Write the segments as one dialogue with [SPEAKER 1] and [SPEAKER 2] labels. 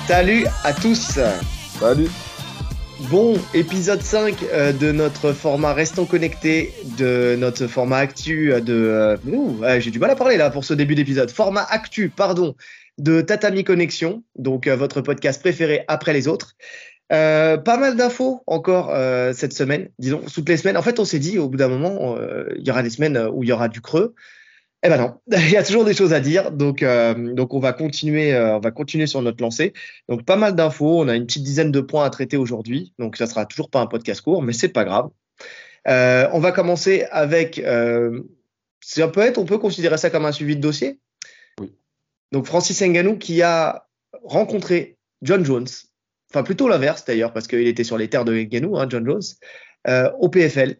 [SPEAKER 1] Salut à tous.
[SPEAKER 2] Salut.
[SPEAKER 1] Bon, épisode 5 de notre format Restons connectés, de notre format actu j'ai du mal à parler là pour ce début d'épisode. Format actu, pardon, de Tatami Connexion, donc votre podcast préféré après les autres. Pas mal d'infos encore cette semaine, disons, toutes les semaines. En fait, on s'est dit au bout d'un moment, il y aura des semaines où il y aura du creux. Eh ben non, il y a toujours des choses à dire, donc on va continuer sur notre lancée. Donc pas mal d'infos, on a une petite dizaine de points à traiter aujourd'hui, donc ça sera toujours pas un podcast court, mais c'est pas grave. On va commencer avec, on peut considérer ça comme un suivi de dossier.
[SPEAKER 2] Oui.
[SPEAKER 1] Donc Francis Ngannou qui a rencontré John Jones, enfin plutôt l'inverse d'ailleurs parce qu'il était sur les terres de Ngannou, hein, John Jones, au PFL.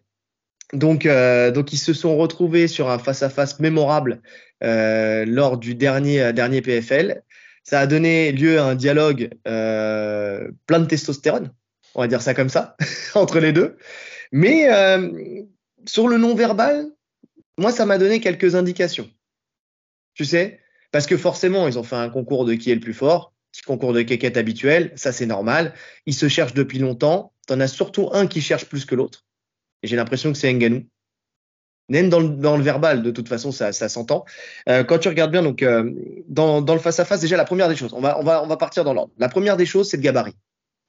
[SPEAKER 1] Donc ils se sont retrouvés sur un face-à-face mémorable lors du dernier PFL. Ça a donné lieu à un dialogue plein de testostérone, on va dire ça comme ça, entre les deux. Mais sur le non-verbal, moi, ça m'a donné quelques indications. Tu sais, parce que forcément, ils ont fait un concours de qui est le plus fort, petit concours de quéquette habituel, ça c'est normal. Ils se cherchent depuis longtemps. T'en as surtout un qui cherche plus que l'autre. Et j'ai l'impression que c'est Ngannou. Même dans le verbal, de toute façon, ça s'entend. Quand tu regardes bien, donc dans le face-à-face, déjà la première des choses, on va partir dans l'ordre. La première des choses, c'est le gabarit.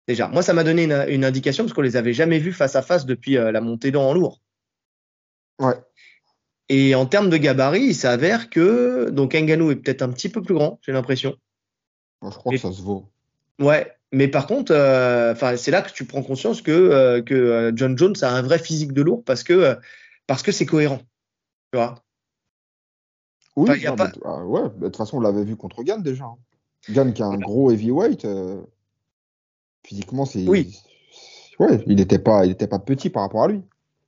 [SPEAKER 1] Déjà, moi, ça m'a donné une indication parce qu'on les avait jamais vus face-à-face depuis la montée en lourd.
[SPEAKER 2] Ouais.
[SPEAKER 1] Et en termes de gabarit, il s'avère que donc Ngannou est peut-être un petit peu plus grand, j'ai l'impression.
[SPEAKER 2] Moi, je crois que ça se vaut.
[SPEAKER 1] Ouais, mais par contre, c'est là que tu prends conscience que John Jones a un vrai physique de lourd parce que c'est cohérent, tu vois. Enfin,
[SPEAKER 2] Oui,
[SPEAKER 1] y a
[SPEAKER 2] non,
[SPEAKER 1] pas.
[SPEAKER 2] ouais, de toute façon, on l'avait vu contre Gann déjà. Gann qui a un gros heavyweight, physiquement,
[SPEAKER 1] Oui,
[SPEAKER 2] Ouais, il était pas petit par rapport à lui.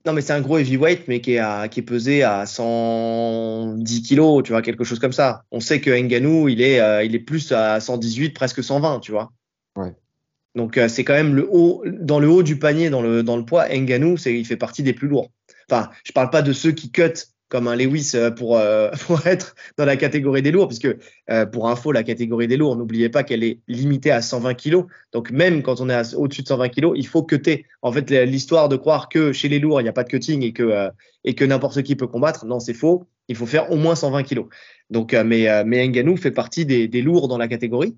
[SPEAKER 1] non, mais c'est un gros heavyweight, mais qui est pesé à 110 kilos, tu vois, quelque chose comme ça. On sait que Ngannou, il est plus à 118, presque 120, tu vois.
[SPEAKER 2] Ouais.
[SPEAKER 1] Donc, c'est quand même dans le haut du panier, dans le poids. Ngannou, il fait partie des plus lourds. Enfin, je parle pas de ceux qui cut comme un Lewis pour être dans la catégorie des lourds, puisque pour info, la catégorie des lourds, n'oubliez pas qu'elle est limitée à 120 kilos. Donc, même quand on est au-dessus de 120 kilos, il faut cutter. En fait, l'histoire de croire que chez les lourds, il n'y a pas de cutting et que n'importe qui peut combattre, non, c'est faux. Il faut faire au moins 120 kilos. Donc, mais Ngannou fait partie des lourds dans la catégorie.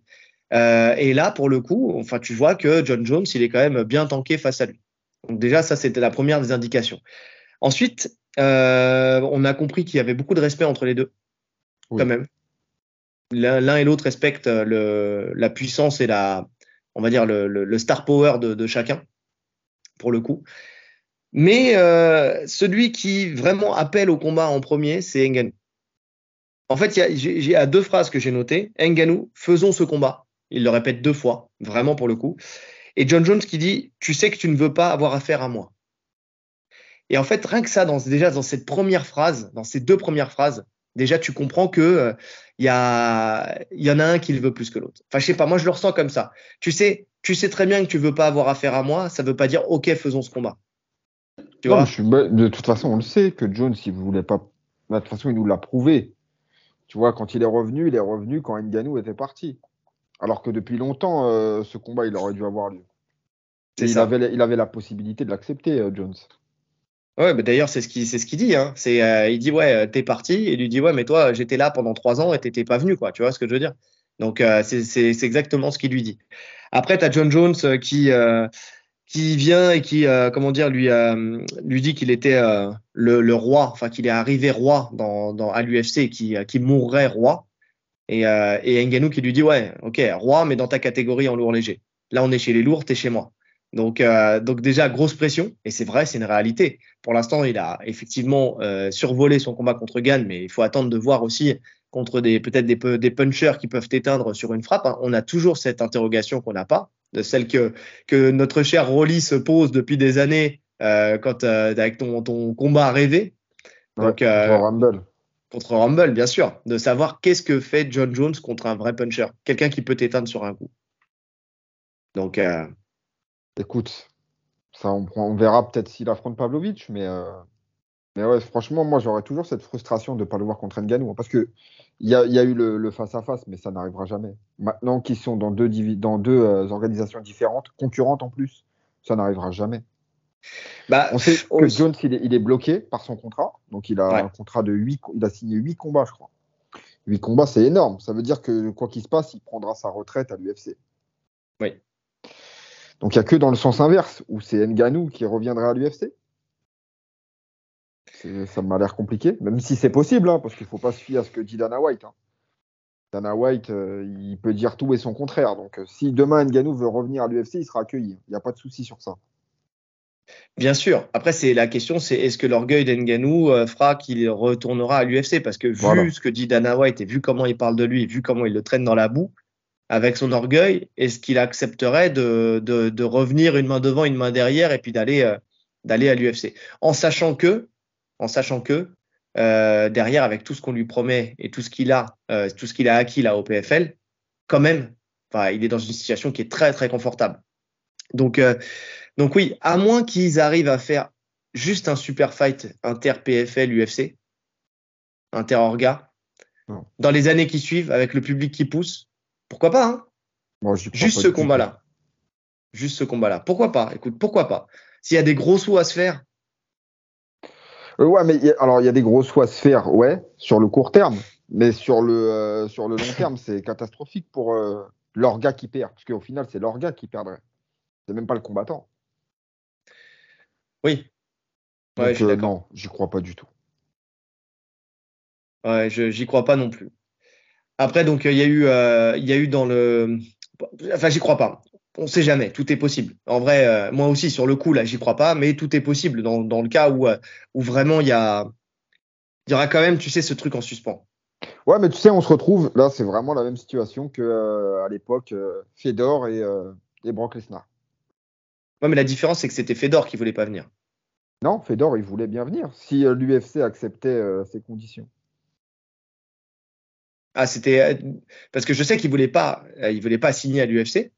[SPEAKER 1] Et là, pour le coup, enfin, tu vois que John Jones, il est quand même bien tanké face à lui. Donc déjà, ça, c'était la première des indications. Ensuite, on a compris qu'il y avait beaucoup de respect entre les deux, quand
[SPEAKER 2] Oui.
[SPEAKER 1] même. L'un et l'autre respectent la puissance et on va dire le star power de chacun, pour le coup. Mais celui qui vraiment appelle au combat en premier, c'est Ngannou. En fait, il y a deux phrases que j'ai notées. Ngannou, faisons ce combat. Il le répète deux fois, vraiment pour le coup. Et John Jones qui dit, tu sais que tu ne veux pas avoir affaire à moi. Et en fait, rien que ça, déjà dans cette première phrase, dans ces deux premières phrases, déjà tu comprends que il y en a un qui le veut plus que l'autre. Enfin, je sais pas, moi je le ressens comme ça. Tu sais très bien que tu veux pas avoir affaire à moi, ça veut pas dire ok, faisons ce combat. Tu
[SPEAKER 2] Non, mais
[SPEAKER 1] vois?
[SPEAKER 2] de toute façon, on le sait que Jones, il voulait pas. De toute façon, il nous l'a prouvé. Tu vois, quand il est revenu quand Ngannou était parti. Alors que depuis longtemps, ce combat, il aurait dû avoir lieu.
[SPEAKER 1] C'est
[SPEAKER 2] Et
[SPEAKER 1] ça.
[SPEAKER 2] il avait la possibilité de l'accepter, Jones.
[SPEAKER 1] Ouais, bah d'ailleurs, c'est ce qu'il dit, hein. Il dit, ouais, t'es parti, et il lui dit, ouais, mais toi, j'étais là pendant 3 ans et t'étais pas venu, quoi. Tu vois ce que je veux dire? Donc, c'est exactement ce qu'il lui dit. Après, t'as John Jones qui vient et qui, comment dire, lui dit qu'il était le roi, enfin, qu'il est arrivé roi à l'UFC, qui mourrait roi. Et Ngannou qui lui dit, ouais, ok, roi, mais dans ta catégorie en lourd léger. Là, on est chez les lourds, t'es chez moi. Donc déjà, grosse pression, et c'est vrai, c'est une réalité. Pour l'instant, il a effectivement survolé son combat contre Gann, mais il faut attendre de voir aussi contre peut-être des punchers qui peuvent éteindre sur une frappe, hein. On a toujours cette interrogation qu'on n'a pas, de celle que notre cher Rolly se pose depuis des années avec ton combat rêvé.
[SPEAKER 2] Ouais,
[SPEAKER 1] Donc,
[SPEAKER 2] contre Rumble.
[SPEAKER 1] contre Rumble, bien sûr, de savoir qu'est-ce que fait John Jones contre un vrai puncher, quelqu'un qui peut t'éteindre sur un coup. Donc,
[SPEAKER 2] Écoute, ça, on verra peut-être s'il affronte Pavlovich, mais Mais ouais, franchement, moi, j'aurais toujours cette frustration de ne pas le voir contre Ngannou, hein, parce que il y a eu le face-à-face, mais ça n'arrivera jamais. Maintenant qu'ils sont dans deux organisations différentes, concurrentes en plus, ça n'arrivera jamais.
[SPEAKER 1] Bah,
[SPEAKER 2] On sait que
[SPEAKER 1] aussi.
[SPEAKER 2] Jones, il est bloqué par son contrat. Donc, il a
[SPEAKER 1] Ouais.
[SPEAKER 2] un contrat de 8, il a signé 8 combats, je crois. 8 combats, c'est énorme. Ça veut dire que quoi qu'il se passe, il prendra sa retraite à l'UFC.
[SPEAKER 1] Oui.
[SPEAKER 2] Donc, il n'y a que dans le sens inverse, où c'est Ngannou qui reviendrait à l'UFC. Ça m'a l'air compliqué, même si c'est possible, hein, parce qu'il ne faut pas se fier à ce que dit Dana White, hein. Dana White, il peut dire tout et son contraire. Donc, si demain Ngannou veut revenir à l'UFC, il sera accueilli. Il n'y a pas de souci sur ça.
[SPEAKER 1] Bien sûr. Après, la question, c'est est-ce que l'orgueil d'Ngannou fera qu'il retournera à l'UFC? Parce que vu
[SPEAKER 2] Voilà.
[SPEAKER 1] ce que dit Dana White et vu comment il parle de lui, vu comment il le traîne dans la boue, avec son orgueil, est-ce qu'il accepterait de revenir une main devant, une main derrière et puis d'aller à l'UFC? En sachant que derrière, avec tout ce qu'on lui promet et tout ce qu'il a acquis là au PFL, quand même, enfin, il est dans une situation qui est très, très confortable. Donc, euh, donc oui, à moins qu'ils arrivent à faire juste un super fight inter-PFL UFC, inter-orga,
[SPEAKER 2] Non.
[SPEAKER 1] dans les années qui suivent, avec le public qui pousse, pourquoi pas, hein?
[SPEAKER 2] Moi, j'y crois
[SPEAKER 1] Juste
[SPEAKER 2] pas
[SPEAKER 1] ce
[SPEAKER 2] du tout.
[SPEAKER 1] combat-là. Juste ce combat-là. Pourquoi pas? Écoute, pourquoi pas? S'il y a des gros sous à se faire,
[SPEAKER 2] Ouais, mais alors il y a des grosses choix à se faire, ouais, sur le court terme, mais sur le long terme, c'est catastrophique pour l'orga qui perd, parce qu'au final, c'est l'orga qui perdrait. C'est même pas le combattant.
[SPEAKER 1] oui, ouais, je
[SPEAKER 2] Donc
[SPEAKER 1] suis d'accord.
[SPEAKER 2] non, j'y crois pas du tout.
[SPEAKER 1] Ouais, j'y crois pas non plus. Après, donc, il y a eu dans le. Enfin, j'y crois pas. On sait jamais. Tout est possible. En vrai, moi aussi, sur le coup, là, j'y crois pas, mais tout est possible dans le cas où vraiment il y aura quand même, tu sais, ce truc en suspens.
[SPEAKER 2] Ouais, mais tu sais, on se retrouve là, c'est vraiment la même situation que à l'époque Fedor et Brock Lesnar.
[SPEAKER 1] Ouais, mais la différence, c'est que c'était Fedor qui voulait pas venir.
[SPEAKER 2] Non, Fedor, il voulait bien venir si l'UFC acceptait ses conditions.
[SPEAKER 1] Ah, c'était parce que je sais il voulait pas signer à l'UFC,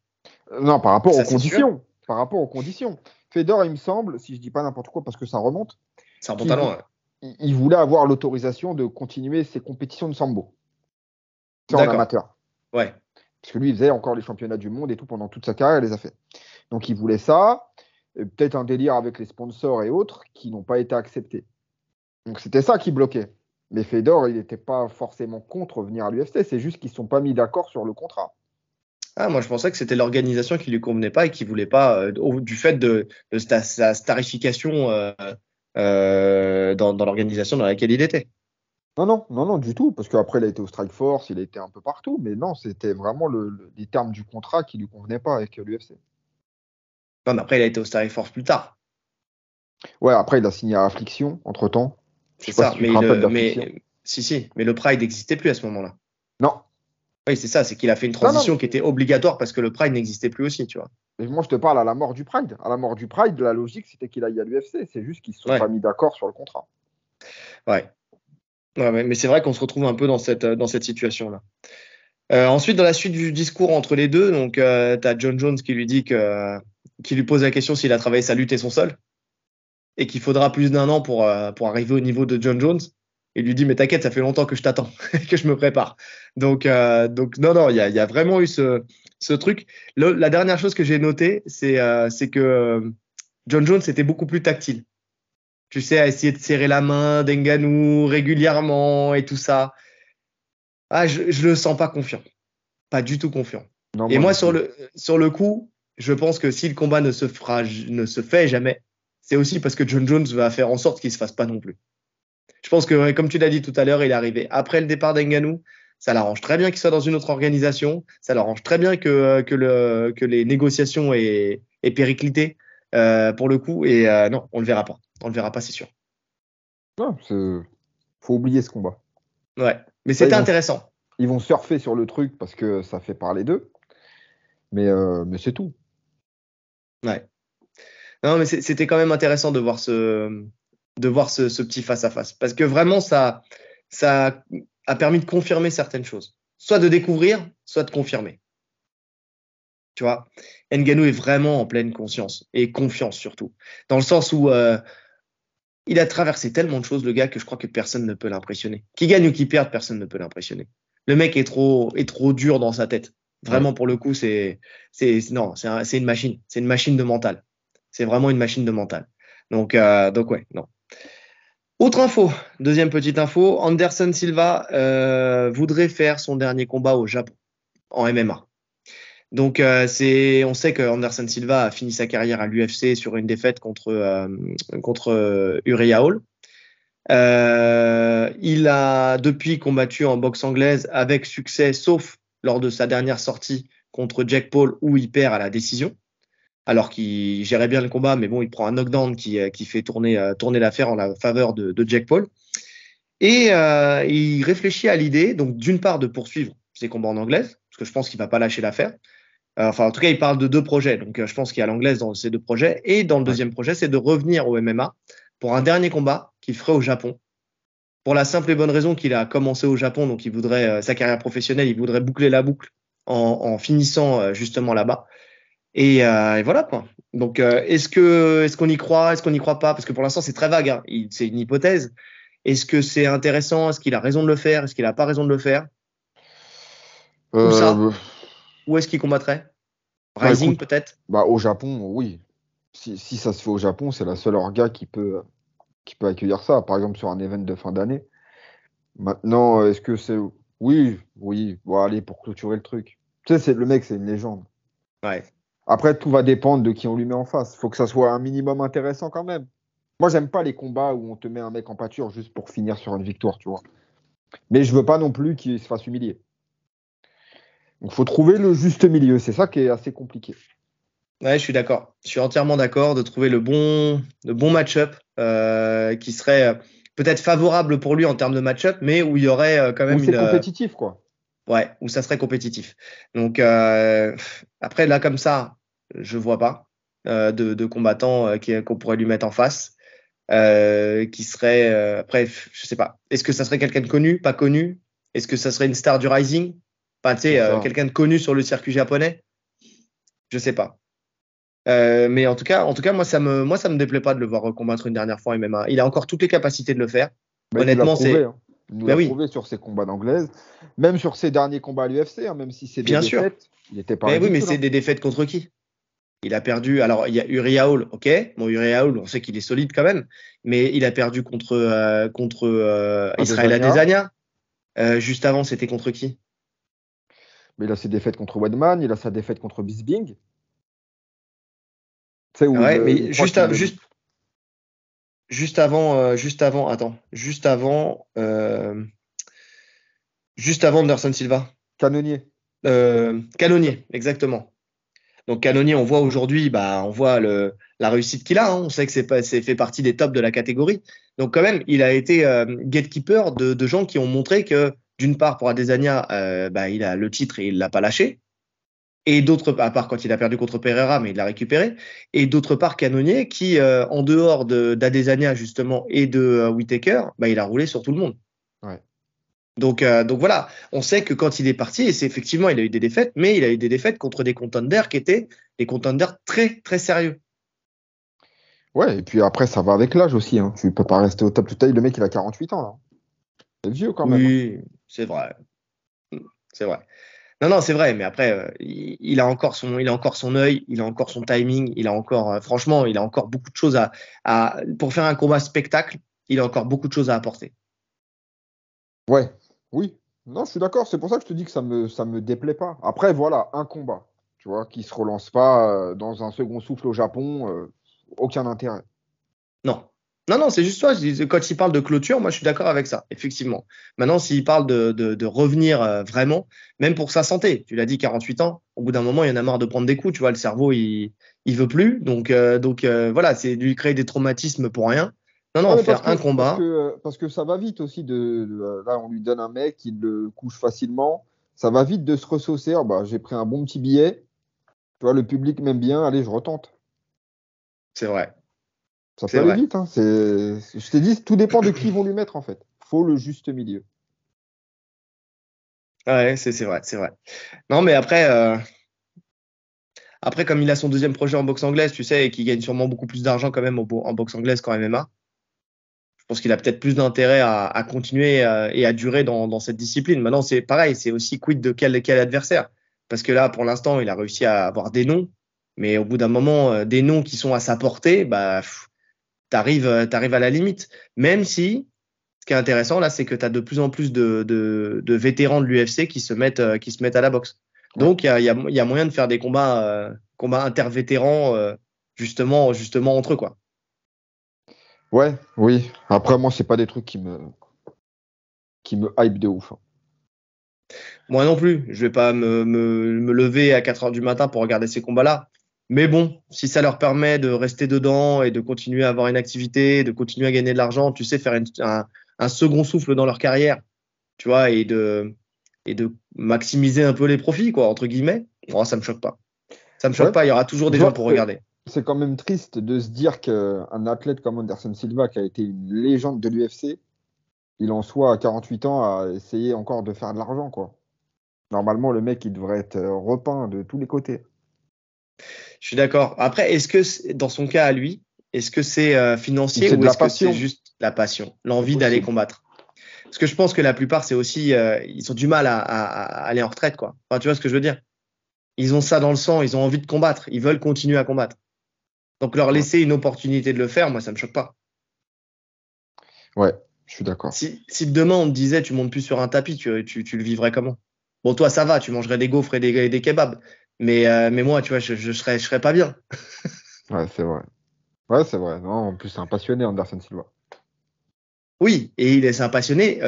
[SPEAKER 2] Non, par rapport aux
[SPEAKER 1] ça c'est sûr.
[SPEAKER 2] conditions. Par rapport aux conditions. Fedor, il me semble, si je dis pas n'importe quoi parce que ça remonte,
[SPEAKER 1] Ça remonte
[SPEAKER 2] qu'il
[SPEAKER 1] à
[SPEAKER 2] vou-
[SPEAKER 1] loin.
[SPEAKER 2] il voulait avoir l'autorisation de continuer ses compétitions de sambo. C'est en
[SPEAKER 1] D'accord.
[SPEAKER 2] amateur.
[SPEAKER 1] Ouais.
[SPEAKER 2] Parce que lui, il faisait encore les championnats du monde et tout pendant toute sa carrière, il les a fait. Donc il voulait ça, et peut-être un délire avec les sponsors et autres qui n'ont pas été acceptés. Donc c'était ça qui bloquait. Mais Fedor, il n'était pas forcément contre venir à l'UFC, c'est juste qu'ils ne sont pas mis d'accord sur le contrat.
[SPEAKER 1] Ah, moi je pensais que c'était l'organisation qui lui convenait pas et qui voulait pas du fait de sa starification dans l'organisation dans laquelle il était.
[SPEAKER 2] Non, non, non, non, du tout, parce qu'après, il a été au Strike Force, il a été un peu partout, mais non, c'était vraiment les termes du contrat qui lui convenaient pas avec l'UFC.
[SPEAKER 1] Non, mais après il a été au Star Force plus tard.
[SPEAKER 2] Ouais, après, il a signé à Affliction, entre-temps. Je
[SPEAKER 1] C'est
[SPEAKER 2] sais pas si
[SPEAKER 1] ça.
[SPEAKER 2] tu te rappelles d'Affliction.
[SPEAKER 1] Mais le Pride n'existait plus à ce moment-là.
[SPEAKER 2] Non,
[SPEAKER 1] Oui, c'est ça, c'est qu'il a fait une
[SPEAKER 2] non, non,
[SPEAKER 1] transition qui était obligatoire parce que le Pride n'existait plus aussi, tu vois.
[SPEAKER 2] mais moi, je te parle à la mort du Pride. À la mort du Pride, la logique, c'était qu'il aille à l'UFC. C'est juste qu'ils se sont
[SPEAKER 1] Ouais,
[SPEAKER 2] pas mis d'accord sur le contrat.
[SPEAKER 1] ouais. Mais c'est vrai qu'on se retrouve un peu dans cette situation-là. Ensuite, dans la suite du discours entre les deux, donc tu as John Jones qui lui pose la question s'il a travaillé sa lutte et son sol, et qu'il faudra plus d'un an pour arriver au niveau de John Jones. Il lui dit, mais t'inquiète, ça fait longtemps que je t'attends, que je me prépare. Donc non, non, il y a vraiment eu ce truc. La dernière chose que j'ai notée, c'est que John Jones était beaucoup plus tactile. Tu sais, à essayer de serrer la main d'Ngannou régulièrement et tout ça. Ah, je le sens pas confiant. Pas du tout confiant.
[SPEAKER 2] Non,
[SPEAKER 1] Et
[SPEAKER 2] moi
[SPEAKER 1] moi,
[SPEAKER 2] non plus.
[SPEAKER 1] sur le coup, je pense que si le combat ne se fait jamais, c'est aussi parce que John Jones va faire en sorte qu'il se fasse pas non plus. Je pense que, ouais, comme tu l'as dit tout à l'heure, il est arrivé après le départ d'Ngannou. Ça l'arrange très bien qu'il soit dans une autre organisation. Ça l'arrange très bien que les négociations aient périclité pour le coup. Et non, on le verra pas. On le verra pas, c'est sûr.
[SPEAKER 2] Non, faut oublier ce combat.
[SPEAKER 1] Ouais. Mais
[SPEAKER 2] Là,
[SPEAKER 1] c'était intéressant.
[SPEAKER 2] ils vont surfer sur le truc parce que ça fait parler d'eux, mais c'est tout.
[SPEAKER 1] Ouais. Non, mais c'était quand même intéressant de voir ce petit face-à-face. Parce que vraiment, ça a permis de confirmer certaines choses. Soit de découvrir, soit de confirmer. Tu vois, Ngannou est vraiment en pleine conscience et confiance surtout. Dans le sens où il a traversé tellement de choses, le gars, que je crois que personne ne peut l'impressionner. Qu'il gagne ou qu'il perde, personne ne peut l'impressionner. Le mec est trop dur dans sa tête.
[SPEAKER 2] Ouais.
[SPEAKER 1] Vraiment, pour le coup, non, c'est une machine. C'est une machine de mental. C'est vraiment une machine de mental. Donc ouais, non. Autre info, deuxième petite info, Anderson Silva voudrait faire son dernier combat au Japon en MMA. Donc on sait que Anderson Silva a fini sa carrière à l'UFC sur une défaite contre Uriah Hall. Il a depuis combattu en boxe anglaise avec succès, sauf lors de sa dernière sortie contre Jake Paul où il perd à la décision, alors qu'il gérait bien le combat, mais bon, il prend un knockdown qui fait tourner l'affaire en la faveur de Jake Paul. Et il réfléchit à l'idée, donc d'une part de poursuivre ses combats en anglaise, parce que je pense qu'il va pas lâcher l'affaire. Enfin, en tout cas, il parle de 2 projets, donc je pense qu'il y a l'anglaise dans ces 2 projets. Et dans le deuxième projet, c'est de revenir au MMA pour un dernier combat qu'il ferait au Japon. Pour la simple et bonne raison qu'il a commencé au Japon, donc il voudrait sa carrière professionnelle, il voudrait boucler la boucle en finissant justement là-bas. Et voilà quoi. Donc est-ce qu'on y croit, est-ce qu'on n'y croit pas? Parce que pour l'instant c'est très vague, hein. C'est une hypothèse. Est-ce que c'est intéressant? Est-ce qu'il a raison de le faire? Est-ce qu'il n'a pas raison de le faire? Où ça?
[SPEAKER 2] Euh,
[SPEAKER 1] Où est-ce qu'il combattrait?
[SPEAKER 2] bah,
[SPEAKER 1] Rising
[SPEAKER 2] écoute,
[SPEAKER 1] peut-être?
[SPEAKER 2] au Japon, oui. Si ça se fait au Japon, c'est la seule orga qui peut accueillir ça, par exemple sur un event de fin d'année. Maintenant, est-ce que c'est. Oui, oui, bon, allez, pour clôturer le truc. Tu sais, le mec, c'est une légende.
[SPEAKER 1] Ouais.
[SPEAKER 2] Après, tout va dépendre de qui on lui met en face. Il faut que ça soit un minimum intéressant quand même. Moi, j'aime pas les combats où on te met un mec en pâture juste pour finir sur une victoire, tu vois. Mais je veux pas non plus qu'il se fasse humilier. Donc, faut trouver le juste milieu. C'est ça qui est assez compliqué.
[SPEAKER 1] Ouais, je suis d'accord. Je suis entièrement d'accord de trouver le bon match-up qui serait peut-être favorable pour lui en termes de match-up, mais où il y aurait quand
[SPEAKER 2] Où
[SPEAKER 1] même
[SPEAKER 2] c'est compétitif, quoi.
[SPEAKER 1] ouais, où ça serait compétitif. Donc après là comme ça, je vois pas de combattants qu'on pourrait lui mettre en face, qui serait après je sais pas. Est-ce que ça serait quelqu'un de connu, pas connu? Est-ce que ça serait une star du Rising? Enfin, tu sais,
[SPEAKER 2] C'est ça.
[SPEAKER 1] quelqu'un de connu sur le circuit japonais? Je sais pas. Mais en tout cas, moi, ça me déplaît pas de le voir combattre une dernière fois en MMA. Il a encore toutes les capacités de le faire.
[SPEAKER 2] Bah, il nous l'a
[SPEAKER 1] Honnêtement,
[SPEAKER 2] prouvé,
[SPEAKER 1] c'est,
[SPEAKER 2] hein. Il nous
[SPEAKER 1] ben
[SPEAKER 2] l'a
[SPEAKER 1] oui,
[SPEAKER 2] prouvé sur ses combats d'anglaise. Même sur ses derniers combats à l'UFC, hein, même si c'est des
[SPEAKER 1] bien sûr.
[SPEAKER 2] défaites, il n'était pas
[SPEAKER 1] Mais oui, mais
[SPEAKER 2] ridicule,
[SPEAKER 1] c'est
[SPEAKER 2] hein.
[SPEAKER 1] des défaites contre qui? Il a perdu. Alors, il y a Uriah Hall, ok. Bon, Uriah Hall, on sait qu'il est solide quand même, mais il a perdu contre Israël
[SPEAKER 2] Adesanya,
[SPEAKER 1] Adesanya. Juste avant, c'était contre qui?
[SPEAKER 2] mais il a ses défaites contre Weidman, il a sa défaite contre Bisping. Tu sais, où
[SPEAKER 1] Ouais,
[SPEAKER 2] je
[SPEAKER 1] mais
[SPEAKER 2] crois qu'il le.
[SPEAKER 1] attends, juste avant Anderson Silva.
[SPEAKER 2] Canonnier.
[SPEAKER 1] Canonnier, exactement. Donc Canonnier, on voit aujourd'hui, bah, on voit la réussite qu'il a, hein. On sait que c'est fait partie des tops de la catégorie. Donc quand même, il a été gatekeeper de gens qui ont montré que d'une part pour Adesanya, bah, il a le titre et il l'a pas lâché. Et d'autre part, à part quand il a perdu contre Pereira, mais il l'a récupéré. Et d'autre part, Canonnier, qui en dehors d'Adesanya justement et de Whittaker, bah, il a roulé sur tout le monde.
[SPEAKER 2] Ouais.
[SPEAKER 1] Donc voilà, on sait que quand il est parti, et c'est effectivement, il a eu des défaites, mais il a eu des défaites contre des contenders qui étaient des contenders très, très sérieux.
[SPEAKER 2] Ouais, et puis après, ça va avec l'âge aussi, hein. Tu peux pas rester au top toute taille. Le mec, il a 48 ans, là. C'est vieux quand même, hein.
[SPEAKER 1] Oui, c'est vrai. C'est vrai. Non, non, c'est vrai, mais après, il a encore son œil, il a encore son timing, franchement, il a encore beaucoup de choses pour faire un combat spectacle, il a encore beaucoup de choses à apporter.
[SPEAKER 2] Ouais, oui. Non, je suis d'accord. C'est pour ça que je te dis que ça me déplaît pas. Après, voilà, un combat, tu vois, qui se relance pas dans un second souffle au Japon, aucun intérêt.
[SPEAKER 1] Non. Non, non, c'est juste toi. Quand il parle de clôture, moi, je suis d'accord avec ça, effectivement. Maintenant, s'il parle de revenir vraiment, même pour sa santé, tu l'as dit, 48 ans, au bout d'un moment, il en a marre de prendre des coups, tu vois, le cerveau, il veut plus. Donc voilà, c'est lui créer des traumatismes pour rien. Non,
[SPEAKER 2] Ouais,
[SPEAKER 1] non,
[SPEAKER 2] mais parce
[SPEAKER 1] faire un
[SPEAKER 2] que, parce que,
[SPEAKER 1] combat,
[SPEAKER 2] parce que ça va vite aussi là, on lui donne un mec, il le couche facilement. Ça va vite de se ressaucer. Ah, bah, j'ai pris un bon petit billet. Tu vois, le public m'aime bien. Allez, je retente.
[SPEAKER 1] c'est vrai.
[SPEAKER 2] Ça peut
[SPEAKER 1] C'est
[SPEAKER 2] aller
[SPEAKER 1] vrai.
[SPEAKER 2] vite, hein. Je t'ai dit, tout dépend de qui ils vont lui mettre, en fait. Faut le juste milieu.
[SPEAKER 1] Ouais, c'est vrai, c'est vrai. Non, mais après, comme il a son deuxième projet en boxe anglaise, tu sais, et qu'il gagne sûrement beaucoup plus d'argent quand même en boxe anglaise qu'en MMA, pense qu'il a peut-être plus d'intérêt à continuer et à durer dans cette discipline. Maintenant, c'est pareil, c'est aussi quid de quel adversaire. Parce que là, pour l'instant, il a réussi à avoir des noms, mais au bout d'un moment, des noms qui sont à sa portée, bah, t'arrives à la limite. Même si, ce qui est intéressant là, c'est que tu as de plus en plus de vétérans de l'UFC qui se mettent à la boxe. Donc, il y a moyen de faire des combats intervétérans, justement entre eux, quoi.
[SPEAKER 2] Ouais, oui. Après, moi, c'est pas des trucs qui me hype de ouf.
[SPEAKER 1] Moi non plus, je vais pas me lever à 4 heures du matin pour regarder ces combats-là. Mais bon, si ça leur permet de rester dedans et de continuer à avoir une activité, de continuer à gagner de l'argent, tu sais, faire un second souffle dans leur carrière, tu vois, et de maximiser un peu les profits, quoi, entre guillemets, oh, ça me choque pas. Ça me choque
[SPEAKER 2] Ouais.
[SPEAKER 1] pas, il y aura toujours des gens pour regarder.
[SPEAKER 2] C'est quand même triste de se dire qu'un athlète comme Anderson Silva, qui a été une légende de l'UFC, il en soit à 48 ans à essayer encore de faire de l'argent, quoi. Normalement, le mec, il devrait être repeint de tous les côtés.
[SPEAKER 1] Je suis d'accord. Après, est-ce que dans son cas à lui, est-ce que c'est financier ou est-ce que c'est juste la passion, l'envie d'aller combattre? Parce que je pense que la plupart, c'est aussi, ils ont du mal à aller en retraite, quoi. Enfin, tu vois ce que je veux dire? Ils ont ça dans le sang, ils ont envie de combattre, ils veulent continuer à combattre. Donc leur laisser une opportunité de le faire, moi, ça me choque pas.
[SPEAKER 2] Ouais, je suis d'accord.
[SPEAKER 1] Si demain on te disait tu montes plus sur un tapis, tu le vivrais comment? Bon, toi, ça va, tu mangerais des gaufres et des kebabs. Mais moi, tu vois, je serais pas bien.
[SPEAKER 2] Ouais, c'est vrai. Ouais, c'est vrai. Non, en plus, c'est un passionné, Anderson Silva.
[SPEAKER 1] Oui, et c'est un passionné,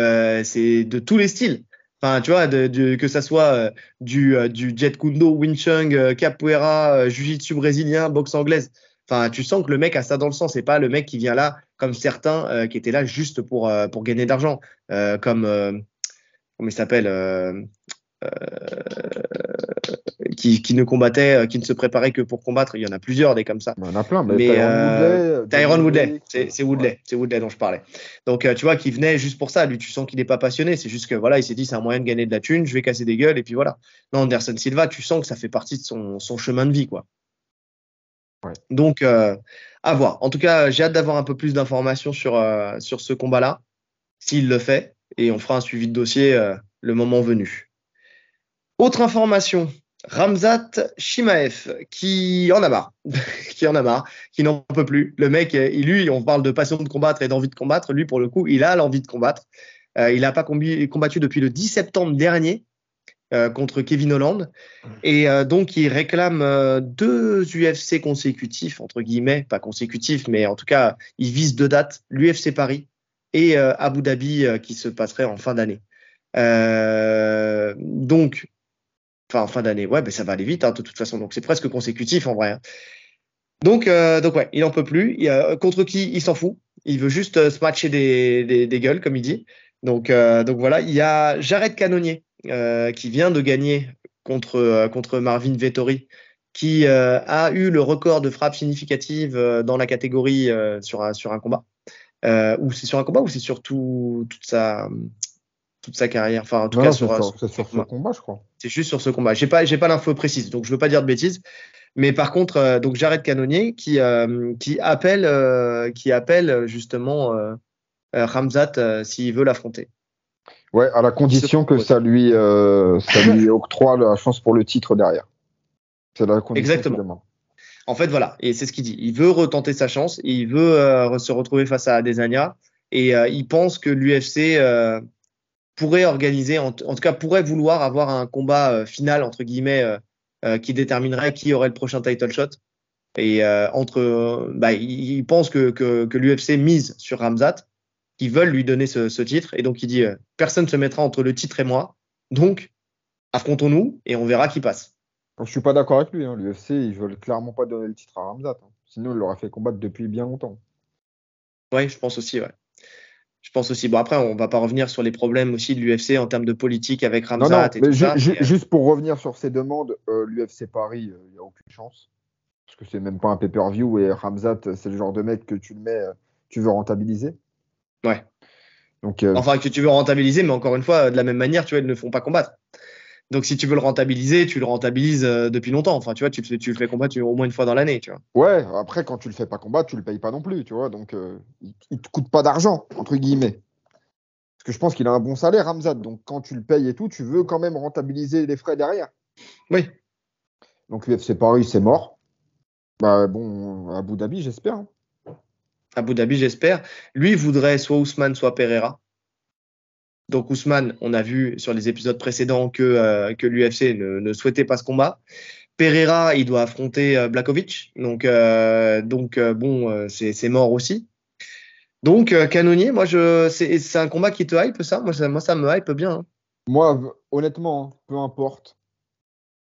[SPEAKER 1] c'est de tous les styles. Enfin, tu vois, que ça soit du Jet Kundo, Wing Chun, Capoeira, Jiu-Jitsu brésilien, boxe anglaise. Enfin, tu sens que le mec a ça dans le sang. C'est pas le mec qui vient là, comme certains qui étaient là juste pour gagner de l'argent. Comment il s'appelle qui ne combattait, qui ne se préparait que pour combattre. Il y en a plusieurs des comme ça.
[SPEAKER 2] Il y en a plein, mais
[SPEAKER 1] Mais
[SPEAKER 2] Tyron
[SPEAKER 1] Woodley,
[SPEAKER 2] Woodley,
[SPEAKER 1] c'est Woodley, c'est Woodley dont je parlais. Donc tu vois, qui venait juste pour ça. Lui, tu sens qu'il n'est pas passionné. C'est juste que voilà, il s'est dit c'est un moyen de gagner de la thune. Je vais casser des gueules et puis voilà. Non, Anderson Silva, tu sens que ça fait partie de son chemin de vie, quoi.
[SPEAKER 2] Ouais.
[SPEAKER 1] Donc à voir. En tout cas, j'ai hâte d'avoir un peu plus d'informations sur ce combat-là, s'il le fait, et on fera un suivi de dossier le moment venu. Autre information, Ramzat Chimaev, qui en a marre, qui n'en peut plus. Le mec, lui, on parle de passion de combattre et d'envie de combattre. Lui, pour le coup, il a l'envie de combattre. Il n'a pas combattu depuis le 10 septembre dernier contre Kevin Holland. Et donc, il réclame 2 UFC consécutifs, entre guillemets, pas consécutifs, mais en tout cas, il vise 2 dates, l'UFC Paris et Abu Dhabi qui se passerait en fin d'année. Donc, en fin d'année, ouais, ben ça va aller vite hein, de toute façon. Donc c'est presque consécutif en vrai. Hein. Donc ouais, il en peut plus. Contre qui il s'en fout. Il veut juste se matcher des gueules, comme il dit. Donc voilà, il y a Jared Cannonier qui vient de gagner contre Marvin Vettori, qui a eu le record de frappe significative dans la catégorie sur un combat. Ou c'est sur un combat ou c'est sur toute sa carrière. Enfin, en tout cas,
[SPEAKER 2] c'est sur ce combat, je crois.
[SPEAKER 1] C'est juste sur ce combat. J'ai pas l'info précise, donc je veux pas dire de bêtises. Mais par contre, donc Jared Cannonier qui appelle justement Ramzat s'il veut l'affronter.
[SPEAKER 2] Ouais, à la condition que ça lui octroie la chance pour le titre derrière. C'est la condition qu'il demande.
[SPEAKER 1] En fait, voilà, et c'est ce qu'il dit. Il veut retenter sa chance, il veut se retrouver face à Adesanya, et il pense que l'UFC pourrait organiser, en tout cas pourrait vouloir avoir un combat final, entre guillemets, qui déterminerait qui aurait le prochain title shot. Et il pense que l'UFC mise sur Ramzat, qu'ils veulent lui donner ce titre. Et donc il dit, personne ne se mettra entre le titre et moi. Donc, affrontons-nous et on verra qui passe.
[SPEAKER 2] Je suis pas d'accord avec lui. Hein. L'UFC, ils veulent clairement pas donner le titre à Ramzat. Hein. Sinon, il l'aurait fait combattre depuis bien longtemps.
[SPEAKER 1] Ouais, je pense aussi, ouais. Je pense aussi. Bon, après, on va pas revenir sur les problèmes aussi de l'UFC en termes de politique avec Ramzat et tout ça.
[SPEAKER 2] Juste pour revenir sur ces demandes, l'UFC Paris, il n'y a aucune chance. Parce que c'est même pas un pay-per-view et Ramzat, c'est le genre de mec que tu le mets, tu veux rentabiliser.
[SPEAKER 1] Ouais.
[SPEAKER 2] Donc,
[SPEAKER 1] enfin, que tu veux rentabiliser, mais encore une fois, de la même manière, tu vois, ils ne font pas combattre. Donc, si tu veux le rentabiliser, tu le rentabilises depuis longtemps. Enfin, tu vois, tu le fais combattre au moins une fois dans l'année, tu vois.
[SPEAKER 2] Ouais, après, quand tu le fais pas combattre, tu le payes pas non plus, tu vois. Donc, il te coûte pas d'argent, entre guillemets. Parce que je pense qu'il a un bon salaire, Ramzat. Donc, quand tu le payes et tout, tu veux quand même rentabiliser les frais derrière.
[SPEAKER 1] Oui,
[SPEAKER 2] Donc, UFC Paris, c'est mort. Bah, bon, à Abu Dhabi, j'espère, hein.
[SPEAKER 1] Abu Dhabi, j'espère. Lui, il voudrait soit Ousmane, soit Pereira. Donc, Ousmane, on a vu sur les épisodes précédents que l'UFC ne souhaitait pas ce combat. Pereira, il doit affronter Blachowicz. Donc, bon, c'est mort aussi. Donc, Canonnier, moi, c'est un combat qui te hype, ça? Moi, ça me hype bien, hein.
[SPEAKER 2] Moi, honnêtement, hein, peu importe.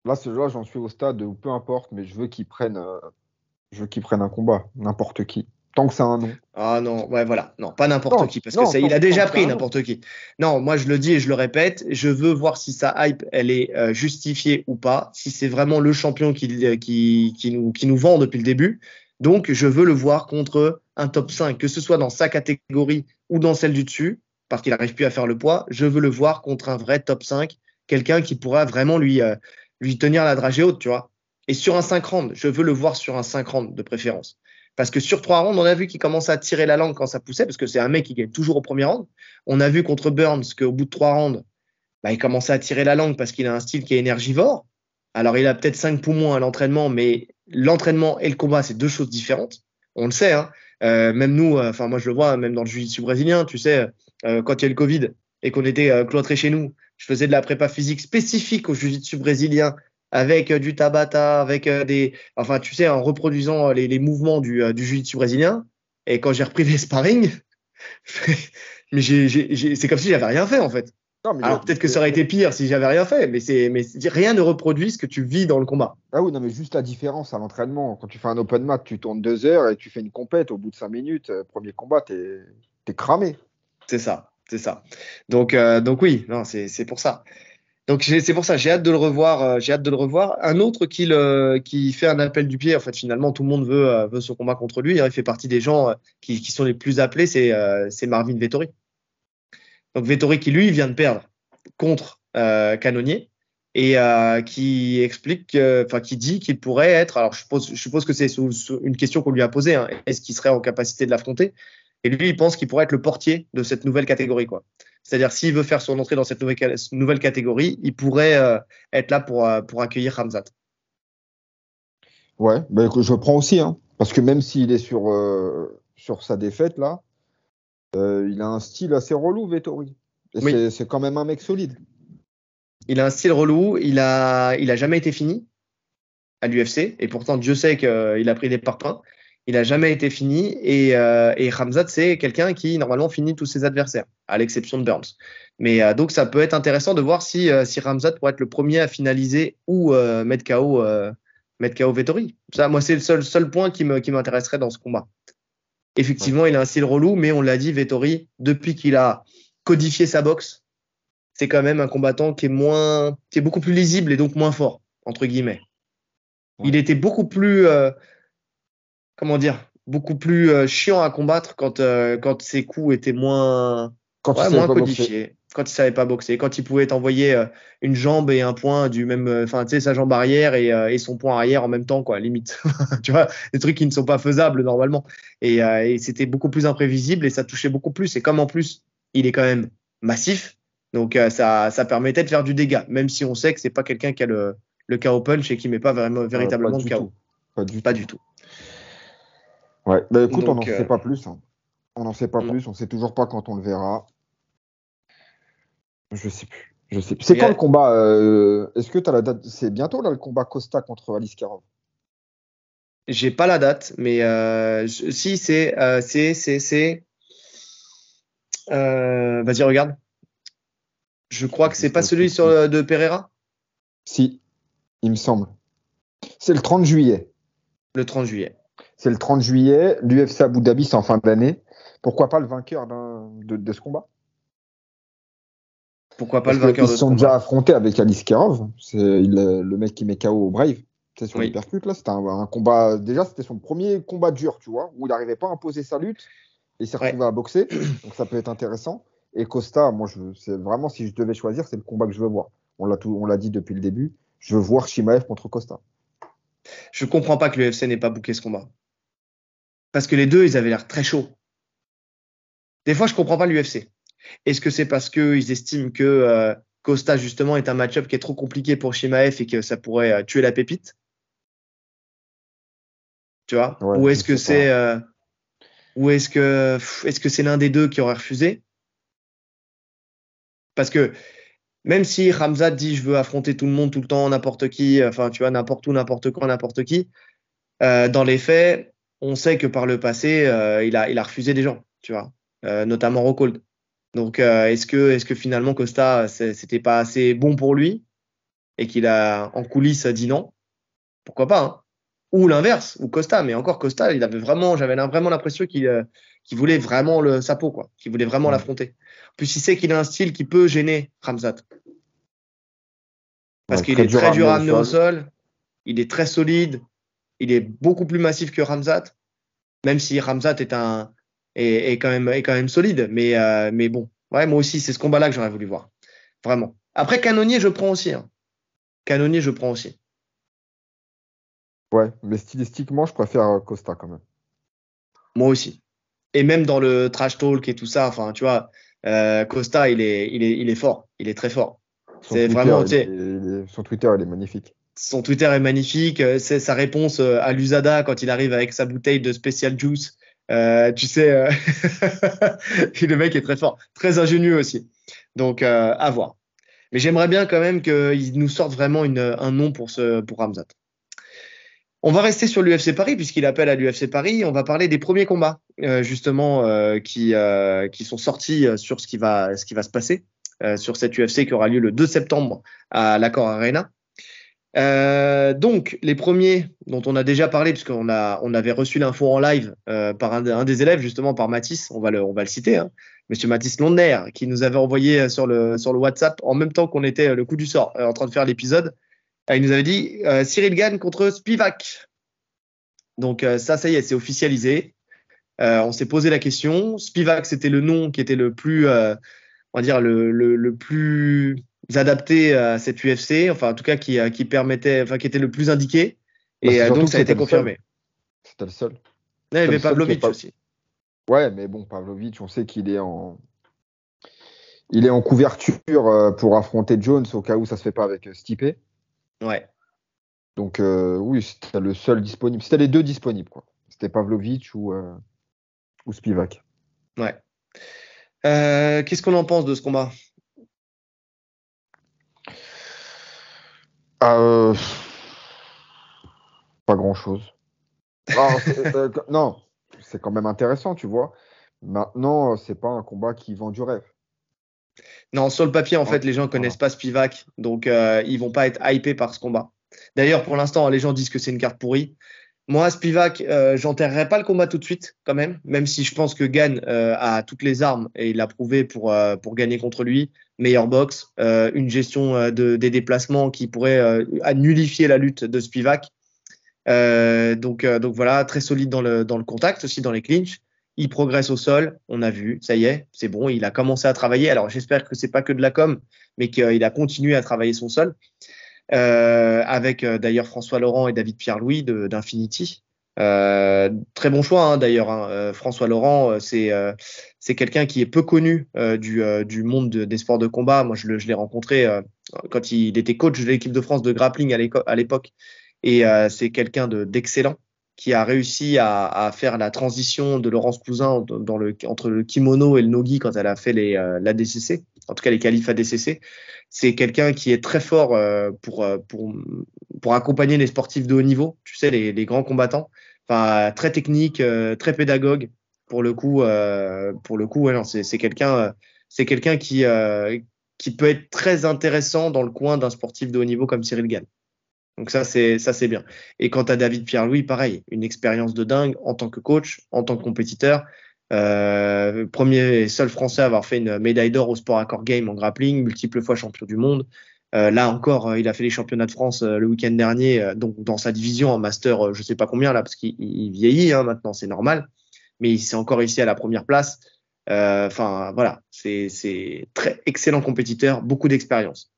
[SPEAKER 2] Là, j'en suis au stade où peu importe, mais je veux qu'ils prennent un combat, n'importe qui. Tant que c'est un nom.
[SPEAKER 1] Ah non, ouais, voilà. Non, pas n'importe
[SPEAKER 2] Non,
[SPEAKER 1] qui, parce que
[SPEAKER 2] non,
[SPEAKER 1] ça, il a
[SPEAKER 2] tant
[SPEAKER 1] déjà
[SPEAKER 2] que c'est
[SPEAKER 1] pris
[SPEAKER 2] un nom.
[SPEAKER 1] n'importe qui. Non, moi, je le dis et je le répète, je veux voir si sa hype, elle est justifiée ou pas, si c'est vraiment le champion qui nous vend depuis le début. Donc, je veux le voir contre un top 5, que ce soit dans sa catégorie ou dans celle du dessus, parce qu'il n'arrive plus à faire le poids. Je veux le voir contre un vrai top 5, quelqu'un qui pourra vraiment lui tenir la dragée haute, tu vois. Et sur un 5 rounds, je veux le voir sur un 5 rounds de préférence. Parce que sur 3 rounds, on a vu qu'il commençait à tirer la langue quand ça poussait, parce que c'est un mec qui gagne toujours au premier round. On a vu contre Burns qu'au bout de 3 rounds, bah, il commençait à tirer la langue parce qu'il a un style qui est énergivore. Alors, il a peut-être 5 poumons à l'entraînement, mais l'entraînement et le combat, c'est deux choses différentes. On le sait, hein. Même nous, enfin, moi, je le vois, même dans le jiu-jitsu brésilien, tu sais, quand il y a eu le Covid et qu'on était cloîtrés chez nous, je faisais de la prépa physique spécifique au jiu-jitsu brésilien avec du tabata, avec enfin, tu sais, en reproduisant les mouvements du jiu-jitsu brésilien. Et quand j'ai repris les sparring, mais c'est comme si j'avais rien fait, en fait.
[SPEAKER 2] Non, mais
[SPEAKER 1] Alors peut-être que ça aurait été pire si j'avais rien fait, mais rien ne reproduit ce que tu vis dans le combat.
[SPEAKER 2] ah oui, non, mais juste la différence à l'entraînement. Quand tu fais un open mat, tu tournes 2 heures et tu fais une compète. Au bout de 5 minutes, premier combat, t'es cramé.
[SPEAKER 1] C'est ça, c'est ça. Donc oui, non, c'est pour ça. Donc c'est pour ça, j'ai hâte de le revoir. J'ai hâte de le revoir. Un autre qui fait un appel du pied. En fait, finalement, tout le monde veut ce combat contre lui, hein. Il fait partie des gens qui sont les plus appelés. C'est Marvin Vettori. Donc Vettori qui lui vient de perdre contre Cannonier et qui explique, enfin qui dit qu'il pourrait être. Alors je suppose que c'est sous une question qu'on lui a posée, hein. Est-ce qu'il serait en capacité de l'affronter? Et lui, il pense qu'il pourrait être le portier de cette nouvelle catégorie, quoi. C'est-à-dire s'il veut faire son entrée dans cette nouvelle catégorie, il pourrait être là pour accueillir Hamzat.
[SPEAKER 2] Ouais, bah, écoute, je prends aussi, hein, parce que même s'il est sur sa défaite, là, il a un style assez relou, Vettori. Et
[SPEAKER 1] Oui,
[SPEAKER 2] c'est quand même un mec solide.
[SPEAKER 1] il a un style relou, il a jamais été fini à l'UFC. Et pourtant, Dieu sait qu'il a pris des parpaings. Il n'a jamais été fini. Et Khamzat, c'est quelqu'un qui, normalement, finit tous ses adversaires, à l'exception de Burns. Mais donc, ça peut être intéressant de voir si Khamzat pourrait être le premier à finaliser ou mettre KO Vettori. Ça, moi, c'est le seul point qui m'intéresserait dans ce combat.
[SPEAKER 2] Ouais.
[SPEAKER 1] Effectivement, il a un style relou, mais on l'a dit, Vettori, depuis qu'il a codifié sa boxe, c'est quand même un combattant qui est beaucoup plus lisible et donc moins fort, entre guillemets.
[SPEAKER 2] Ouais.
[SPEAKER 1] Il était beaucoup plus, comment dire, beaucoup plus chiant à combattre quand ses coups étaient
[SPEAKER 2] Quand il savait
[SPEAKER 1] moins
[SPEAKER 2] pas boxer.
[SPEAKER 1] codifiés, quand il savait pas boxer, quand il pouvait t'envoyer une jambe et un poing du même, enfin, tu sais, sa jambe arrière et son poing arrière en même temps, quoi, limite. Tu vois, des trucs qui ne sont pas faisables normalement. Et c'était beaucoup plus imprévisible et ça touchait beaucoup plus. Et comme en plus, il est quand même massif, donc ça permettait de faire du dégât, même si on sait que c'est pas quelqu'un qui a le KO punch et qui met pas vraiment,
[SPEAKER 2] Pas
[SPEAKER 1] véritablement de
[SPEAKER 2] du
[SPEAKER 1] KO.
[SPEAKER 2] tout. Pas du
[SPEAKER 1] Pas
[SPEAKER 2] tout.
[SPEAKER 1] du tout.
[SPEAKER 2] Ouais. Bah écoute, on n'en
[SPEAKER 1] Donc,
[SPEAKER 2] sait pas plus, hein. On n'en sait pas
[SPEAKER 1] non.
[SPEAKER 2] plus. On sait toujours pas quand on le verra. Je sais plus. Je sais plus. C'est
[SPEAKER 1] Il y
[SPEAKER 2] quand le
[SPEAKER 1] a-
[SPEAKER 2] combat Est-ce que tu as la date? C'est bientôt là le combat Costa contre Alice Karov.
[SPEAKER 1] J'ai pas la date, mais si vas-y, regarde. Je crois que
[SPEAKER 2] Je dis
[SPEAKER 1] c'est pas
[SPEAKER 2] ça tout
[SPEAKER 1] celui
[SPEAKER 2] de suite.
[SPEAKER 1] de Pereira,
[SPEAKER 2] Si, il me semble. C'est le 30 juillet.
[SPEAKER 1] le 30 juillet.
[SPEAKER 2] C'est le 30 juillet. L'UFC Abu Dhabi, c'est en fin d'année. Pourquoi pas le vainqueur de ce combat?
[SPEAKER 1] Pourquoi pas
[SPEAKER 2] Parce
[SPEAKER 1] le vainqueur
[SPEAKER 2] qu'ils
[SPEAKER 1] de
[SPEAKER 2] se
[SPEAKER 1] ce
[SPEAKER 2] sont déjà
[SPEAKER 1] combat?
[SPEAKER 2] affrontés avec Alice Karov. C'est le mec qui met KO au Brave. C'est sur les
[SPEAKER 1] Oui.
[SPEAKER 2] percutes, là. C'était un combat. Déjà, c'était son premier combat dur, tu vois, où il n'arrivait pas à imposer sa lutte. Et il s'est
[SPEAKER 1] Ouais.
[SPEAKER 2] retrouvé à boxer. Donc ça peut être intéressant. Et Costa, moi, c'est vraiment, si je devais choisir, c'est le combat que je veux voir. On l'a dit depuis le début. Je veux voir Chimaev contre Costa.
[SPEAKER 1] Je comprends pas que l'UFC n'ait pas booké ce combat. Parce que les deux, ils avaient l'air très chauds. Des fois, je comprends pas l'UFC. Est-ce que c'est parce qu'ils estiment que Costa, justement, est un match-up qui est trop compliqué pour Chimaev et que ça pourrait tuer la pépite? Tu vois?
[SPEAKER 2] Ouais,
[SPEAKER 1] Ou
[SPEAKER 2] je
[SPEAKER 1] est-ce que
[SPEAKER 2] sais pas.
[SPEAKER 1] c'est est-ce que c'est l'un des deux qui aurait refusé? Parce que même si Khamzat dit je veux affronter tout le monde, tout le temps, n'importe qui, enfin, tu vois, n'importe où, n'importe quand, n'importe qui, dans les faits, on sait que par le passé, il a refusé des gens, tu vois, notamment Rockhold. Donc, est-ce que finalement Costa, c'était pas assez bon pour lui et qu'il a en coulisses dit non? Pourquoi pas, hein? Ou l'inverse, ou Costa, mais encore Costa, j'avais vraiment l'impression qu'il voulait vraiment sa peau, quoi, qu'il voulait vraiment
[SPEAKER 2] Mm.
[SPEAKER 1] l'affronter. En plus, il sait qu'il a un style qui peut gêner Khamzat parce
[SPEAKER 2] Ouais,
[SPEAKER 1] qu'il
[SPEAKER 2] très
[SPEAKER 1] est
[SPEAKER 2] dur à
[SPEAKER 1] très
[SPEAKER 2] amener
[SPEAKER 1] dur à
[SPEAKER 2] au
[SPEAKER 1] amener au
[SPEAKER 2] sol.
[SPEAKER 1] sol, il est très solide, il est beaucoup plus massif que Khamzat, même si Khamzat est quand même solide. Mais bon, ouais, moi aussi, c'est ce combat-là que j'aurais voulu voir. Vraiment. Après, Canonier, je prends aussi, hein. Canonier, je prends aussi.
[SPEAKER 2] Ouais, mais stylistiquement, je préfère Costa quand même.
[SPEAKER 1] Moi aussi. Et même dans le trash talk et tout ça, enfin, tu vois, Costa, il est fort. Il est très fort.
[SPEAKER 2] Son
[SPEAKER 1] C'est
[SPEAKER 2] Twitter,
[SPEAKER 1] vraiment, tu sais,
[SPEAKER 2] son Twitter, il est magnifique.
[SPEAKER 1] son Twitter est magnifique. C'est sa réponse à l'USADA quand il arrive avec sa bouteille de Special Juice. Tu sais, le mec est très fort. Très ingénieux aussi. Donc, à voir. Mais j'aimerais bien quand même qu'il nous sorte vraiment un nom pour Ramzat. On va rester sur l'UFC Paris puisqu'il appelle à l'UFC Paris. On va parler des premiers combats justement qui sont sortis sur ce qui va se passer sur cette UFC qui aura lieu le 2 septembre à l'Accor Arena. Donc les premiers dont on a déjà parlé on avait reçu l'info en live par un des élèves justement par Mathis. On va le citer, hein, Monsieur Mathis Londner qui nous avait envoyé sur le WhatsApp en même temps qu'on était le coup du sort en train de faire l'épisode. Il nous avait dit Cyril Gane contre Spivak. Donc ça y est, c'est officialisé. On s'est posé la question. Spivak, c'était le nom qui était le plus, on va dire, le plus adapté à cette UFC. Enfin, en tout cas, qui permettait, enfin, qui était le plus indiqué.
[SPEAKER 2] Bah,
[SPEAKER 1] Et
[SPEAKER 2] c'est surtout
[SPEAKER 1] donc,
[SPEAKER 2] que
[SPEAKER 1] ça a été
[SPEAKER 2] c'était le seul.
[SPEAKER 1] confirmé.
[SPEAKER 2] C'était le seul.
[SPEAKER 1] Là, il y
[SPEAKER 2] C'était le
[SPEAKER 1] avait
[SPEAKER 2] seul qui est
[SPEAKER 1] Pavlovich
[SPEAKER 2] pas.
[SPEAKER 1] aussi.
[SPEAKER 2] Ouais, mais bon, Pavlovich, on sait il est en couverture pour affronter Jones au cas où ça se fait pas avec Stipe.
[SPEAKER 1] Ouais.
[SPEAKER 2] Donc oui, c'était le seul disponible. C'était les deux disponibles, quoi. C'était Pavlovich ou Spivak.
[SPEAKER 1] Ouais. Qu'est-ce qu'on en pense de ce combat?
[SPEAKER 2] Euh, Pas grand-chose. Alors, non, c'est quand même intéressant, tu vois. Maintenant, c'est pas un combat qui vend du rêve.
[SPEAKER 1] Non, sur le papier, en fait, les gens
[SPEAKER 2] Voilà.
[SPEAKER 1] connaissent pas Spivak, donc ils vont pas être hypés par ce combat. D'ailleurs, pour l'instant, les gens disent que c'est une carte pourrie. Moi, Spivak, j'enterrerai pas le combat tout de suite, quand même si je pense que Gane a toutes les armes et il l'a prouvé pour gagner contre lui. Meilleur boxe, une gestion des déplacements qui pourrait nullifier la lutte de Spivak. Donc voilà, très solide dans le contact, aussi dans les clinches. Il progresse au sol, on a vu, ça y est, c'est bon, il a commencé à travailler. Alors j'espère que c'est pas que de la com, mais qu'il a continué à travailler son sol. Avec d'ailleurs François Laurent et David Pierre-Louis d'Infinity. Très bon choix hein, d'ailleurs. Hein. François Laurent, c'est quelqu'un qui est peu connu du monde des sports de combat. Moi, je l'ai rencontré quand il était coach de l'équipe de France de grappling à l'époque. Et c'est quelqu'un d'excellent qui a réussi à faire la transition de Laurence Cousin entre le kimono et le nogi quand elle a fait l'ADCC, en tout cas les qualifs ADCC. C'est quelqu'un qui est très fort pour accompagner les sportifs de haut niveau, tu sais, les grands combattants. Enfin, très technique, très pédagogue. Pour le coup, ouais, non, c'est quelqu'un qui peut être très intéressant dans le coin d'un sportif de haut niveau comme Cyril Gane. Donc ça c'est bien. Et quant à David Pierre-Louis, pareil, une expérience de dingue en tant que coach, en tant que compétiteur. Premier et seul Français à avoir fait une médaille d'or au sport accord game en grappling, multiples fois champion du monde. Là encore, il a fait les championnats de France le week-end dernier, donc dans sa division en master, je sais pas combien là, parce qu'il vieillit hein, maintenant, c'est normal, mais il s'est encore ici à la première place. Enfin voilà, c'est très excellent compétiteur, beaucoup d'expérience.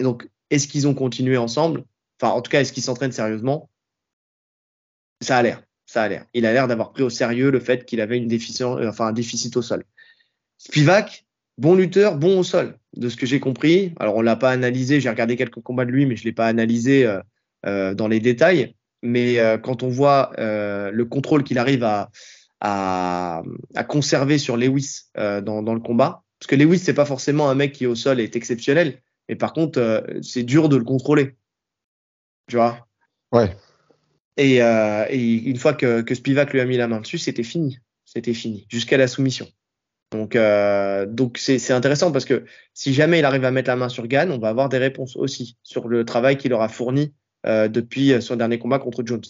[SPEAKER 1] Et donc, est-ce qu'ils ont continué ensemble? Enfin, en tout cas, est-ce qu'ils s'entraînent sérieusement? Ça a l'air. Ça a l'air. Il a l'air d'avoir pris au sérieux le fait qu'il avait un déficit au sol. Spivak, bon lutteur, bon au sol, de ce que j'ai compris. Alors, on l'a pas analysé. J'ai regardé quelques combats de lui, mais je l'ai pas analysé dans les détails. Mais quand on voit le contrôle qu'il arrive à conserver sur Lewis dans le combat, parce que Lewis, c'est pas forcément un mec qui au sol est exceptionnel, mais par contre, c'est dur de le contrôler. Tu vois?
[SPEAKER 2] Ouais.
[SPEAKER 1] Et une fois que Spivak lui a mis la main dessus, c'était fini. C'était fini, jusqu'à la soumission. Donc c'est intéressant parce que si jamais il arrive à mettre la main sur Gane, on va avoir des réponses aussi sur le travail qu'il aura fourni depuis son dernier combat contre Jones.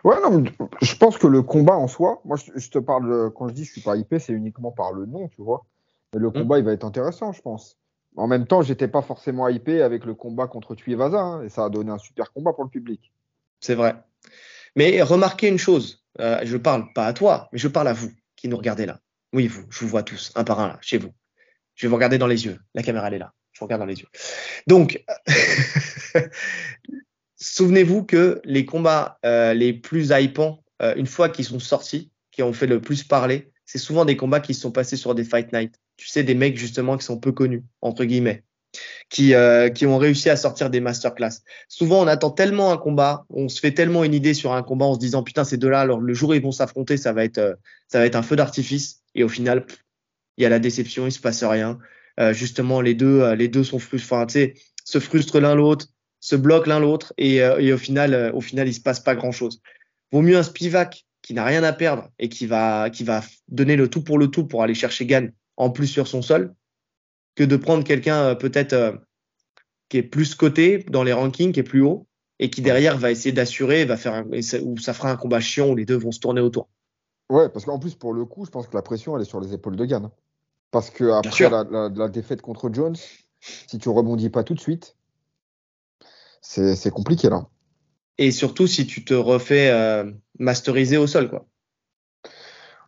[SPEAKER 2] Ouais, non, mais je pense que le combat en soi, moi je te parle, quand je dis je suis pas hypé, c'est uniquement par le nom, tu vois. Mais le combat, il va être intéressant, je pense. En même temps, j'étais pas forcément hypé avec le combat contre Tuivasa, hein, et ça a donné un super combat pour le public.
[SPEAKER 1] C'est vrai. Mais remarquez une chose, je parle pas à toi, mais je parle à vous qui nous regardez là. Oui, vous, je vous vois tous, un par un là, chez vous. Je vais vous regarder dans les yeux. La caméra, elle est là. Je vous regarde dans les yeux. Donc, souvenez-vous que les combats les plus hypants, une fois qu'ils sont sortis, qui ont fait le plus parler, c'est souvent des combats qui se sont passés sur des Fight Night. Tu sais, des mecs justement qui sont peu connus, entre guillemets, qui ont réussi à sortir des masterclass. Souvent, on attend tellement un combat, on se fait tellement une idée sur un combat en se disant putain, ces deux-là, alors le jour où ils vont s'affronter, ça va être un feu d'artifice. Et au final, il y a la déception, il se passe rien. Justement, les deux sont frustrés, enfin, tu sais, se frustrent l'un l'autre, se bloquent l'un l'autre, et au final, il se passe pas grand chose. Vaut mieux un Spivak qui n'a rien à perdre et qui va donner le tout pour aller chercher Gane en plus sur son sol, que de prendre quelqu'un peut-être qui est plus coté dans les rankings, qui est plus haut, et qui derrière va essayer d'assurer, ou ça fera un combat chiant où les deux vont se tourner autour.
[SPEAKER 2] Ouais, parce qu'en plus, pour le coup, je pense que la pression, elle est sur les épaules de Gann. Parce que
[SPEAKER 1] Bien
[SPEAKER 2] après
[SPEAKER 1] sûr.
[SPEAKER 2] la défaite contre Jones, si tu rebondis pas tout de suite, c'est compliqué là.
[SPEAKER 1] Et surtout si tu te refais masteriser au sol, quoi.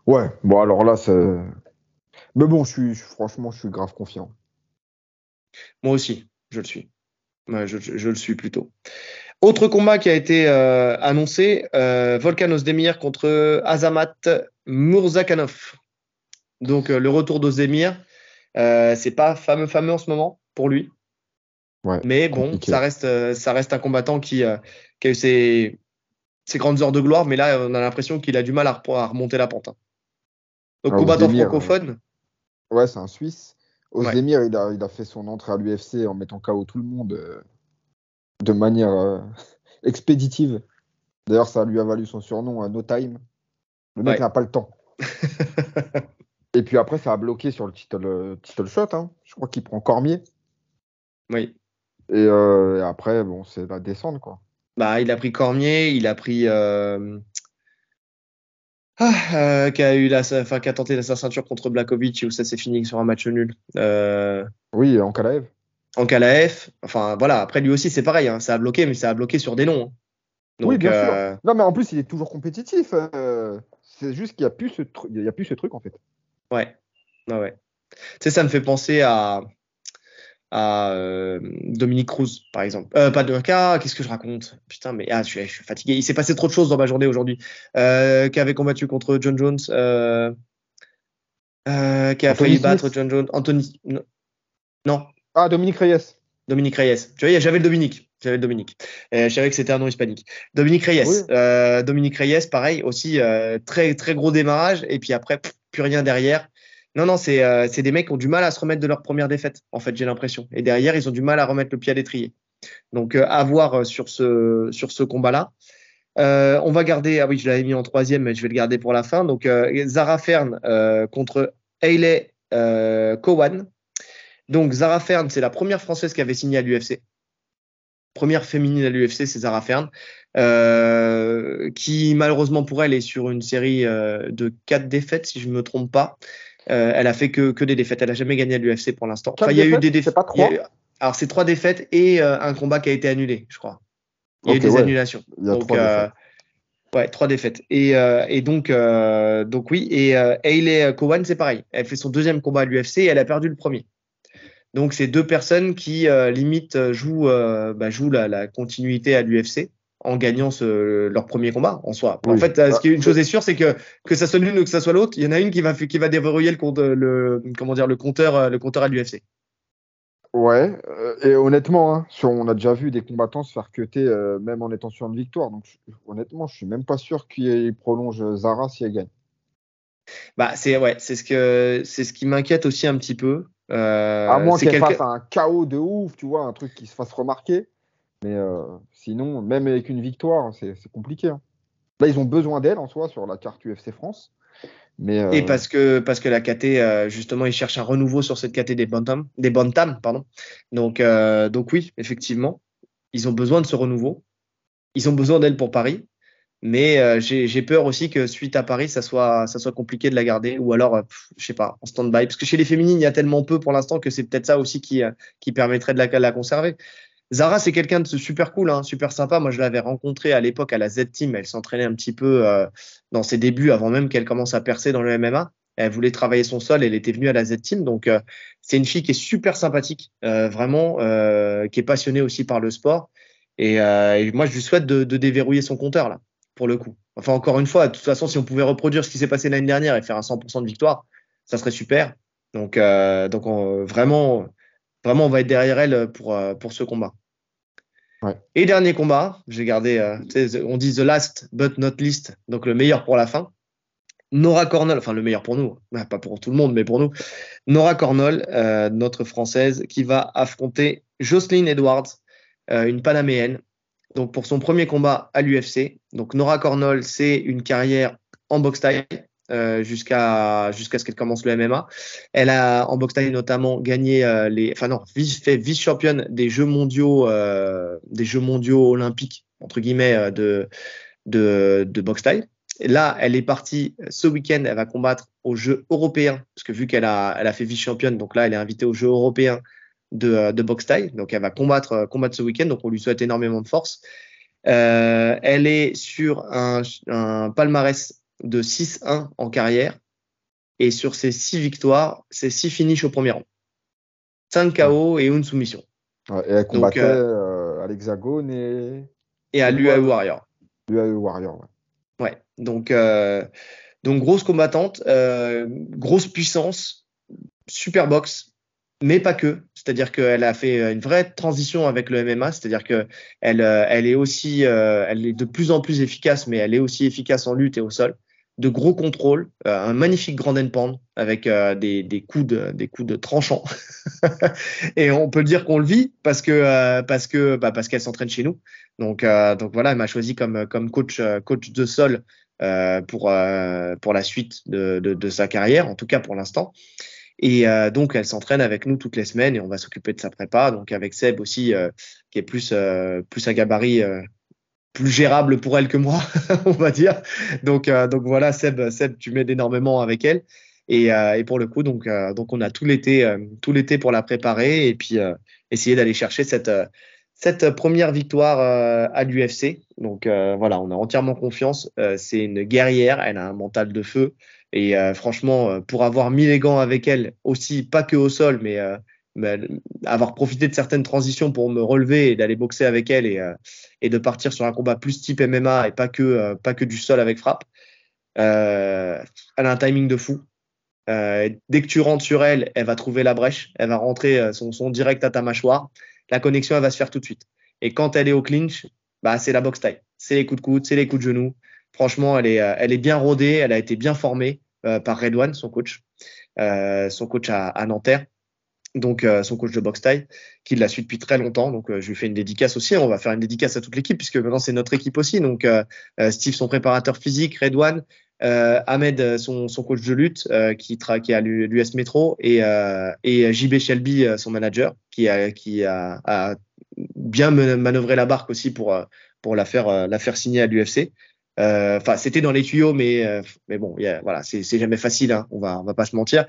[SPEAKER 2] Ouais, bon alors là, mais bon, franchement, je suis grave confiant.
[SPEAKER 1] Moi aussi, je le suis. Ouais, je le suis plutôt. Autre combat qui a été annoncé, Volkan Ozdemir contre Azamat Murzakanov. Donc le retour d'Ozdemir, c'est pas fameux en ce moment pour lui.
[SPEAKER 2] Ouais,
[SPEAKER 1] Mais bon,
[SPEAKER 2] compliqué.
[SPEAKER 1] ça reste un combattant qui a eu ses grandes heures de gloire, mais là, on a l'impression qu'il a du mal à remonter la pente. Donc, combattant
[SPEAKER 2] Ozdemir,
[SPEAKER 1] francophone.
[SPEAKER 2] ouais, c'est un Suisse.
[SPEAKER 1] Ouais.
[SPEAKER 2] Ozdemir, il a fait son entrée à l'UFC en mettant KO tout le monde de manière expéditive. D'ailleurs, ça lui a valu son surnom, No Time. Le mec
[SPEAKER 1] Ouais.
[SPEAKER 2] n'a pas le temps. Et puis après, ça a bloqué sur le title shot. Hein. Je crois qu'il prend Cormier.
[SPEAKER 1] Oui.
[SPEAKER 2] Et après, bon, c'est la descente, quoi.
[SPEAKER 1] Bah, il a pris Cormier, il a pris qui a tenté sa ceinture contre Blachowicz où ça s'est fini sur un match nul.
[SPEAKER 2] Oui, Ankalaev.
[SPEAKER 1] Ankalaev, enfin voilà. Après lui aussi c'est pareil, hein, ça a bloqué, mais ça a bloqué sur des noms. Hein. Donc,
[SPEAKER 2] oui, bien sûr. Non, mais en plus, il est toujours compétitif. C'est juste qu'il n'y a plus ce truc, en fait.
[SPEAKER 1] Ouais. Tu sais, ça me fait penser à Dominique Cruz, par exemple. Pas de cas, qu'est-ce que je raconte? Putain, mais je suis fatigué. Il s'est passé trop de choses dans ma journée aujourd'hui. Qui avait combattu contre John Jones, qui a failli battre John Jones. Anthony. Non.
[SPEAKER 2] Ah, Dominique Reyes.
[SPEAKER 1] Dominique Reyes. Tu vois, j'avais le Dominique. Je savais que c'était un nom hispanique. Dominique Reyes.
[SPEAKER 2] Oui.
[SPEAKER 1] Dominique Reyes, pareil, aussi très, très gros démarrage. Et puis après, plus rien derrière. Non, c'est des mecs qui ont du mal à se remettre de leur première défaite, en fait, j'ai l'impression. Et derrière, ils ont du mal à remettre le pied à l'étrier. Donc, à voir sur ce combat-là. On va garder, ah oui, je l'avais mis en troisième, mais je vais le garder pour la fin. Donc, Zara Fern contre Hayley Cowan. Donc, Zara Fern, c'est la première Française qui avait signé à l'UFC. Première féminine à l'UFC, c'est Zara Fern, qui malheureusement pour elle est sur une série de 4 défaites, si je ne me trompe pas. Elle a fait que des défaites. Elle n'a jamais gagné à l'UFC pour l'instant.
[SPEAKER 2] Enfin, il y a eu des défaites. C'est pas 3
[SPEAKER 1] Alors, c'est 3 défaites et un combat qui a été annulé, je crois. Il y a eu des annulations.
[SPEAKER 2] Il y a 3 défaites.
[SPEAKER 1] Ouais, 3 défaites. Et donc oui. Et Hayley Cowan, c'est pareil. Elle fait son deuxième combat à l'UFC et elle a perdu le premier. Donc, c'est deux personnes qui, limite, jouent la continuité à l'UFC en gagnant leur premier combat en soi. En
[SPEAKER 2] Oui.
[SPEAKER 1] fait, une chose est sûre, c'est que ça soit l'une ou que ça soit l'autre, il y en a une qui va déverrouiller le compteur à l'UFC.
[SPEAKER 2] Ouais, et honnêtement, hein, on a déjà vu des combattants se faire cutter même en étant sur une victoire. Donc, honnêtement, je suis même pas sûr qu'il prolonge Zara si elle gagne.
[SPEAKER 1] Bah, c'est ce qui m'inquiète aussi un petit peu.
[SPEAKER 2] À moins
[SPEAKER 1] C'est
[SPEAKER 2] qu'elle
[SPEAKER 1] quelqu'un.
[SPEAKER 2] fasse un chaos de ouf, tu vois, un truc qui se fasse remarquer. Mais sinon, même avec une victoire, c'est compliqué, hein. Là, ils ont besoin d'elle en soi sur la carte UFC France. Mais
[SPEAKER 1] Et parce que la KT, justement, ils cherchent un renouveau sur cette KT des Bantam, pardon. Donc oui, effectivement, ils ont besoin de ce renouveau. Ils ont besoin d'elle pour Paris. Mais j'ai peur aussi que suite à Paris, ça soit compliqué de la garder. Ou alors, je sais pas, en stand-by. Parce que chez les féminines, il y a tellement peu pour l'instant que c'est peut-être ça aussi qui permettrait de la conserver. Zara, c'est quelqu'un de super cool, hein, super sympa. Moi, je l'avais rencontrée à l'époque à la Z-Team. Elle s'entraînait un petit peu dans ses débuts avant même qu'elle commence à percer dans le MMA. Elle voulait travailler son sol. Elle était venue à la Z-Team. Donc, c'est une fille qui est super sympathique, vraiment, qui est passionnée aussi par le sport. Et moi, je lui souhaite de déverrouiller son compteur, là, pour le coup. Enfin, encore une fois, de toute façon, si on pouvait reproduire ce qui s'est passé l'année dernière et faire un 100% de victoire, ça serait super. Donc vraiment, vraiment, on va être derrière elle pour ce combat.
[SPEAKER 2] ouais.
[SPEAKER 1] Et dernier combat, j'ai gardé, on dit the last but not least, donc le meilleur pour la fin. Nora Cornol, enfin le meilleur pour nous, pas pour tout le monde, mais pour nous. Nora Cornol, notre française, qui va affronter Jocelyn Edwards, une panaméenne. Donc pour son premier combat à l'UFC. Donc Nora Cornol, c'est une carrière en boxe thaï jusqu'à ce qu'elle commence le MMA. Elle a en boxe thaï notamment gagné fait vice-championne des Jeux mondiaux olympiques entre guillemets de boxe thaï. Et là, elle est partie ce week-end. Elle va combattre aux Jeux européens parce que vu elle a fait vice-championne, donc là, elle est invitée aux Jeux européens de boxe thaï. Donc elle va combattre ce week-end. Donc on lui souhaite énormément de force. Elle est sur un palmarès de 6-1 en carrière. Et sur ses 6 victoires, c'est 6 finishes au premier round. 5
[SPEAKER 2] Ouais.
[SPEAKER 1] KO et une soumission.
[SPEAKER 2] Ouais, et elle
[SPEAKER 1] Donc,
[SPEAKER 2] combattait à l'Hexagone
[SPEAKER 1] et à
[SPEAKER 2] ou à
[SPEAKER 1] l'UAE Warrior.
[SPEAKER 2] l'UAE Warrior. Ouais.
[SPEAKER 1] Ouais. Donc grosse combattante, grosse puissance, super boxe, mais pas que. C'est-à-dire qu'elle a fait une vraie transition avec le MMA, c'est-à-dire que elle est aussi, elle est de plus en plus efficace, mais elle est aussi efficace en lutte et au sol. De gros contrôles, un magnifique grand end pound avec des coudes tranchants. Et on peut dire qu'on le vit parce qu'elle s'entraîne chez nous. Donc voilà, elle m'a choisi comme coach de sol pour la suite de sa carrière, en tout cas pour l'instant. Et donc, elle s'entraîne avec nous toutes les semaines et on va s'occuper de sa prépa. Donc, avec Seb aussi, qui est plus un gabarit plus gérable pour elle que moi, on va dire. Donc voilà, Seb, tu m'aides énormément avec elle. Et pour le coup, donc on a tout l'été pour la préparer et puis essayer d'aller chercher cette première victoire à l'UFC. Donc voilà, on a entièrement confiance. C'est une guerrière, elle a un mental de feu. Et franchement, pour avoir mis les gants avec elle, aussi pas que au sol, mais avoir profité de certaines transitions pour me relever et d'aller boxer avec elle et de partir sur un combat plus type MMA et pas que du sol avec frappe. Elle a un timing de fou. Dès que tu rentres sur elle, elle va trouver la brèche, elle va rentrer son direct à ta mâchoire. La connexion, elle va se faire tout de suite. Et quand elle est au clinch, bah, c'est la boxe taille. C'est les coups de coude, c'est les coups de genoux. Franchement, elle est bien rodée, elle a été bien formée par Redouane, son coach à Nanterre. Donc son coach de boxe thaï, qui l'a suit depuis très longtemps. Donc je lui fais une dédicace aussi. On va faire une dédicace à toute l'équipe puisque maintenant c'est notre équipe aussi. Donc Steve, son préparateur physique, Redouane, Ahmed, son coach de lutte qui est à l'US Metro et JB Shelby, son manager, qui a bien manœuvré la barque aussi pour la faire signer à l'UFC. Enfin, c'était dans les tuyaux, mais bon, voilà, c'est jamais facile. Hein, on va pas se mentir.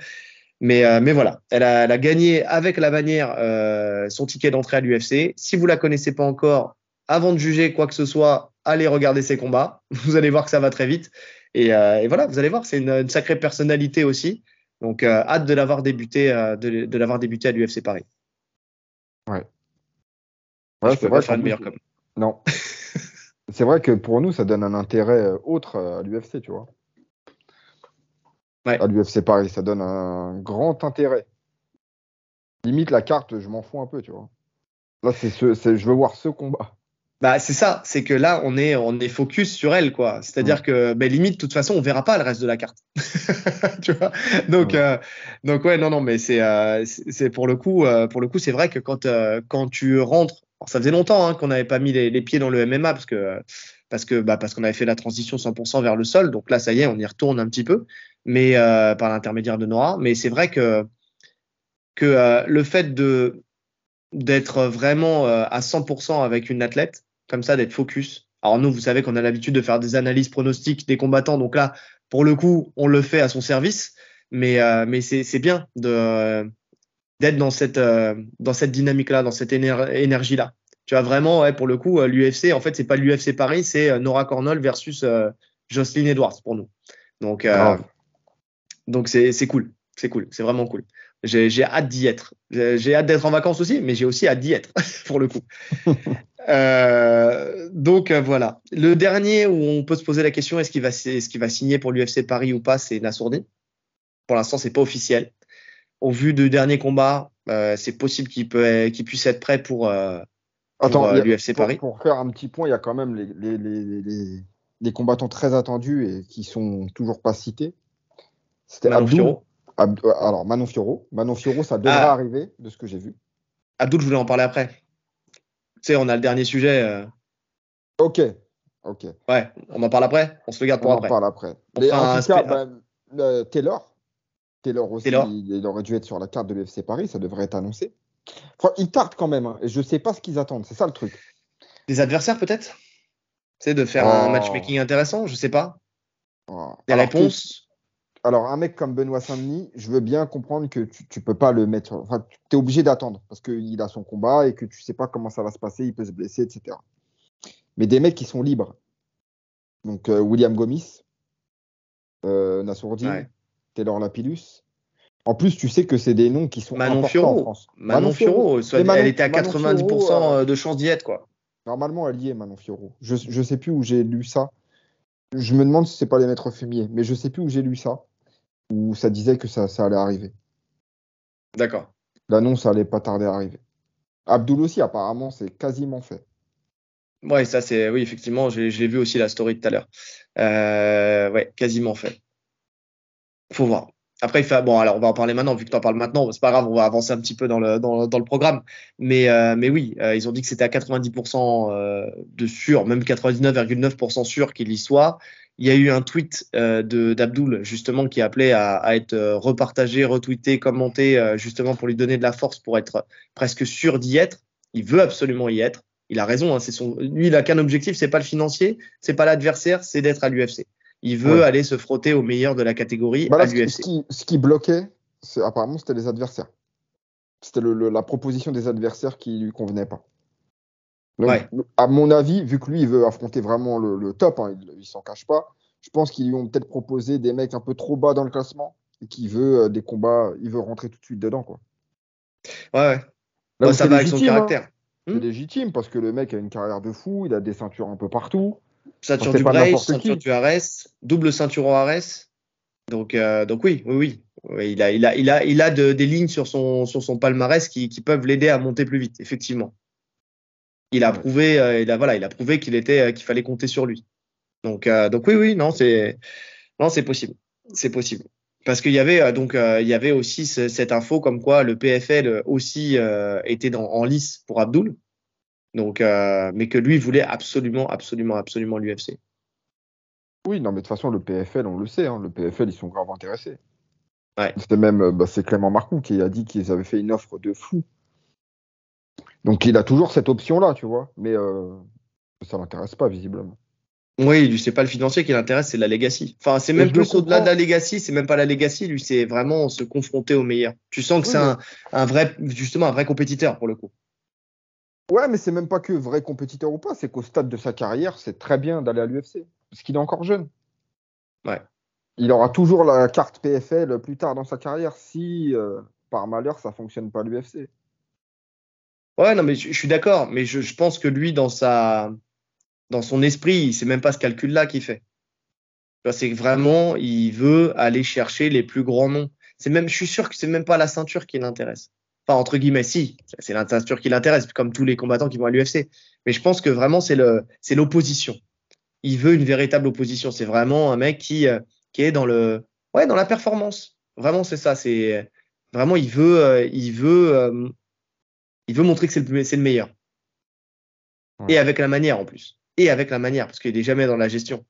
[SPEAKER 1] Mais voilà, elle a gagné avec la bannière son ticket d'entrée à l'UFC. Si vous la connaissez pas encore, avant de juger quoi que ce soit, allez regarder ses combats. Vous allez voir que ça va très vite. Et voilà, vous allez voir, c'est une sacrée personnalité aussi. Donc hâte de l'avoir débuté à l'UFC Paris.
[SPEAKER 2] Ouais.
[SPEAKER 1] Je
[SPEAKER 2] Ouais, c'est
[SPEAKER 1] pouvais pas
[SPEAKER 2] vrai
[SPEAKER 1] faire
[SPEAKER 2] qu'en
[SPEAKER 1] une
[SPEAKER 2] plus,
[SPEAKER 1] meilleure com.
[SPEAKER 2] non. C'est vrai que pour nous, ça donne un intérêt autre à l'UFC, tu vois. À
[SPEAKER 1] Ouais.
[SPEAKER 2] l'UFC Paris, ça donne un grand intérêt. Limite, la carte, je m'en fous un peu, tu vois. Là, je veux voir ce combat.
[SPEAKER 1] Bah, c'est ça, c'est que là, on est focus sur elle, quoi.
[SPEAKER 2] Mm.
[SPEAKER 1] C'est-à-dire que, ben, limite, de toute façon, on verra pas le reste de la carte. Tu vois? Donc,
[SPEAKER 2] Mm.
[SPEAKER 1] ouais, non, non, mais c'est pour le coup, c'est vrai que quand tu rentres, alors, ça faisait longtemps qu'on n'avait pas mis les pieds dans le MMA parce qu'on avait fait la transition 100% vers le sol. Donc là, ça y est, on y retourne un petit peu, mais par l'intermédiaire de Nora. Mais c'est vrai que le fait d'être vraiment à 100% avec une athlète, comme ça, d'être focus. Alors nous, vous savez qu'on a l'habitude de faire des analyses pronostiques des combattants, donc là, pour le coup, on le fait à son service, mais c'est bien d'être dans cette dynamique-là, dans cette énergie-là. Tu vois, vraiment, ouais, pour le coup, l'UFC, en fait, c'est pas l'UFC Paris, c'est Nora Cornell versus Jocelyn Edwards pour nous. Donc,
[SPEAKER 2] Grave.
[SPEAKER 1] c'est cool, c'est cool, c'est vraiment cool. J'ai hâte d'y être. J'ai hâte d'être en vacances aussi, mais j'ai aussi hâte d'y être, pour le coup. Donc voilà. Le dernier où on peut se poser la question est-ce qu'il va signer pour l'UFC Paris ou pas, c'est Nassourdi. Pour l'instant, c'est pas officiel. Au vu du dernier combat, c'est possible qu'il puisse être prêt pour
[SPEAKER 2] Attends,
[SPEAKER 1] l'UFC Paris.
[SPEAKER 2] pour faire un petit point, il y a quand même les combattants très attendus et qui sont toujours pas cités. C'était
[SPEAKER 1] Manon
[SPEAKER 2] Abdul.
[SPEAKER 1] Fiorot.
[SPEAKER 2] Alors, Manon Fiorot. Manon Fiorot, ça devrait
[SPEAKER 1] Ah,
[SPEAKER 2] arriver, de ce que j'ai vu.
[SPEAKER 1] Abdul, je voulais en parler après. Tu sais, on a le dernier sujet.
[SPEAKER 2] Ok, ok.
[SPEAKER 1] Ouais, on en parle après. On se le garde pour
[SPEAKER 2] On en
[SPEAKER 1] après.
[SPEAKER 2] parle après.
[SPEAKER 1] On
[SPEAKER 2] Mais en
[SPEAKER 1] fera
[SPEAKER 2] tout cas, Taylor. Taylor
[SPEAKER 1] Taylor.
[SPEAKER 2] aussi, il aurait dû être sur la carte de l'UFC Paris, ça devrait être annoncé. Enfin, ils tardent quand même, hein, et je sais pas ce qu'ils attendent, c'est ça le truc.
[SPEAKER 1] Des adversaires peut-être? C'est de faire un
[SPEAKER 2] Oh,
[SPEAKER 1] matchmaking intéressant, je sais pas.
[SPEAKER 2] oh.
[SPEAKER 1] Des réponses.
[SPEAKER 2] Alors, un mec comme Benoît Saint-Denis, je veux bien comprendre que tu peux pas le mettre. Enfin, tu es obligé d'attendre parce qu'il a son combat et que tu sais pas comment ça va se passer, il peut se blesser, etc. Mais des mecs qui sont libres, donc William Gomis, Nassourdine,
[SPEAKER 1] Ouais.
[SPEAKER 2] Taylor Lapillus. En plus, tu sais que c'est des noms qui sont
[SPEAKER 1] Manon
[SPEAKER 2] importants en
[SPEAKER 1] Fiorot.
[SPEAKER 2] France. Manon
[SPEAKER 1] Manon
[SPEAKER 2] Fiorot.
[SPEAKER 1] Fiorot,
[SPEAKER 2] Mais
[SPEAKER 1] elle était à
[SPEAKER 2] Manon Fiorot,
[SPEAKER 1] 90% de chances d'y être, quoi.
[SPEAKER 2] normalement, elle y est, Manon Fiorot. Je sais plus où j'ai lu ça. Je me demande si c'est pas les maîtres fumiers, mais je sais plus où j'ai lu ça, où ça disait que ça allait arriver.
[SPEAKER 1] D'accord.
[SPEAKER 2] L'annonce allait pas tarder à arriver. Abdul aussi, apparemment, c'est quasiment fait.
[SPEAKER 1] Ouais, ça c'est, oui, effectivement, je l'ai vu aussi la story tout à l'heure. Ouais, quasiment fait. Faut voir. Après, bon, alors on va en parler maintenant, vu que tu en parles maintenant, c'est pas grave, on va avancer un petit peu dans le programme. Mais oui, ils ont dit que c'était à 90% de sûr, même 99,9% sûr qu'il y soit. Il y a eu un tweet d'Abdul, justement, qui appelait à être repartagé, retweeté, commenté, justement pour lui donner de la force pour être presque sûr d'y être. Il veut absolument y être. Il a raison, hein, lui, il a qu'un objectif, c'est pas le financier, c'est pas l'adversaire, c'est d'être à l'UFC. Il veut
[SPEAKER 2] Ouais.
[SPEAKER 1] aller se frotter au meilleur de la catégorie
[SPEAKER 2] Bah
[SPEAKER 1] à
[SPEAKER 2] là,
[SPEAKER 1] l'UFC.
[SPEAKER 2] ce qui bloquait, apparemment, c'était les adversaires. C'était la proposition des adversaires qui lui convenait pas. Donc,
[SPEAKER 1] Ouais,
[SPEAKER 2] à mon avis, vu que lui, il veut affronter vraiment le top, hein, il s'en cache pas, je pense qu'ils lui ont peut-être proposé des mecs un peu trop bas dans le classement et qu'il veut des combats, il veut rentrer tout de suite dedans, quoi.
[SPEAKER 1] ouais, ouais.
[SPEAKER 2] Là
[SPEAKER 1] Bah,
[SPEAKER 2] où
[SPEAKER 1] ça
[SPEAKER 2] c'est
[SPEAKER 1] va avec son
[SPEAKER 2] légitime, hein.
[SPEAKER 1] caractère.
[SPEAKER 2] C'est
[SPEAKER 1] Hmm.
[SPEAKER 2] légitime parce que le mec a une carrière de fou, il a des ceintures un peu partout. Enfin,
[SPEAKER 1] Ceinture
[SPEAKER 2] c'est
[SPEAKER 1] du
[SPEAKER 2] pas
[SPEAKER 1] Brace,
[SPEAKER 2] n'importe
[SPEAKER 1] ceinture
[SPEAKER 2] qui.
[SPEAKER 1] du Ares, double ceinture au Ares. Donc oui, oui, oui. Ouais, il a des lignes sur son palmarès qui peuvent l'aider à monter plus vite, effectivement.
[SPEAKER 2] Ouais.
[SPEAKER 1] Il a prouvé qu'il fallait compter sur lui. Donc oui, oui, non, c'est possible. C'est possible. Parce qu'il y avait il y avait aussi cette info comme quoi le PFL aussi était en lice pour Abdul. Donc, mais que lui voulait absolument, absolument, absolument l'UFC.
[SPEAKER 2] Oui, non, mais de toute façon, le PFL, on le sait, hein, le PFL, ils sont grave intéressés.
[SPEAKER 1] Ouais.
[SPEAKER 2] C'était même, c'est Clément Marcoux qui a dit qu'ils avaient fait une offre de fou. Donc il a toujours cette option-là, tu vois, mais ça l'intéresse pas, visiblement.
[SPEAKER 1] Oui, lui, c'est pas le financier qui l'intéresse, c'est la legacy. Enfin, c'est
[SPEAKER 2] Et
[SPEAKER 1] même
[SPEAKER 2] je le
[SPEAKER 1] plus au-delà de la
[SPEAKER 2] comprends.
[SPEAKER 1] legacy, c'est même pas la legacy, lui, c'est vraiment se confronter au meilleur. Tu sens que
[SPEAKER 2] Oui,
[SPEAKER 1] c'est
[SPEAKER 2] mais
[SPEAKER 1] un vrai, justement, un vrai compétiteur pour le coup.
[SPEAKER 2] ouais, mais c'est même pas que vrai compétiteur ou pas, c'est qu'au stade de sa carrière, c'est très bien d'aller à l'UFC. Parce qu'il est encore jeune.
[SPEAKER 1] Ouais.
[SPEAKER 2] Il aura toujours la carte PFL plus tard dans sa carrière si, par malheur, ça fonctionne pas à l'UFC.
[SPEAKER 1] Ouais, non, mais je suis d'accord. Mais je pense que lui, dans son esprit, c'est même pas ce calcul-là qu'il fait. C'est que vraiment, il veut aller chercher les plus grands noms. Je suis sûr que c'est même pas la ceinture qui l'intéresse. Enfin, entre guillemets, si, c'est la ceinture qui l'intéresse, comme tous les combattants qui vont à l'UFC. Mais je pense que vraiment, c'est l'opposition. Il veut une véritable opposition. C'est vraiment un mec qui est dans la performance. Vraiment, c'est ça. C'est vraiment, il veut montrer que c'est le meilleur.
[SPEAKER 2] Ouais.
[SPEAKER 1] Et avec la manière en plus. Et avec la manière, parce qu'il est jamais dans la gestion.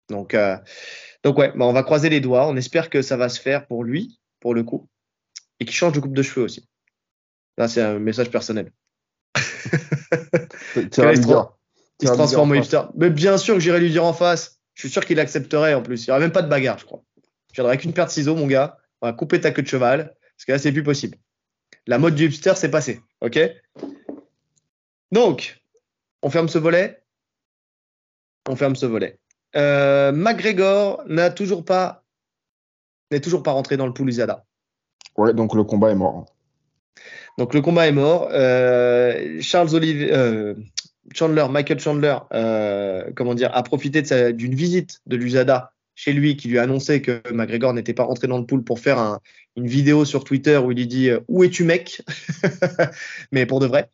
[SPEAKER 1] Donc ouais, on va croiser les doigts. On espère que ça va se faire pour lui, pour le coup, et qu'il change de coupe de cheveux aussi. Là, c'est un message personnel. Parce que là, il se transforme en hipster. Mais bien sûr que j'irai lui dire en face. Je suis sûr qu'il accepterait en plus. Il n'y aurait même pas de bagarre, je crois. Je viendrai avec une paire de ciseaux, mon gars. On va couper ta queue de cheval. Parce que là, c'est plus possible. La mode du hipster, c'est passé. OK? Donc, on ferme ce volet. McGregor n'est toujours pas rentré dans le pool USADA.
[SPEAKER 2] Ouais, donc le combat est mort.
[SPEAKER 1] Donc le combat est mort. Michael Chandler, a profité d'une visite de l'USADA chez lui qui lui a annoncé que McGregor n'était pas rentré dans le pool pour faire une vidéo sur Twitter où il lui dit où es-tu mec? Mais pour de vrai.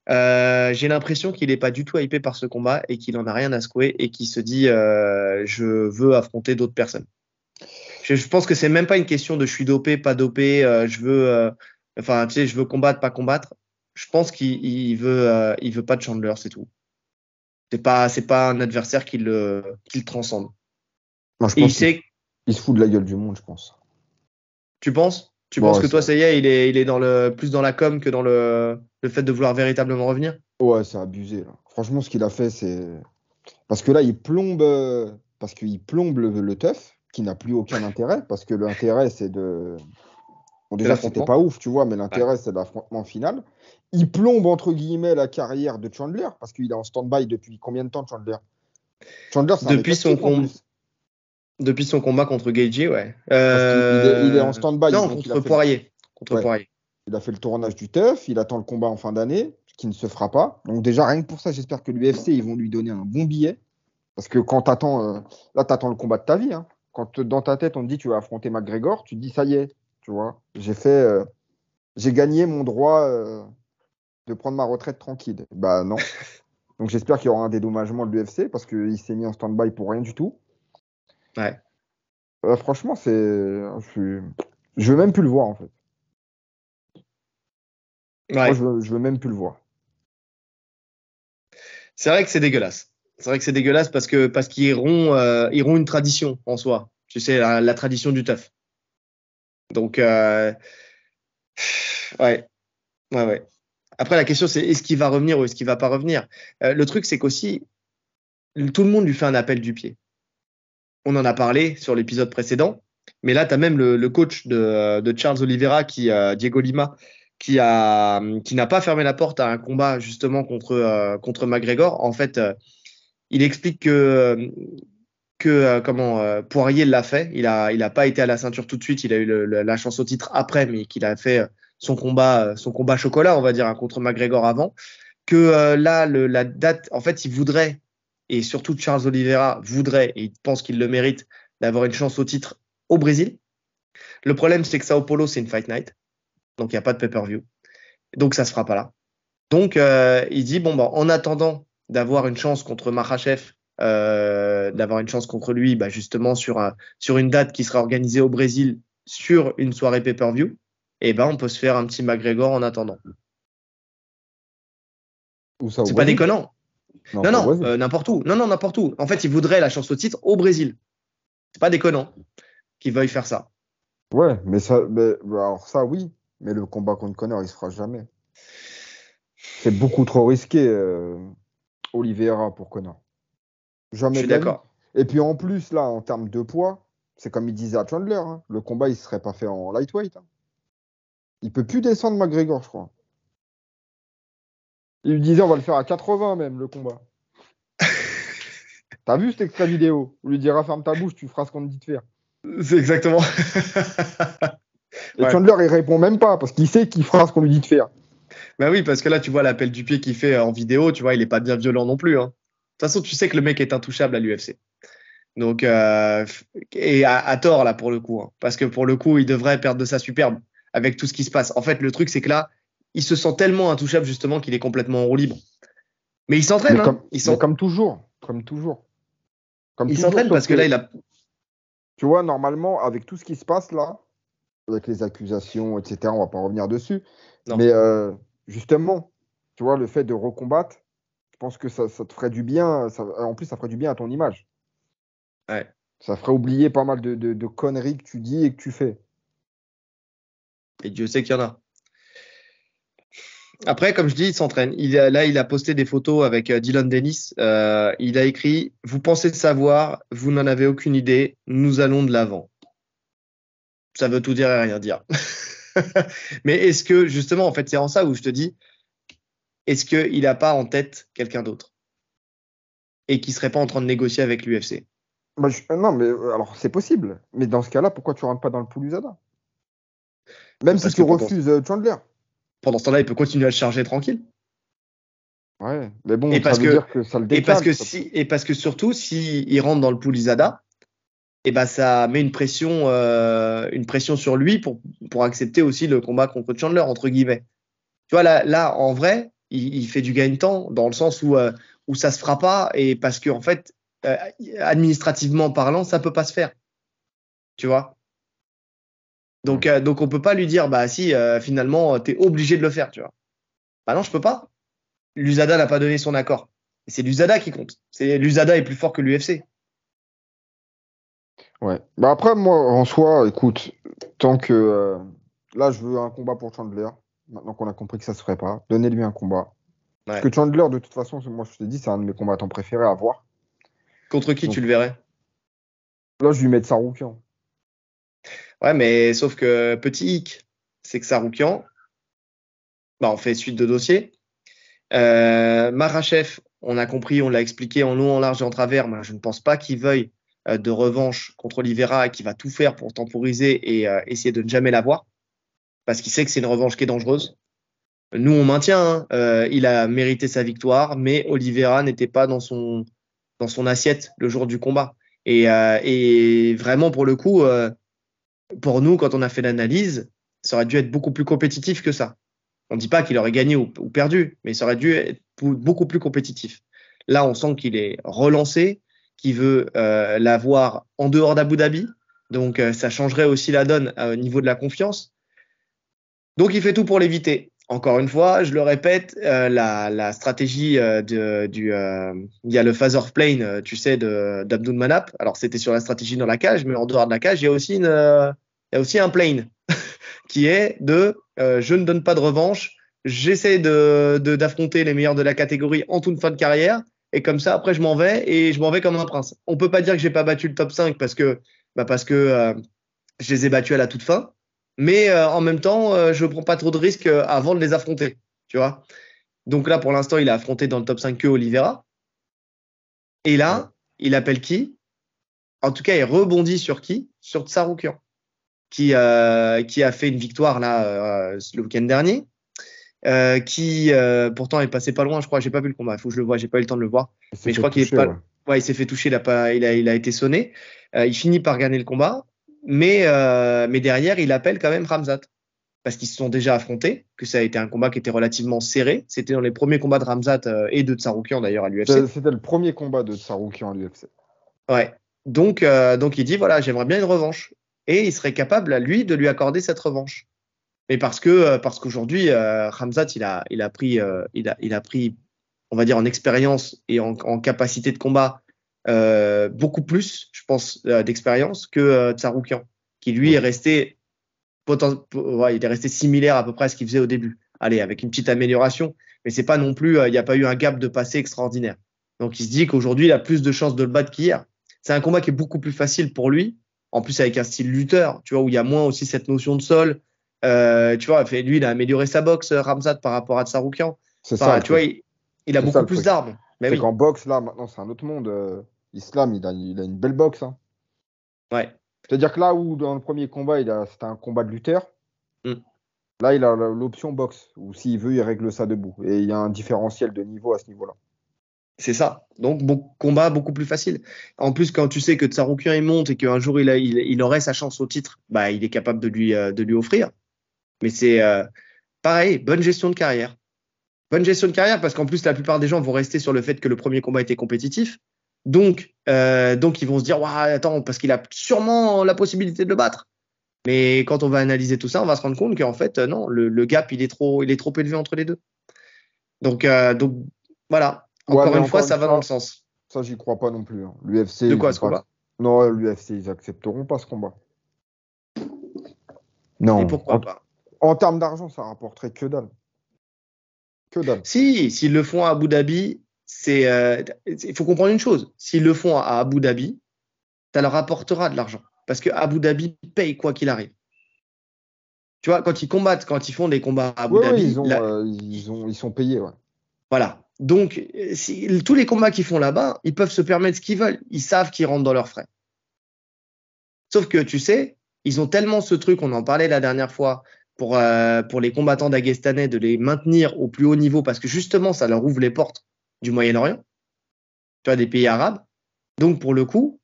[SPEAKER 1] J'ai l'impression qu'il n'est pas du tout hypé par ce combat et qu'il en a rien à secouer et qu'il se dit je veux affronter d'autres personnes. Je pense que c'est même pas une question de je suis dopé, pas dopé, je veux combattre, pas combattre. Je pense qu'il veut pas de Chandler, c'est tout. C'est pas un adversaire qui le transcende.
[SPEAKER 2] Non, je pense qu'il se fout de la gueule du monde, je pense.
[SPEAKER 1] Tu penses? Tu penses que toi, ça y est, il est plus dans la com que dans le fait de vouloir véritablement revenir?
[SPEAKER 2] Ouais, c'est abusé, là. Franchement, ce qu'il a fait, c'est. Parce que là, il plombe le teuf, qui n'a plus aucun intérêt, parce que l'intérêt, c'est de. Bon, déjà, c'était pas ouf, tu vois, mais l'intérêt, c'est l'affrontement final. Il plombe, entre guillemets, la carrière de Chandler, parce qu'il est en stand-by depuis combien de temps, Chandler? Chandler, c'est
[SPEAKER 1] depuis son combat contre Gaethje, ouais.
[SPEAKER 2] Il est en stand-by.
[SPEAKER 1] Non, contre Poirier.
[SPEAKER 2] Poirier. Il a fait le tournage du teuf, il attend le combat en fin d'année, qui ne se fera pas. Donc déjà, rien que pour ça, j'espère que l'UFC, ils vont lui donner un bon billet. Parce que quand t'attends, là, t'attends le combat de ta vie. Hein. Quand dans ta tête, on te dit tu vas affronter McGregor, tu te dis ça y est, tu vois. J'ai gagné mon droit de prendre ma retraite tranquille. Bah non. Donc j'espère qu'il y aura un dédommagement de l'UFC parce qu'il s'est mis en stand-by pour rien du tout.
[SPEAKER 1] Ouais.
[SPEAKER 2] Franchement, je veux même plus le voir en fait.
[SPEAKER 1] Ouais.
[SPEAKER 2] Moi, je veux même plus le voir.
[SPEAKER 1] C'est vrai que c'est dégueulasse. C'est vrai que c'est dégueulasse parce qu'ils rompt une tradition en soi. Tu sais, la tradition du teuf. Donc, ouais. Après, la question, c'est est-ce qu'il va revenir ou est-ce qu'il va pas revenir? Le truc, c'est qu'aussi, tout le monde lui fait un appel du pied. On en a parlé sur l'épisode précédent, mais là, tu as même le coach de Charles Oliveira, Diego Lima, qui n'a pas fermé la porte à un combat justement contre McGregor. En fait, il explique que Poirier l'a fait. Il a pas été à la ceinture tout de suite. Il a eu la chance au titre après, mais qu'il a fait son combat chocolat, on va dire, contre McGregor avant. Que là, la date, en fait, il voudrait, et surtout Charles Oliveira voudrait, et il pense qu'il le mérite, d'avoir une chance au titre au Brésil. Le problème, c'est que Sao Paulo, c'est une fight night. Donc, il n'y a pas de pay-per-view. Donc, ça ne se fera pas là. Donc, il dit, en attendant d'avoir une chance contre Makhachev, d'avoir une chance contre lui, justement, sur une date qui sera organisée au Brésil sur une soirée pay-per-view, on peut se faire un petit McGregor en attendant. C'est pas déconnant. Non, n'importe où. Non, n'importe où. En fait, il voudrait la chance au titre au Brésil. C'est pas déconnant qu'il veuille faire ça.
[SPEAKER 2] Ouais, alors ça, oui. Mais le combat contre Conor, il se fera jamais. C'est beaucoup trop risqué, Oliveira pour Conor. Jamais.
[SPEAKER 1] Je suis d'accord.
[SPEAKER 2] Et puis en plus, là, en termes de poids, c'est comme il disait à Chandler, hein, le combat, il serait pas fait en lightweight. Hein. Il peut plus descendre McGregor, je crois. Il lui disait, on va le faire à 80 même, le combat. T'as vu cet extrait vidéo où il lui dira, ferme ta bouche, tu feras ce qu'on te dit de faire.
[SPEAKER 1] C'est exactement.
[SPEAKER 2] Et Chandler, il répond même pas, parce qu'il sait qu'il fera ce qu'on lui dit de faire.
[SPEAKER 1] Bah oui, parce que là, tu vois l'appel du pied qu'il fait en vidéo, tu vois, il est pas bien violent non plus, hein. De toute façon, tu sais que le mec est intouchable à l'UFC. Donc, et à tort, là, pour le coup, hein. Parce que pour le coup, il devrait perdre de sa superbe avec tout ce qui se passe. En fait, le truc, c'est que là, il se sent tellement intouchable, justement, qu'il est complètement en roue libre. Mais il s'entraîne,
[SPEAKER 2] Mais
[SPEAKER 1] hein.
[SPEAKER 2] comme, mais comme toujours, comme
[SPEAKER 1] Il
[SPEAKER 2] toujours,
[SPEAKER 1] s'entraîne
[SPEAKER 2] sauf
[SPEAKER 1] parce que là,
[SPEAKER 2] que,
[SPEAKER 1] il a.
[SPEAKER 2] tu vois, normalement, avec tout ce qui se passe là, avec les accusations, etc., on va pas revenir dessus,
[SPEAKER 1] Non.
[SPEAKER 2] mais justement, tu vois, le fait de recombattre, je pense que ça te ferait du bien, en plus, ça ferait du bien à ton image.
[SPEAKER 1] Ouais.
[SPEAKER 2] Ça ferait oublier pas mal de conneries que tu dis et que tu fais.
[SPEAKER 1] Et Dieu sait qu'il y en a. Après, comme je dis, il s'entraîne. Là, il a posté des photos avec Dylan Dennis. Il a écrit: Vous pensez savoir, vous n'en avez aucune idée, nous allons de l'avant. Ça veut tout dire et rien dire. Mais est-ce que, justement, en fait, c'est en ça où je te dis, est-ce qu'il n'a pas en tête quelqu'un d'autre et qui serait pas en train de négocier avec l'UFC?
[SPEAKER 2] Bah, non, mais alors c'est possible. Mais dans ce cas-là, pourquoi tu rentres pas dans le pool USADA? Même si
[SPEAKER 1] Parce
[SPEAKER 2] tu
[SPEAKER 1] que
[SPEAKER 2] refuses Chandler.
[SPEAKER 1] pendant ce temps-là, il peut continuer à le charger tranquille.
[SPEAKER 2] Ouais, mais
[SPEAKER 1] Et
[SPEAKER 2] bon, ça
[SPEAKER 1] parce
[SPEAKER 2] veut
[SPEAKER 1] que,
[SPEAKER 2] dire que ça le décale.
[SPEAKER 1] et parce que surtout, s'il rentre dans le pool ISADA, et ben ça met une pression sur lui pour accepter aussi le combat contre Chandler, entre guillemets. Tu vois, là en vrai, il fait du gain-temps dans le sens où ça se fera pas et parce que, en fait, euh, administrativement parlant, ça peut pas se faire. Tu vois?
[SPEAKER 2] Hmm.
[SPEAKER 1] Donc on peut pas lui dire, bah si, finalement, tu es obligé de le faire, tu vois. Bah non, je peux pas. L'USADA n'a pas donné son accord. Et c'est l'USADA qui compte. L'USADA est plus fort que l'UFC.
[SPEAKER 2] Ouais. Bah après, moi, en soi, écoute, tant que là, je veux un combat pour Chandler. Maintenant qu'on a compris que ça se ferait pas, donnez-lui un combat. Parce
[SPEAKER 1] Ouais.
[SPEAKER 2] que Chandler, de toute façon, moi, je te dis, c'est un de mes combattants préférés à voir.
[SPEAKER 1] Contre qui tu
[SPEAKER 2] Donc
[SPEAKER 1] le verrais?
[SPEAKER 2] là, je lui mets Saroukian.
[SPEAKER 1] Ouais, mais sauf que petit hic, c'est que Saroukian, bah, on fait suite de dossier. Makhachev, on a compris, on l'a expliqué en long, en large et en travers. Moi, je ne pense pas qu'il veuille de revanche contre Oliveira et qu'il va tout faire pour temporiser et essayer de ne jamais l'avoir parce qu'il sait que c'est une revanche qui est dangereuse. Nous, on maintient, hein, il a mérité sa victoire, mais Oliveira n'était pas dans son assiette le jour du combat. Et vraiment, pour le coup, pour nous, quand on a fait l'analyse, ça aurait dû être beaucoup plus compétitif que ça. On ne dit pas qu'il aurait gagné ou perdu, mais ça aurait dû être beaucoup plus compétitif. Là, on sent qu'il est relancé, qu'il veut l'avoir en dehors d'Abu Dhabi. Donc, ça changerait aussi la donne au niveau de la confiance. Donc, il fait tout pour l'éviter. Encore une fois, je le répète, la stratégie il y a le phase of plane, tu sais, d'Abdul Manap. Alors, c'était sur la stratégie dans la cage, mais en dehors de la cage, il y a aussi un plane qui est je ne donne pas de revanche, j'essaie d'affronter les meilleurs de la catégorie en toute fin de carrière, et comme ça, après, je m'en vais, et je m'en vais comme un prince. On peut pas dire que j'ai pas battu le top 5 parce que je les ai battus à la toute fin, mais en même temps, je ne prends pas trop de risques avant de les affronter, tu vois. Donc là, pour l'instant, il a affronté dans le top 5 que Oliveira, et
[SPEAKER 2] Ouais.
[SPEAKER 1] là, il appelle qui? En tout cas, il rebondit sur qui? Sur Tsaroukian, qui a fait une victoire là le week-end dernier, qui pourtant est passé pas loin, je crois. J'ai pas vu le combat, il faut que je le voie, j'ai pas eu le temps de le voir.
[SPEAKER 2] Il s'est
[SPEAKER 1] Mais je
[SPEAKER 2] fait
[SPEAKER 1] crois qu'il est
[SPEAKER 2] toucher,
[SPEAKER 1] pas.
[SPEAKER 2] ouais.
[SPEAKER 1] Ouais, il s'est fait toucher, il a été sonné. Il finit par gagner le combat, mais derrière, il appelle quand même Ramzat. Parce qu'ils se sont déjà affrontés, que ça a été un combat qui était relativement serré. C'était dans les premiers combats de Ramzat et de Tsaroukian d'ailleurs à l'UFC.
[SPEAKER 2] C'était le premier combat de Saroukian à l'UFC.
[SPEAKER 1] Ouais. Donc il dit voilà, j'aimerais bien une revanche. Et il serait capable, à lui, de lui accorder cette revanche. Mais parce qu'aujourd'hui, Khamzat, il a pris, on va dire, en expérience et en capacité de combat beaucoup plus, je pense, d'expérience que Tsaroukian, qui lui
[SPEAKER 2] Oui.
[SPEAKER 1] est resté ouais, il est resté similaire à peu près à ce qu'il faisait au début. Allez, avec une petite amélioration, mais c'est pas non plus, il n'y a pas eu un gap de passé extraordinaire. Donc il se dit qu'aujourd'hui, il a plus de chances de le battre qu'hier. C'est un combat qui est beaucoup plus facile pour lui, en plus avec un style lutteur, tu vois, où il y a moins aussi cette notion de sol. Tu vois, lui, il a amélioré sa boxe, Ramzat, par rapport à Tsaroukian.
[SPEAKER 2] C'est ça
[SPEAKER 1] Enfin,
[SPEAKER 2] le
[SPEAKER 1] tu vois,
[SPEAKER 2] truc.
[SPEAKER 1] il a
[SPEAKER 2] C'est ça
[SPEAKER 1] beaucoup
[SPEAKER 2] le
[SPEAKER 1] plus
[SPEAKER 2] truc.
[SPEAKER 1] d'armes. Mais
[SPEAKER 2] C'est
[SPEAKER 1] oui,
[SPEAKER 2] qu'en boxe, là, maintenant, c'est un autre monde. Islam, il a une belle boxe, hein.
[SPEAKER 1] ouais.
[SPEAKER 2] C'est-à-dire que là où, dans le premier combat, c'était un combat de lutteur,
[SPEAKER 1] Mm.
[SPEAKER 2] Là, il a l'option boxe, ou s'il veut, il règle ça debout. Et il y a un différentiel de niveau à ce niveau-là.
[SPEAKER 1] C'est ça. Donc, combat beaucoup plus facile. En plus, quand tu sais que Tsarukyan il monte et qu'un jour il aurait sa chance au titre, bah, il est capable de lui offrir. Mais c'est pareil, bonne gestion de carrière. Bonne gestion de carrière parce qu'en plus, la plupart des gens vont rester sur le fait que le premier combat était compétitif. Donc ils vont se dire, ouais, attends, parce qu'il a sûrement la possibilité de le battre. Mais quand on va analyser tout ça, on va se rendre compte qu'en fait, non, le gap, il est trop élevé entre les deux. Donc voilà. Encore une fois, ça va dans le sens.
[SPEAKER 2] Ça, j'y crois pas non plus. Hein. L'UFC.
[SPEAKER 1] De quoi ce combat?
[SPEAKER 2] Non, l'UFC, ils accepteront pas ce combat. Non.
[SPEAKER 1] Et pourquoi pas?
[SPEAKER 2] En termes d'argent, ça rapporterait que dalle. Que dalle.
[SPEAKER 1] Si, s'ils le font à Abu Dhabi, il faut comprendre une chose. S'ils le font à Abu Dhabi, ça leur apportera de l'argent. Parce que Abu Dhabi paye quoi qu'il arrive. Tu vois, quand ils combattent, quand ils font des combats à Abu Dhabi,
[SPEAKER 2] ils sont payés. Ouais.
[SPEAKER 1] Voilà. Donc, tous les combats qu'ils font là-bas, ils peuvent se permettre ce qu'ils veulent. Ils savent qu'ils rentrent dans leurs frais. Sauf que, tu sais, ils ont tellement ce truc, on en parlait la dernière fois, pour les combattants daguestanais, de les maintenir au plus haut niveau, parce que justement, ça leur ouvre les portes du Moyen-Orient, tu vois, des pays arabes. Donc, pour le coup,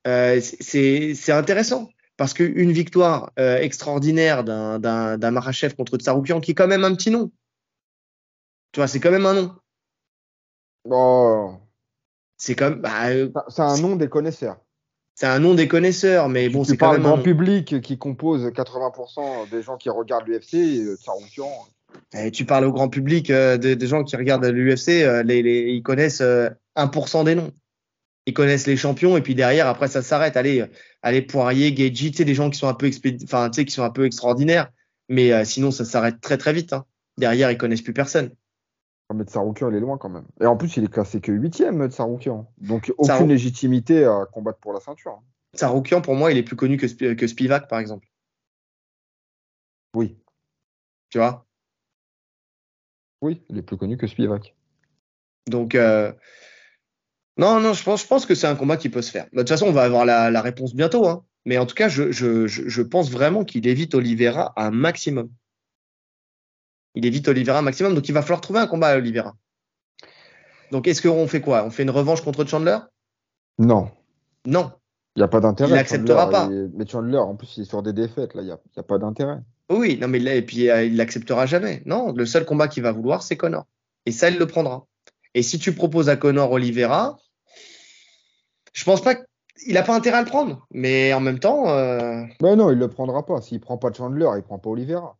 [SPEAKER 1] c'est intéressant. Parce qu'une victoire extraordinaire d'un Makhachev contre Tsarukyan, qui est quand même un petit nom. Tu vois, c'est quand même un nom.
[SPEAKER 2] Oh.
[SPEAKER 1] C'est comme.
[SPEAKER 2] C'est un nom des connaisseurs.
[SPEAKER 1] C'est un nom des connaisseurs, mais bon, c'est quand même
[SPEAKER 2] un grand public qui compose 80% des gens qui regardent l'UFC, Tsarukyan.
[SPEAKER 1] Tu parles au grand public des gens qui regardent l'UFC, ils connaissent 1% des noms. Ils connaissent les champions et puis derrière, après, ça s'arrête. Allez, Poirier, Gaethje, tu sais, des gens qui sont un peu qui sont un peu extraordinaires, mais sinon, ça s'arrête très très vite. Hein. Derrière, ils connaissent plus personne.
[SPEAKER 2] Mais Tsarukyan, il est loin quand même. Et en plus, il est classé que 8e, Tsarukyan. Donc, aucune légitimité à combattre pour la ceinture.
[SPEAKER 1] Tsarukyan, pour moi, il est plus connu que Spivak, par exemple.
[SPEAKER 2] Oui.
[SPEAKER 1] Tu vois?
[SPEAKER 2] Oui, il est plus connu que Spivak.
[SPEAKER 1] Donc, non, je pense que c'est un combat qui peut se faire. De toute façon, on va avoir la réponse bientôt. Hein. Mais en tout cas, je pense vraiment qu'il évite Oliveira un maximum. Il évite Oliveira un maximum, donc il va falloir trouver un combat à Oliveira. Donc, est-ce qu'on fait quoi? On fait une revanche contre Chandler?
[SPEAKER 2] Non.
[SPEAKER 1] Non.
[SPEAKER 2] Il n'y a pas d'intérêt.
[SPEAKER 1] Il n'acceptera pas.
[SPEAKER 2] Mais Chandler, en plus, il est sur des défaites. Là, il n'y a pas d'intérêt.
[SPEAKER 1] Oui, non, mais et puis il l'acceptera jamais. Non, le seul combat qu'il va vouloir, c'est Conor. Et ça, il le prendra. Et si tu proposes à Conor Oliveira, je pense pas qu'il n'a pas intérêt à le prendre. Mais en même temps.
[SPEAKER 2] Ben non, il le prendra pas. S'il prend pas Chandler, il prend pas Oliveira.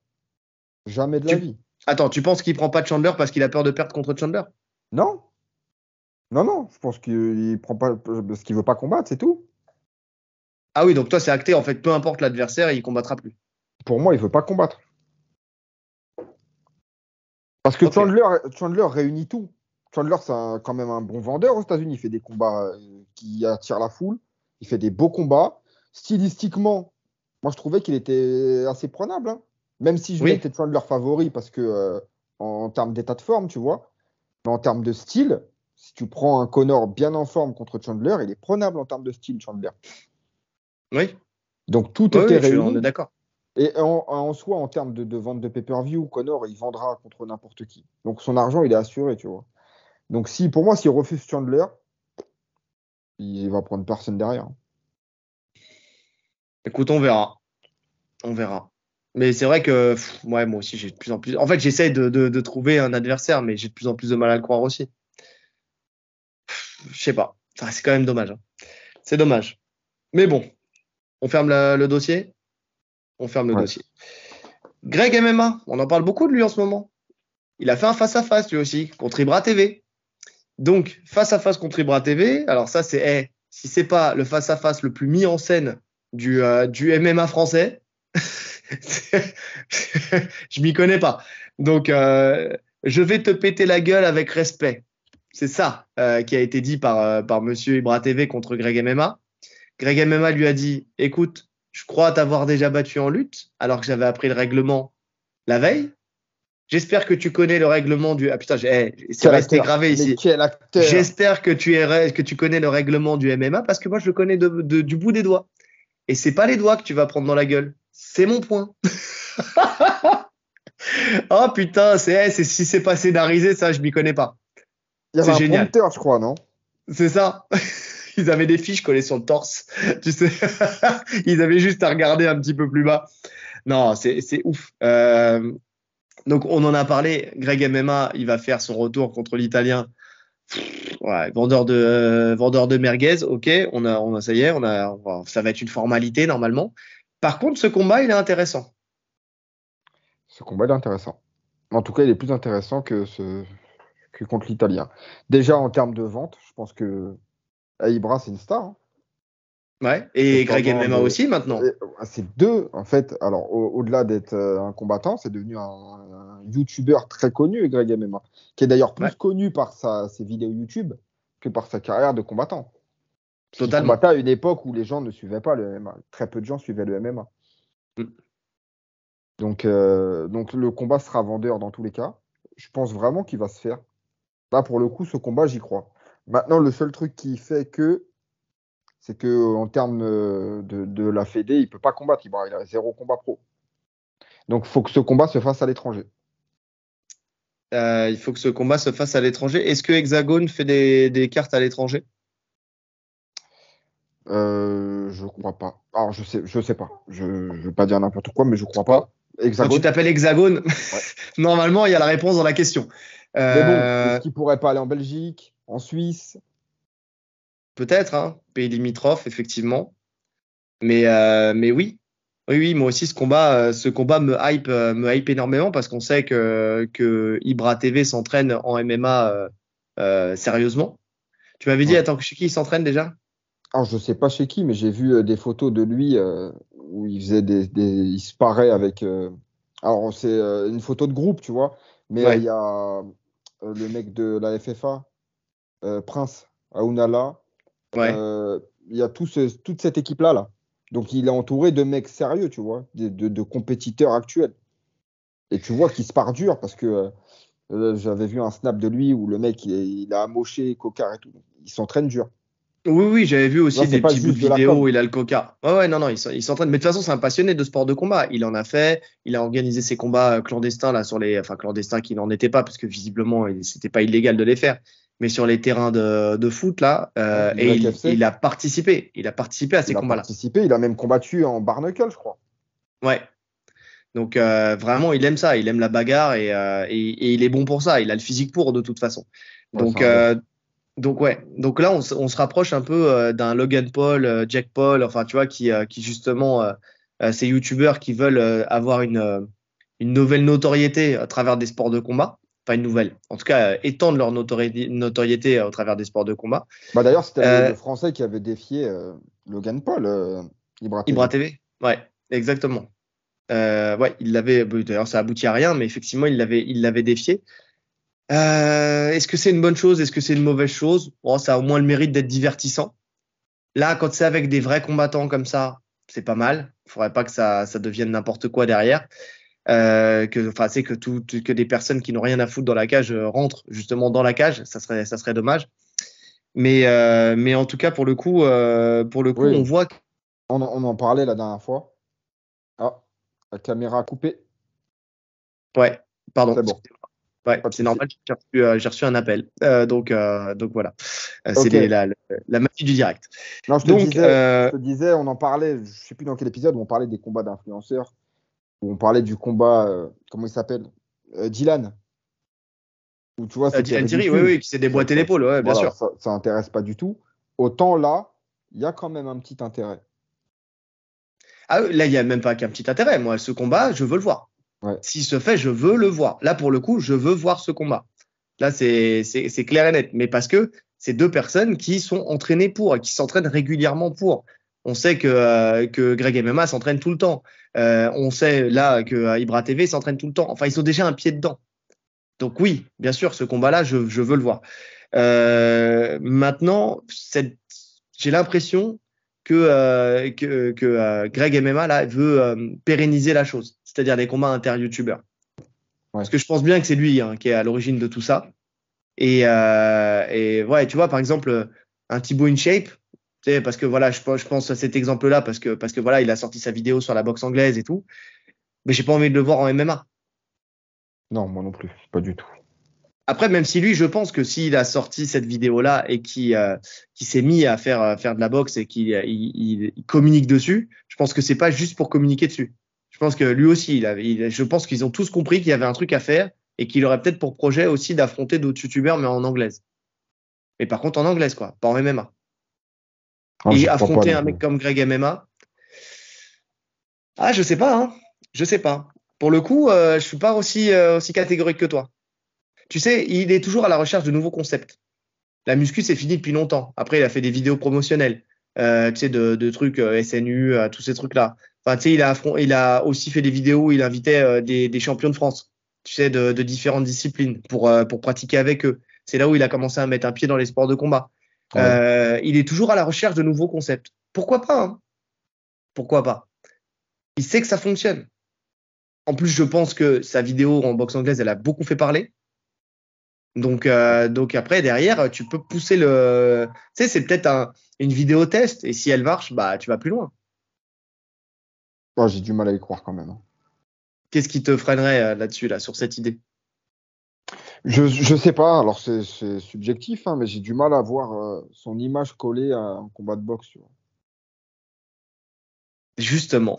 [SPEAKER 2] Jamais de la vie.
[SPEAKER 1] Attends, tu penses qu'il prend pas Chandler parce qu'il a peur de perdre contre Chandler?
[SPEAKER 2] Non. Non. Je pense qu'il prend pas parce qu'il veut pas combattre, c'est tout.
[SPEAKER 1] Ah oui, donc toi, c'est acté. En fait, peu importe l'adversaire, il combattra plus.
[SPEAKER 2] Pour moi, il veut pas combattre. Parce que Chandler réunit tout. Chandler, c'est quand même un bon vendeur aux États-Unis. Il fait des combats qui attirent la foule. Il fait des beaux combats. Stylistiquement, moi, je trouvais qu'il était assez prenable. Hein. Même si je mettais Chandler favori parce que en termes d'état de forme, tu vois. Mais en termes de style, si tu prends un Conor bien en forme contre Chandler, il est prenable en termes de style, Chandler.
[SPEAKER 1] Oui.
[SPEAKER 2] Donc tout était réuni.
[SPEAKER 1] On est d'accord.
[SPEAKER 2] Et en soi, en termes de vente de pay-per-view, Conor, il vendra contre n'importe qui. Donc son argent, il est assuré, tu vois. Donc pour moi, s'il refuse Chandler, il va prendre personne derrière.
[SPEAKER 1] Écoute, on verra. On verra. Mais c'est vrai que moi aussi, j'ai de plus en plus. En fait, j'essaie de trouver un adversaire, mais j'ai de plus en plus de mal à le croire aussi. Je sais pas. Enfin, c'est quand même dommage. Hein. C'est dommage. Mais bon, on ferme le dossier. On ferme le dossier. Greg MMA, on en parle beaucoup de lui en ce moment. Il a fait un face-à-face lui aussi contre Ibra TV. Donc, face-à-face contre Ibra TV. Alors ça, c'est si c'est pas le face-à-face le plus mis en scène du MMA français, je m'y connais pas. Donc, je vais te péter la gueule avec respect. C'est ça qui a été dit par Monsieur Ibra TV contre Greg MMA. Greg MMA lui a dit, écoute, je crois t'avoir déjà battu en lutte, alors que j'avais appris le règlement la veille. J'espère que tu connais le règlement du... Ah putain, c'est resté gravé ici. J'espère que tu connais le règlement du MMA parce que moi, je le connais du bout des doigts. Et c'est pas les doigts que tu vas prendre dans la gueule. C'est mon point. Oh putain, si c'est pas scénarisé, ça, je m'y connais pas.
[SPEAKER 2] Il y avait
[SPEAKER 1] C'est
[SPEAKER 2] un
[SPEAKER 1] génial.
[SPEAKER 2] prompteur, je crois, non?
[SPEAKER 1] C'est ça. Ils avaient des fiches collées sur le torse. Tu sais, ils avaient juste à regarder un petit peu plus bas. Non, c'est ouf. Donc, on en a parlé. Greg MMA, il va faire son retour contre l'Italien. Ouais, vendeur de merguez. Ok, ça y est, ça va être une formalité normalement. Par contre, ce combat, il est intéressant.
[SPEAKER 2] Ce combat il est intéressant. En tout cas, il est plus intéressant que contre l'Italien. Déjà, en termes de vente, je pense que Ibra, c'est une star, hein.
[SPEAKER 1] Ouais. Et Greg
[SPEAKER 2] Accessoirement,
[SPEAKER 1] MMA aussi maintenant.
[SPEAKER 2] c'est deux, en fait. Alors, au-delà d'être un combattant, c'est devenu un YouTuber très connu, Greg MMA, qui est d'ailleurs
[SPEAKER 1] Ouais,
[SPEAKER 2] plus connu par ses vidéos YouTube que par sa carrière de combattant. Parce qu'il
[SPEAKER 1] totalement.
[SPEAKER 2] combattait à une époque où les gens ne suivaient pas le MMA. Très peu de gens suivaient le MMA.
[SPEAKER 1] Mm.
[SPEAKER 2] Donc le combat sera vendeur dans tous les cas. Je pense vraiment qu'il va se faire. Là, pour le coup, ce combat, j'y crois. Maintenant, le seul truc qui fait que, c'est que en termes de la Fédé, il peut pas combattre. Il a 0 combat pro. Donc, il faut que ce combat se fasse à l'étranger.
[SPEAKER 1] Il faut que ce combat se fasse à l'étranger. Est-ce que Hexagone fait des cartes à l'étranger?
[SPEAKER 2] Je crois pas. Alors, je sais pas. Je veux pas dire n'importe quoi, mais je crois
[SPEAKER 1] Quand,
[SPEAKER 2] pas.
[SPEAKER 1] quand tu
[SPEAKER 2] Hexagone.
[SPEAKER 1] t'appelles Hexagone,
[SPEAKER 2] Ouais.
[SPEAKER 1] normalement, il y a la réponse dans la question.
[SPEAKER 2] Mais bon, est-ce
[SPEAKER 1] Euh,
[SPEAKER 2] qu'il pourrait pas aller en Belgique, en Suisse?
[SPEAKER 1] Peut-être, hein, pays limitrophe, effectivement. Mais oui. Oui, oui, moi aussi, ce combat me hype énormément parce qu'on sait que Ibra TV s'entraîne en MMA sérieusement. Tu m'avais dit,
[SPEAKER 2] Ouais.
[SPEAKER 1] attends, chez qui il s'entraîne déjà?
[SPEAKER 2] Alors, je sais pas chez qui, mais j'ai vu des photos de lui où il faisait il se parait avec. Alors, c'est une photo de groupe, tu vois, mais il
[SPEAKER 1] Ouais,
[SPEAKER 2] y a le mec de la FFA, Prince Aounala.
[SPEAKER 1] ouais.
[SPEAKER 2] euh, Il y a toute cette équipe-là, là. Donc, il est entouré de mecs sérieux, tu vois, de compétiteurs actuels. Et tu vois qu'il se part dur parce que j'avais vu un snap de lui où le mec, il a amoché Cocard et tout. Il s'entraîne dur.
[SPEAKER 1] Oui, oui, j'avais vu
[SPEAKER 2] Là,
[SPEAKER 1] aussi
[SPEAKER 2] c'est
[SPEAKER 1] des
[SPEAKER 2] pas
[SPEAKER 1] petits bouts de
[SPEAKER 2] juste de la
[SPEAKER 1] vidéo où
[SPEAKER 2] com.
[SPEAKER 1] il a le coca. Ouais, ouais, non, non, il s'entraîne. Mais de toute façon, c'est un passionné de sport de combat. Il en a fait, il a organisé ses combats clandestins, là, enfin, clandestins qui n'en étaient pas, parce que visiblement, c'était pas illégal de les faire, mais sur les terrains de foot, là,
[SPEAKER 2] Ouais,
[SPEAKER 1] et
[SPEAKER 2] YFC.
[SPEAKER 1] il a participé. Il a participé à ces
[SPEAKER 2] Il a
[SPEAKER 1] combats-là.
[SPEAKER 2] participé, il a même combattu en Barnacle, je crois.
[SPEAKER 1] Ouais. Donc, vraiment, il aime ça. Il aime la bagarre et il est bon pour ça. Il a le physique pour, de toute façon.
[SPEAKER 2] Ouais, c'est
[SPEAKER 1] Donc,
[SPEAKER 2] un monstre.
[SPEAKER 1] Donc ouais, donc là on se rapproche un peu d'un Logan Paul, Jack Paul, enfin tu vois qui justement ces youtubeurs qui veulent avoir une nouvelle notoriété à travers des sports de combat, enfin une nouvelle, en tout cas étendre leur notoriété au travers des sports de combat.
[SPEAKER 2] Bah, d'ailleurs, c'était
[SPEAKER 1] Euh,
[SPEAKER 2] le Français qui avait défié Logan Paul, Ibra
[SPEAKER 1] Ibra
[SPEAKER 2] TV.
[SPEAKER 1] TV, ouais, exactement. Ouais, d'ailleurs ça aboutit à rien, mais effectivement il l'avait défié. Est-ce que c'est une bonne chose? Est-ce que c'est une mauvaise chose? Bon, ça a au moins le mérite d'être divertissant. Là, quand c'est avec des vrais combattants comme ça, c'est pas mal. Il faudrait pas que ça devienne n'importe quoi derrière. Enfin, c'est que des personnes qui n'ont rien à foutre dans la cage rentrent justement dans la cage. Ça serait dommage. Mais en tout cas, pour le coup,
[SPEAKER 2] Oui,
[SPEAKER 1] on voit que,
[SPEAKER 2] on en parlait la dernière fois. Ah, la caméra a coupé.
[SPEAKER 1] ouais, pardon,
[SPEAKER 2] C'est bon,
[SPEAKER 1] excusez-moi. Ouais,
[SPEAKER 2] pas de
[SPEAKER 1] c'est
[SPEAKER 2] souci.
[SPEAKER 1] normal. J'ai reçu un appel. Donc voilà. C'est
[SPEAKER 2] Ok.
[SPEAKER 1] la magie du direct.
[SPEAKER 2] Non,
[SPEAKER 1] Donc,
[SPEAKER 2] je te disais, on en parlait, je sais plus dans quel épisode, où on parlait des combats d'influenceurs, où on parlait du combat, comment il s'appelle? Dylan. Où tu vois, c'était
[SPEAKER 1] Dylan Thierry, oui,
[SPEAKER 2] ridicule.
[SPEAKER 1] oui, qui s'est déboîté l'épaule, ouais, bien
[SPEAKER 2] Voilà,
[SPEAKER 1] sûr.
[SPEAKER 2] ça intéresse pas du tout. Autant là, il y a quand même un petit intérêt.
[SPEAKER 1] Ah, là, il n'y a même pas qu'un petit intérêt. Moi, ce combat, je veux le voir.
[SPEAKER 2] Ouais.
[SPEAKER 1] S'il se fait, je veux le voir. Là, pour le coup, je veux voir ce combat. Là, c'est clair et net. Mais parce que c'est deux personnes qui sont entraînées pour et qui s'entraînent régulièrement pour. On sait que Greg MMA s'entraîne tout le temps. On sait là que Ibra TV s'entraîne tout le temps. Enfin, ils ont déjà un pied dedans. Donc oui, bien sûr, ce combat-là, je veux le voir. Maintenant, j'ai l'impression que Greg MMA là, veut pérenniser la chose, c'est-à-dire des combats inter-youtubeurs.
[SPEAKER 2] Ouais.
[SPEAKER 1] Parce que je pense bien que c'est lui hein, qui est à l'origine de tout ça. Et ouais, tu vois, par exemple, un Thibaut InShape, tu sais, parce que voilà, je pense à cet exemple-là parce que voilà, il a sorti sa vidéo sur la boxe anglaise et tout, mais j'ai pas envie de le voir en MMA.
[SPEAKER 2] Non, moi non plus, pas du tout.
[SPEAKER 1] Après, même si lui, je pense que s'il a sorti cette vidéo-là et qui s'est mis à faire de la boxe et qu'il communique dessus, je pense que c'est pas juste pour communiquer dessus. Je pense que lui aussi, je pense qu'ils ont tous compris qu'il y avait un truc à faire et qu'il aurait peut-être pour projet aussi d'affronter d'autres youtubeurs, mais en anglaise. Mais par contre, en anglaise, quoi, pas en MMA.
[SPEAKER 2] Ah,
[SPEAKER 1] Et
[SPEAKER 2] j'y crois pas
[SPEAKER 1] affronter
[SPEAKER 2] non
[SPEAKER 1] un
[SPEAKER 2] plus.
[SPEAKER 1] mec comme Greg MMA, ah, je sais pas, hein. Je sais pas. Pour le coup, je suis pas aussi catégorique que toi. Tu sais, il est toujours à la recherche de nouveaux concepts. La muscu, c'est fini depuis longtemps. Après, il a fait des vidéos promotionnelles, tu sais, de trucs SNU, tous ces trucs-là. Enfin, tu sais, il a aussi fait des vidéos où il invitait des champions de France, tu sais, de différentes disciplines pour pratiquer avec eux. C'est là où il a commencé à mettre un pied dans les sports de combat.
[SPEAKER 2] Ouais.
[SPEAKER 1] Il est toujours à la recherche de nouveaux concepts. Pourquoi pas, hein? Pourquoi pas? Il sait que ça fonctionne. En plus, je pense que sa vidéo en boxe anglaise, elle a beaucoup fait parler. Donc après, derrière, tu peux pousser le. Tu sais, c'est peut-être une vidéo test, et si elle marche, bah, tu vas plus loin.
[SPEAKER 2] Ouais, j'ai du mal à y croire quand même, hein.
[SPEAKER 1] Qu'est-ce qui te freinerait là-dessus, là, sur cette idée?
[SPEAKER 2] Je sais pas, alors c'est subjectif, hein, mais j'ai du mal à voir son image collée à un combat de boxe, tu vois.
[SPEAKER 1] Justement.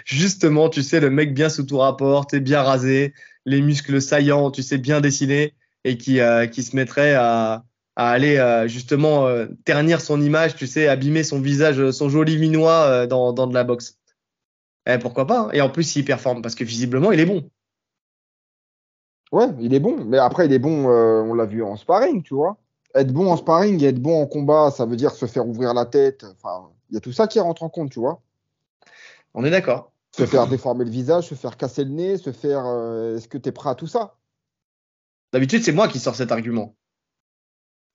[SPEAKER 1] Justement, tu sais, le mec bien sous tout rapport, t'es bien rasé, les muscles saillants, tu sais, bien dessinés, et qui se mettrait à aller justement ternir son image, tu sais, abîmer son visage, son joli minois dans de la boxe. Eh, pourquoi pas, hein. Et en plus, il performe parce que visiblement, il est bon.
[SPEAKER 2] Ouais, il est bon, mais après, il est bon, on l'a vu en sparring, tu vois. Être bon en sparring et être bon en combat, ça veut dire se faire ouvrir la tête. Enfin, il y a tout ça qui rentre en compte, tu vois.
[SPEAKER 1] On est d'accord.
[SPEAKER 2] Se faire déformer le visage, se faire casser le nez, se faire. Est-ce que tu es prêt à tout ça?
[SPEAKER 1] D'habitude, c'est moi qui sors cet argument.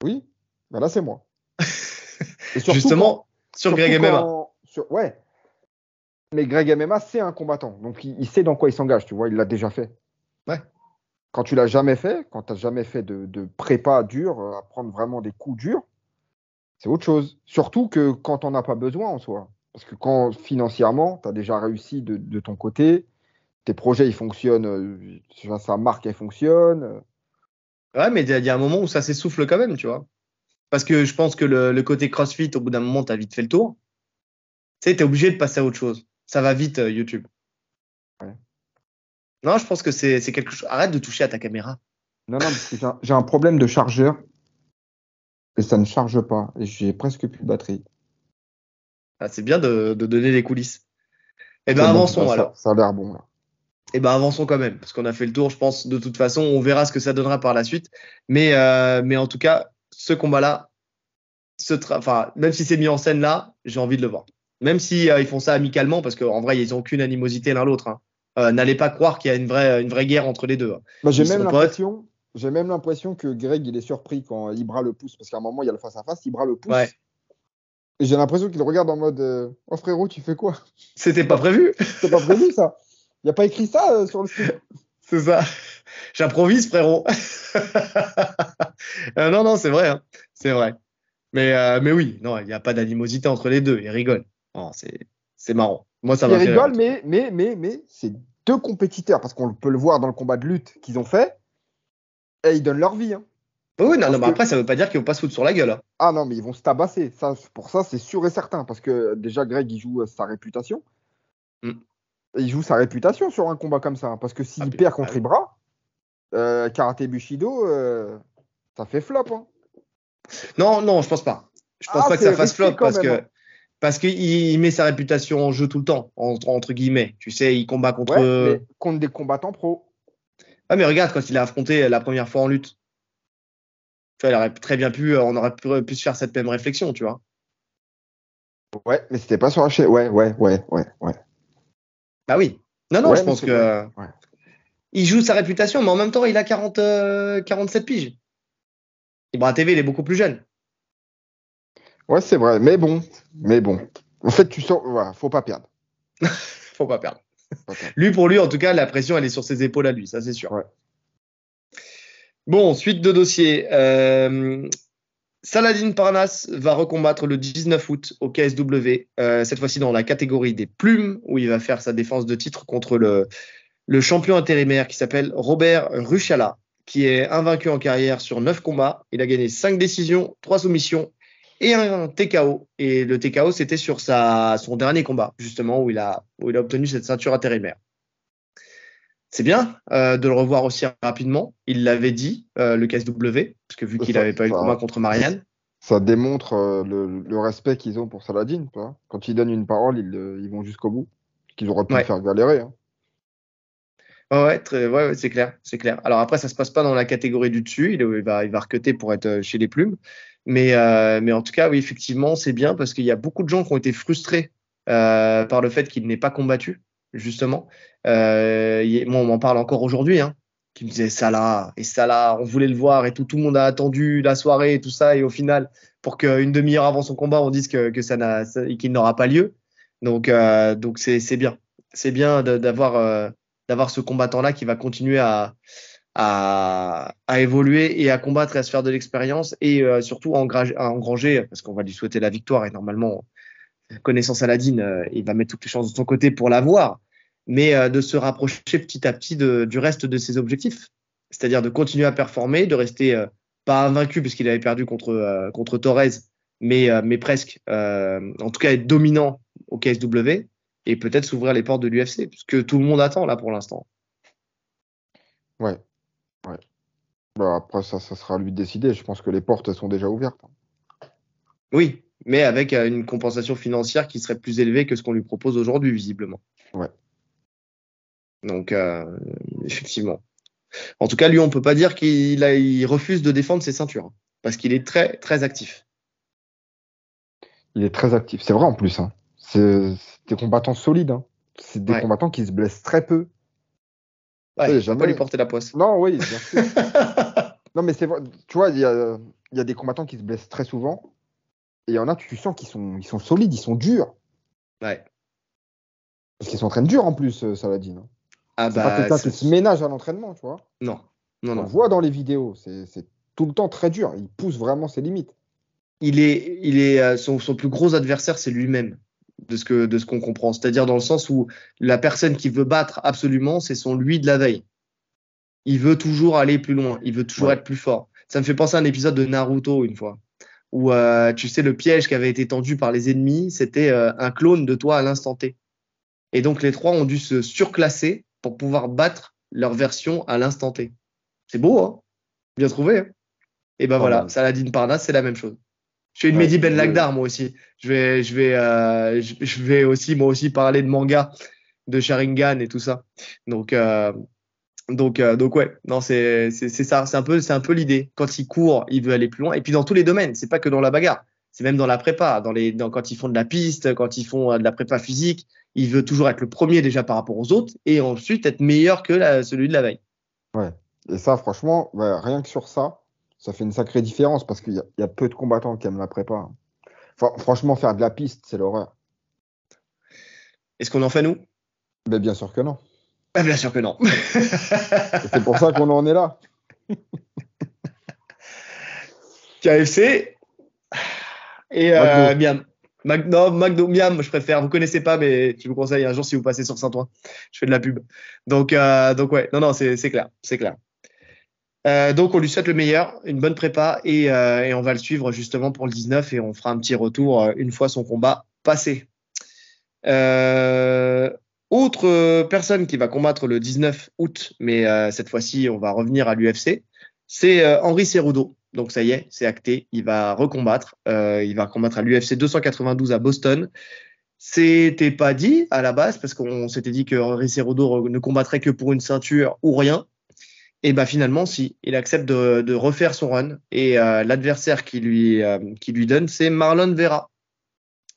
[SPEAKER 2] Oui, ben là, c'est moi. Et
[SPEAKER 1] Justement, sur Greg
[SPEAKER 2] surtout
[SPEAKER 1] MMA.
[SPEAKER 2] ouais, mais Greg MMA, c'est un combattant. Donc, il sait dans quoi il s'engage, tu vois, il l'a déjà fait.
[SPEAKER 1] Ouais.
[SPEAKER 2] Quand tu l'as jamais fait, quand tu n'as jamais fait de prépa dur, à prendre vraiment des coups durs, c'est autre chose. Surtout que quand on n'a pas besoin en soi. Parce que quand financièrement, tu as déjà réussi de ton côté, tes projets, ils fonctionnent, sa marque, elle fonctionne.
[SPEAKER 1] Ouais, mais il y a un moment où ça s'essouffle quand même, tu vois. Parce que je pense que le côté CrossFit, au bout d'un moment, t'as vite fait le tour. Tu sais, t'es obligé de passer à autre chose. Ça va vite, YouTube.
[SPEAKER 2] Ouais.
[SPEAKER 1] Non, je pense que c'est quelque chose. Arrête de toucher à ta caméra.
[SPEAKER 2] Non, non, parce que j'ai un problème de chargeur et ça ne charge pas. Et j'ai presque plus de batterie.
[SPEAKER 1] Ah, c'est bien de donner les coulisses. Eh ben,
[SPEAKER 2] C'est bon, là,
[SPEAKER 1] avançons alors.
[SPEAKER 2] ça a l'air bon, là.
[SPEAKER 1] Eh ben, avançons quand même. Parce qu'on a fait le tour, je pense, de toute façon. On verra ce que ça donnera par la suite. Mais en tout cas, ce combat-là, enfin, même si c'est mis en scène là, j'ai envie de le voir. Même si ils font ça amicalement, parce qu'en vrai, ils n'ont aucune animosité l'un l'autre, hein. N'allez pas croire qu'il y a une vraie guerre entre les deux, hein.
[SPEAKER 2] Bah,
[SPEAKER 1] Ils sont potes.
[SPEAKER 2] j'ai même l'impression que Greg, il est surpris quand Ibra le pousse. Parce qu'à un moment, il y a le face-à-face, Ibra le
[SPEAKER 1] Ouais.
[SPEAKER 2] pousse. Et j'ai l'impression qu'il regarde en mode oh frérot, tu fais quoi?
[SPEAKER 1] C'était pas prévu.
[SPEAKER 2] C'est pas prévu ça. Il n'y a pas écrit ça sur le script.
[SPEAKER 1] C'est ça. J'improvise, frérot. Non, non, c'est vrai, hein. C'est vrai. Mais oui, non, il n'y a pas d'animosité entre les deux. Ils rigolent. Non, c'est marrant. Moi, ça
[SPEAKER 2] Il
[SPEAKER 1] m'a fait rire, en
[SPEAKER 2] rigole,
[SPEAKER 1] tout cas.
[SPEAKER 2] mais c'est deux compétiteurs, parce qu'on peut le voir dans le combat de lutte qu'ils ont fait, et ils donnent leur vie, hein.
[SPEAKER 1] Oui, non, non,
[SPEAKER 2] Parce
[SPEAKER 1] mais
[SPEAKER 2] que,
[SPEAKER 1] après, ça veut pas dire qu'ils vont pas se foutre sur la gueule, hein.
[SPEAKER 2] ah non, mais ils vont se tabasser. Ça, pour ça, c'est sûr et certain. Parce que déjà, Greg, il joue sa réputation.
[SPEAKER 1] Mm.
[SPEAKER 2] Et il joue sa réputation sur un combat comme ça, hein. Parce que
[SPEAKER 1] Ah,
[SPEAKER 2] s'il perd
[SPEAKER 1] ah
[SPEAKER 2] contre
[SPEAKER 1] oui.
[SPEAKER 2] Ibra, Karaté Bushido, ça fait flop, hein.
[SPEAKER 1] Non, non, je pense pas. Je pense
[SPEAKER 2] Ah,
[SPEAKER 1] pas que ça
[SPEAKER 2] c'est
[SPEAKER 1] fasse
[SPEAKER 2] risqué
[SPEAKER 1] flop
[SPEAKER 2] quand même, hein.
[SPEAKER 1] parce qu'il il met sa réputation en jeu tout le temps, entre guillemets. Tu sais, il combat
[SPEAKER 2] Ouais, mais
[SPEAKER 1] contre.
[SPEAKER 2] contre des combattants pro.
[SPEAKER 1] Ah, mais regarde, quand il a affronté la première fois en lutte, tu vois, il aurait très bien on aurait pu se faire cette même réflexion, tu vois.
[SPEAKER 2] Ouais, mais c'était pas sur la chaîne. Ouais.
[SPEAKER 1] Bah oui. Non, non,
[SPEAKER 2] Ouais,
[SPEAKER 1] je
[SPEAKER 2] mais
[SPEAKER 1] pense
[SPEAKER 2] c'est.
[SPEAKER 1] que
[SPEAKER 2] Ouais, ouais.
[SPEAKER 1] il joue sa réputation, mais en même temps, il a 47 piges. Ibra TV, il est beaucoup plus jeune.
[SPEAKER 2] Ouais, c'est vrai. Mais bon. En fait, tu sens. Voilà, faut pas perdre.
[SPEAKER 1] Faut pas perdre.
[SPEAKER 2] Faut pas perdre.
[SPEAKER 1] Lui, pour lui, en tout cas, la pression, elle est sur ses épaules à lui, ça c'est sûr.
[SPEAKER 2] Ouais.
[SPEAKER 1] Bon, suite de dossier. Saladin Parnasse va recombattre le 19 août au KSW, cette fois-ci dans la catégorie des plumes, où il va faire sa défense de titre contre le champion intérimaire qui s'appelle Robert Ruchala, qui est invaincu en carrière sur 9 combats. Il a gagné 5 décisions, 3 soumissions et un TKO. Et le TKO, c'était sur son dernier combat, justement, où il a obtenu cette ceinture intérimaire. C'est bien de le revoir aussi rapidement. Il l'avait dit, le KSW, parce que vu qu'il n'avait pas eu de combat contre Marianne.
[SPEAKER 2] Ça démontre le respect qu'ils ont pour Saladin. Quoi. Quand ils donnent une parole, ils vont jusqu'au bout. Qu'ils auraient pu le faire galérer. Hein.
[SPEAKER 1] Ouais, c'est clair, c'est clair. Alors après, ça se passe pas dans la catégorie du dessus. Il va recruter pour être chez les plumes. Mais en tout cas, oui, effectivement, c'est bien parce qu'il y a beaucoup de gens qui ont été frustrés par le fait qu'il n'ait pas combattu, justement. Moi, on m'en parle encore aujourd'hui, hein, qui me disait Salah, on voulait le voir et tout le monde a attendu la soirée et tout ça. Et au final, pour qu'une demi-heure avant son combat, on dise qu'il n'aura pas lieu. Donc c'est bien. C'est bien d'avoir ce combattant-là qui va continuer à évoluer et à combattre et à se faire de l'expérience et surtout à engranger, parce qu'on va lui souhaiter la victoire et normalement, connaissant Saladin, il va mettre toutes les chances de son côté pour l'avoir, mais de se rapprocher petit à petit du reste de ses objectifs, c'est-à-dire de continuer à performer, de rester pas invaincu puisqu'il avait perdu contre Torres, mais presque, en tout cas être dominant au KSW et peut-être s'ouvrir les portes de l'UFC, puisque tout le monde attend là pour l'instant.
[SPEAKER 2] Ouais. Bah, après, ça sera à lui de décider. Je pense que les portes sont déjà ouvertes.
[SPEAKER 1] Oui, mais avec une compensation financière qui serait plus élevée que ce qu'on lui propose aujourd'hui, visiblement.
[SPEAKER 2] Ouais.
[SPEAKER 1] Donc, effectivement. En tout cas, lui, on peut pas dire qu'il refuse de défendre ses ceintures, parce qu'il est très, très actif.
[SPEAKER 2] Il est très actif. C'est vrai en plus. Hein. C'est des combattants solides. Hein. C'est des combattants qui se blessent très peu.
[SPEAKER 1] Ouais, je ne vais pas lui porter la poisse.
[SPEAKER 2] Non, oui, bien sûr. Non, mais c'est vrai. Tu vois, il y a des combattants qui se blessent très souvent. Et il y en a, tu sens qu'ils sont solides, ils sont durs.
[SPEAKER 1] Ouais.
[SPEAKER 2] Parce qu'ils s'entraînent dur en plus, Saladin.
[SPEAKER 1] Ah
[SPEAKER 2] c'est pas quelqu'un qui se ménage à l'entraînement, tu vois.
[SPEAKER 1] Non.
[SPEAKER 2] On le voit dans les vidéos. C'est tout le temps très dur. Il pousse vraiment ses limites.
[SPEAKER 1] Son plus gros adversaire, c'est lui-même, de ce qu'on comprend. C'est-à-dire dans le sens où la personne qui veut battre absolument, c'est son lui de la veille. Il veut toujours aller plus loin. Il veut toujours être plus fort. Ça me fait penser à un épisode de Naruto une fois, où tu sais, le piège qui avait été tendu par les ennemis, c'était un clone de toi à l'instant T. Et donc les trois ont dû se surclasser pour pouvoir battre leur version à l'instant T. C'est beau, hein? Bien trouvé. Hein? Et ben voilà, Saladin Parnasse, c'est la même chose. Je suis une Mehdi Ben Lagdar, moi aussi. Je vais aussi, moi aussi, parler de manga, de Sharingan et tout ça. Donc ouais, non, c'est ça, c'est un peu l'idée. Quand il court, il veut aller plus loin. Et puis dans tous les domaines, c'est pas que dans la bagarre. C'est même dans la prépa, quand ils font de la piste, quand ils font de la prépa physique, il veut toujours être le premier déjà par rapport aux autres et ensuite être meilleur que celui de la veille.
[SPEAKER 2] Ouais. Et ça, franchement, rien que sur ça, ça fait une sacrée différence parce qu'il y a peu de combattants qui aiment la prépa. Hein. Enfin, franchement, faire de la piste, c'est l'horreur.
[SPEAKER 1] Est-ce qu'on en fait, nous?
[SPEAKER 2] Mais bien sûr que non.
[SPEAKER 1] Bien sûr que non.
[SPEAKER 2] C'est pour ça qu'on en est là.
[SPEAKER 1] KFC et Miam. Miam, je préfère. Vous connaissez pas, mais je vous conseille un jour si vous passez sur Saint-Ouen. Je fais de la pub. Donc ouais, non, c'est clair, c'est clair. Donc on lui souhaite le meilleur, une bonne prépa et on va le suivre justement pour le 19 et on fera un petit retour une fois son combat passé. Autre personne qui va combattre le 19 août, mais cette fois-ci on va revenir à l'UFC, c'est Henry Cerudo. Donc ça y est, c'est acté, il va recombattre. Il va combattre à l'UFC 292 à Boston. C'était pas dit à la base parce qu'on s'était dit que Henry Cerudo ne combattrait que pour une ceinture ou rien. Et bah finalement, si, il accepte de refaire son run. Et l'adversaire qui lui donne, c'est Marlon Vera.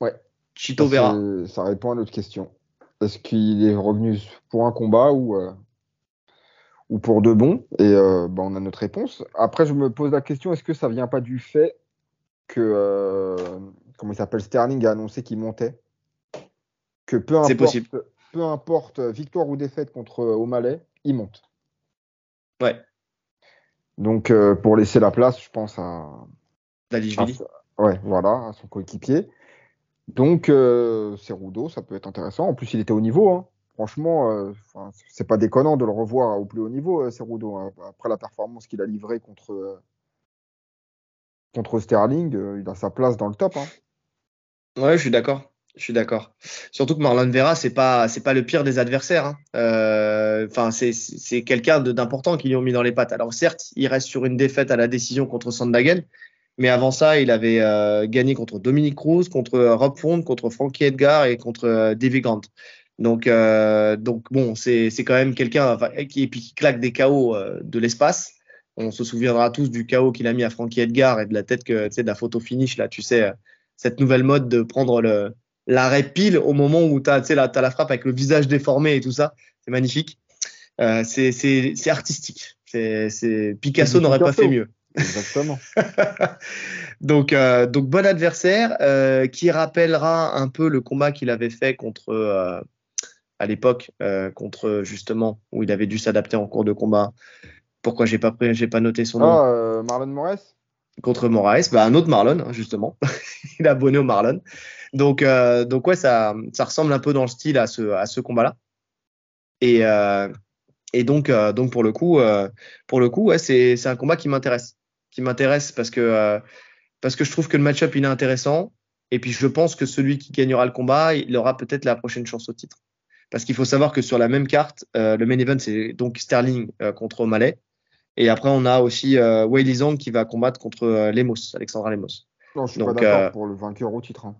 [SPEAKER 2] Ouais.
[SPEAKER 1] Chito Vera.
[SPEAKER 2] Ça répond à notre question. Est-ce qu'il est revenu pour un combat ou pour de bon? Et on a notre réponse. Après, je me pose la question, est-ce que ça vient pas du fait que, comment il s'appelle, Sterling a annoncé qu'il montait? Que peu importe victoire ou défaite contre O'Malley, il monte.
[SPEAKER 1] Ouais.
[SPEAKER 2] Donc, pour laisser la place, je pense à
[SPEAKER 1] Dvalishvili.
[SPEAKER 2] Ouais, voilà, à son coéquipier. Donc, Cerudo, ça peut être intéressant. En plus, il était au niveau. Hein. franchement, c'est pas déconnant de le revoir au plus haut niveau, Cerudo, hein. Après la performance qu'il a livrée contre Sterling, il a sa place dans le top, hein.
[SPEAKER 1] Ouais, je suis d'accord. Je suis d'accord. Surtout que Marlon Vera, c'est pas le pire des adversaires, hein. Enfin, c'est quelqu'un d'important qu'ils lui ont mis dans les pattes. Alors certes, il reste sur une défaite à la décision contre Sandhagen, mais avant ça, il avait gagné contre Dominic Cruz, contre Rob Font, contre Frankie Edgar et contre Davy Grant. Donc bon, c'est quand même quelqu'un qui claque des KO de l'espace. On se souviendra tous du KO qu'il a mis à Frankie Edgar et de la tête tu sais, de la photo finish là, tu sais, cette nouvelle mode de prendre l'arrêt pile au moment où tu as la frappe avec le visage déformé et tout ça. C'est magnifique. C'est artistique. Picasso
[SPEAKER 2] du
[SPEAKER 1] n'aurait pas fait
[SPEAKER 2] Picasso.
[SPEAKER 1] mieux.
[SPEAKER 2] Exactement.
[SPEAKER 1] Donc bon adversaire qui rappellera un peu le combat qu'il avait fait contre à l'époque contre justement où il avait dû s'adapter en cours de combat. Pourquoi j'ai pas noté son nom?
[SPEAKER 2] Marlon Moraes?
[SPEAKER 1] Contre Moraes, un autre Marlon hein, justement. Il est abonné au Marlon. Donc ouais, ça ressemble un peu dans le style à ce combat-là. Et donc pour le coup, ouais, c'est un combat qui m'intéresse parce que je trouve que le match-up il est intéressant. Et puis je pense que celui qui gagnera le combat, il aura peut-être la prochaine chance au titre. Parce qu'il faut savoir que sur la même carte, le main event c'est donc Sterling contre O'Malley. Et après on a aussi Weili Zhang qui va combattre contre Lemos, Alexandra Lemos.
[SPEAKER 2] Non, je suis pas
[SPEAKER 1] Donc
[SPEAKER 2] d'accord pour le vainqueur au titre, hein.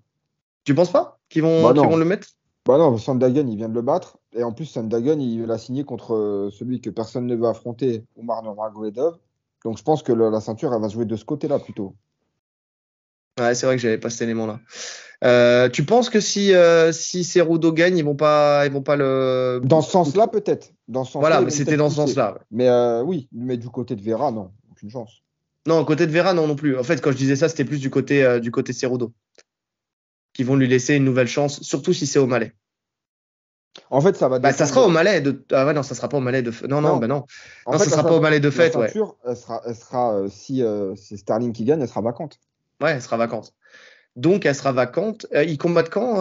[SPEAKER 1] tu penses pas
[SPEAKER 2] Bah
[SPEAKER 1] qu'ils vont
[SPEAKER 2] non.
[SPEAKER 1] le mettre?
[SPEAKER 2] Bah non, Sandhagen, il vient de le battre. Et en plus, Sandhagen, il l'a signé contre celui que personne ne veut affronter, Umar Nurmagomedov. Donc je pense que la ceinture, elle va se jouer de ce côté-là plutôt.
[SPEAKER 1] Ouais, c'est vrai que j'avais pas cet élément-là. Tu penses que si Cerudo gagne, ils vont pas le.
[SPEAKER 2] Dans ce sens-là, peut-être. Dans ce sens-là,
[SPEAKER 1] Voilà,
[SPEAKER 2] ils
[SPEAKER 1] mais
[SPEAKER 2] vont
[SPEAKER 1] c'était
[SPEAKER 2] peut-être
[SPEAKER 1] dans ce
[SPEAKER 2] pousser.
[SPEAKER 1] sens-là. Ouais.
[SPEAKER 2] Mais oui, mais du côté de Vera, non, aucune chance.
[SPEAKER 1] Non, côté de Vera, non plus. En fait, quand je disais ça, c'était plus du côté Cerudo, qui vont lui laisser une nouvelle chance, surtout si c'est au Malais.
[SPEAKER 2] En fait, ça va
[SPEAKER 1] Ça
[SPEAKER 2] dépendre.
[SPEAKER 1] sera au Malais de. Ah ouais, non, ça sera pas au Malais de. Non, non,
[SPEAKER 2] Non,
[SPEAKER 1] non.
[SPEAKER 2] en
[SPEAKER 1] Non,
[SPEAKER 2] fait,
[SPEAKER 1] ça sera pas au Malais de
[SPEAKER 2] la
[SPEAKER 1] fête, ouais.
[SPEAKER 2] ceinture, elle sera si c'est Sterling qui gagne, elle sera vacante.
[SPEAKER 1] Ouais, elle sera vacante. Donc, elle sera vacante. Ils combattent quand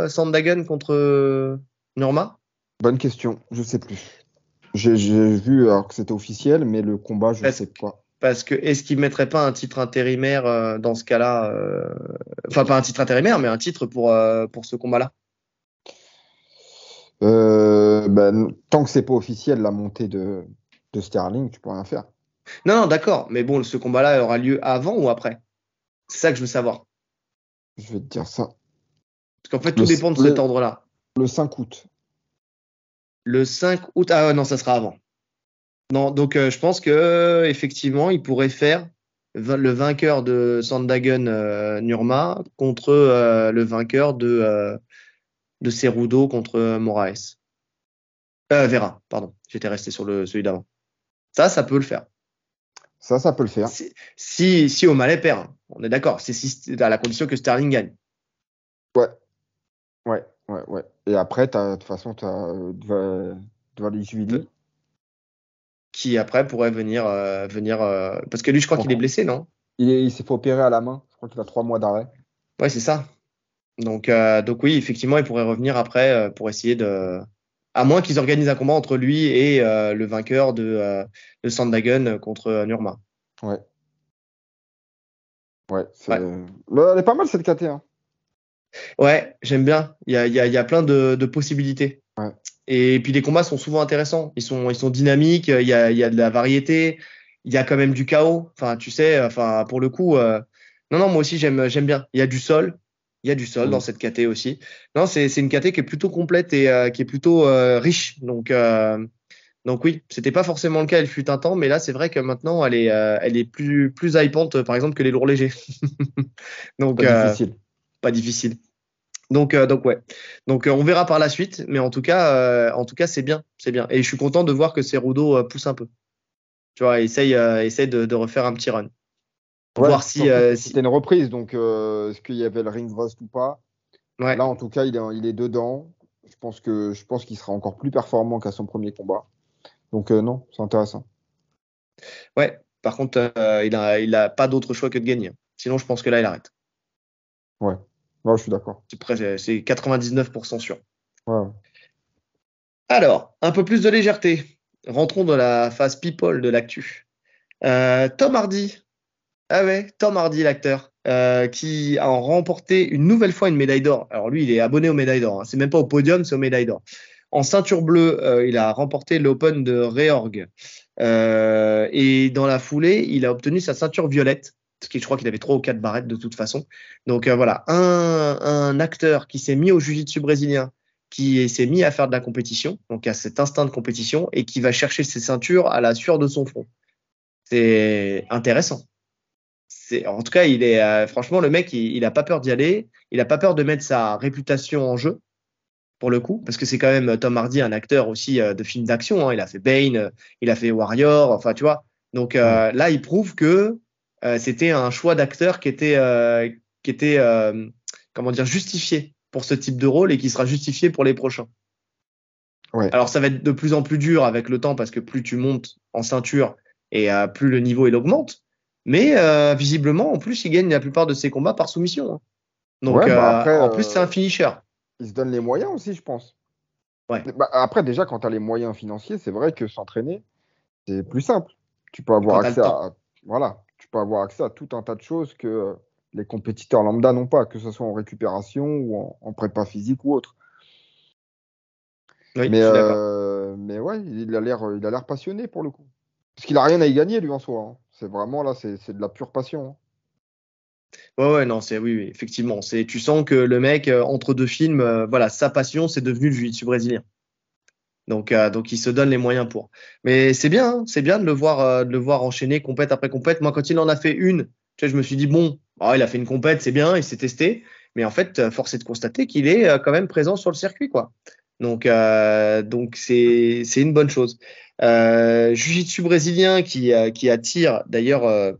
[SPEAKER 1] Sandhagen contre Nurma?
[SPEAKER 2] Bonne question, je sais plus. J'ai vu alors que c'était officiel, mais le combat, je sais pas.
[SPEAKER 1] Parce que est-ce qu'ils mettraient pas un titre intérimaire dans ce cas-là Enfin, pas un titre intérimaire, mais un titre pour ce combat-là.
[SPEAKER 2] Tant que c'est pas officiel, la montée de Sterling, tu peux rien faire.
[SPEAKER 1] Non, non, d'accord. Mais bon, ce combat-là aura lieu avant ou après? C'est ça que je veux savoir.
[SPEAKER 2] Je vais te dire ça.
[SPEAKER 1] Parce qu'en fait,
[SPEAKER 2] Le,
[SPEAKER 1] tout dépend de cet ordre-là.
[SPEAKER 2] le 5 août.
[SPEAKER 1] Le 5 août. Ah ouais, non, ça sera avant. Non, donc je pense que effectivement, il pourrait faire le vainqueur de Sandhagen Nurma contre le vainqueur de Cerudo contre Moraes. Vera, pardon. J'étais resté sur celui d'avant. Ça peut le faire.
[SPEAKER 2] Ça peut le faire.
[SPEAKER 1] Si O'Malley perd, hein. On est d'accord. C'est à la condition que Sterling gagne.
[SPEAKER 2] Ouais. Et après, de toute façon, tu as Dvalishvili.
[SPEAKER 1] Qui après pourrait venir. Parce que lui, je crois qu'il est blessé, non?
[SPEAKER 2] Il s'est fait opérer à la main. Je crois qu'il a 3 mois d'arrêt.
[SPEAKER 1] Ouais, c'est ça. Donc oui, effectivement, il pourrait revenir après pour essayer de. À moins qu'ils organisent un combat entre lui et le vainqueur de Sandhagen contre Nurma.
[SPEAKER 2] Ouais.
[SPEAKER 1] Ouais.
[SPEAKER 2] Elle est pas mal cette KT, hein.
[SPEAKER 1] Ouais, j'aime bien. Il y a plein de possibilités.
[SPEAKER 2] Ouais.
[SPEAKER 1] Et puis les combats sont souvent intéressants. Ils sont dynamiques. Il y a de la variété. Il y a quand même du chaos. Enfin, tu sais. Enfin, pour le coup. Non, moi aussi j'aime bien. Il y a du sol. Il y a du sol dans cette KT aussi. Non, c'est une KT qui est plutôt complète et qui est plutôt riche. Donc oui, c'était pas forcément le cas. Il fut un temps, mais là c'est vrai que maintenant elle est plus hypante, par exemple, que les lourds légers. Donc pas difficile. Donc ouais. Donc on verra par la suite, mais en tout cas c'est bien, Et je suis content de voir que Cerudo pousse un peu. Tu vois, essaye de refaire un petit run. Voir si
[SPEAKER 2] c'était une reprise, donc est-ce qu'il y avait le ring rust ou pas?
[SPEAKER 1] Ouais.
[SPEAKER 2] Là, en tout cas, il est dedans. Je pense qu'il sera encore plus performant qu'à son premier combat. Donc non, c'est intéressant.
[SPEAKER 1] Ouais. Par contre, il a pas d'autre choix que de gagner. Sinon, je pense que là, il arrête.
[SPEAKER 2] Ouais, je suis d'accord.
[SPEAKER 1] C'est 99% sûr.
[SPEAKER 2] Ouais.
[SPEAKER 1] Alors, un peu plus de légèreté. Rentrons dans la phase people de l'actu. Tom Hardy. Ah ouais, Tom Hardy, l'acteur, qui a remporté une nouvelle fois une médaille d'or. Alors lui, il est abonné aux médailles d'or. Hein. C'est même pas au podium, c'est aux médailles d'or. En ceinture bleue, il a remporté l'Open de Reorg. Et dans la foulée, il a obtenu sa ceinture violette. Parce que je crois qu'il avait 3 ou 4 barrettes de toute façon. Donc voilà, un acteur qui s'est mis au jiu-jitsu brésilien, qui s'est mis à faire de la compétition, donc à cet instinct de compétition, et qui va chercher ses ceintures à la sueur de son front. C'est intéressant. En tout cas, franchement, le mec, il a pas peur d'y aller. Il a pas peur de mettre sa réputation en jeu, pour le coup, parce que c'est quand même Tom Hardy, un acteur aussi de films d'action. Hein. Il a fait Bane, il a fait Warrior, enfin, tu vois. Donc
[SPEAKER 2] Ouais.
[SPEAKER 1] là, il prouve que c'était un choix d'acteur qui était comment dire, justifié pour ce type de rôle et qui sera justifié pour les prochains.
[SPEAKER 2] Ouais.
[SPEAKER 1] Alors, ça va être de plus en plus dur avec le temps parce que plus tu montes en ceinture et plus le niveau il augmente. Mais visiblement, en plus, il gagne la plupart de ses combats par soumission. Hein. Donc,
[SPEAKER 2] Ouais, bah après,
[SPEAKER 1] en plus, c'est un finisher.
[SPEAKER 2] il se donne les moyens aussi, je pense.
[SPEAKER 1] Ouais,
[SPEAKER 2] Bah, après, déjà, quand tu as les moyens financiers, c'est vrai que s'entraîner, c'est plus simple. Tu peux avoir
[SPEAKER 1] quand tu as le
[SPEAKER 2] accès
[SPEAKER 1] temps.
[SPEAKER 2] voilà, tu peux avoir accès à tout un tas de choses que les compétiteurs lambda n'ont pas, que ce soit en récupération ou en prépa physique ou autre.
[SPEAKER 1] Oui, je suis d'accord.
[SPEAKER 2] Mais ouais, il a l'air passionné pour le coup. Parce qu'il a rien à y gagner, lui, en soi. Hein. C'est vraiment là, c'est de la pure passion. Hein.
[SPEAKER 1] Ouais, ouais, non, oui, oui, effectivement. Tu sens que le mec, entre deux films, voilà, sa passion, c'est devenu le jiu-jitsu brésilien. Donc, il se donne les moyens pour. Mais c'est bien, hein, c'est bien de le voir enchaîner compète après compète. Moi, quand il en a fait une, tu sais, je me suis dit, bon, il a fait une compète, c'est bien, il s'est testé. Mais en fait, force est de constater qu'il est quand même présent sur le circuit, quoi. Donc c'est une bonne chose. Jiu-jitsu brésilien qui attire d'ailleurs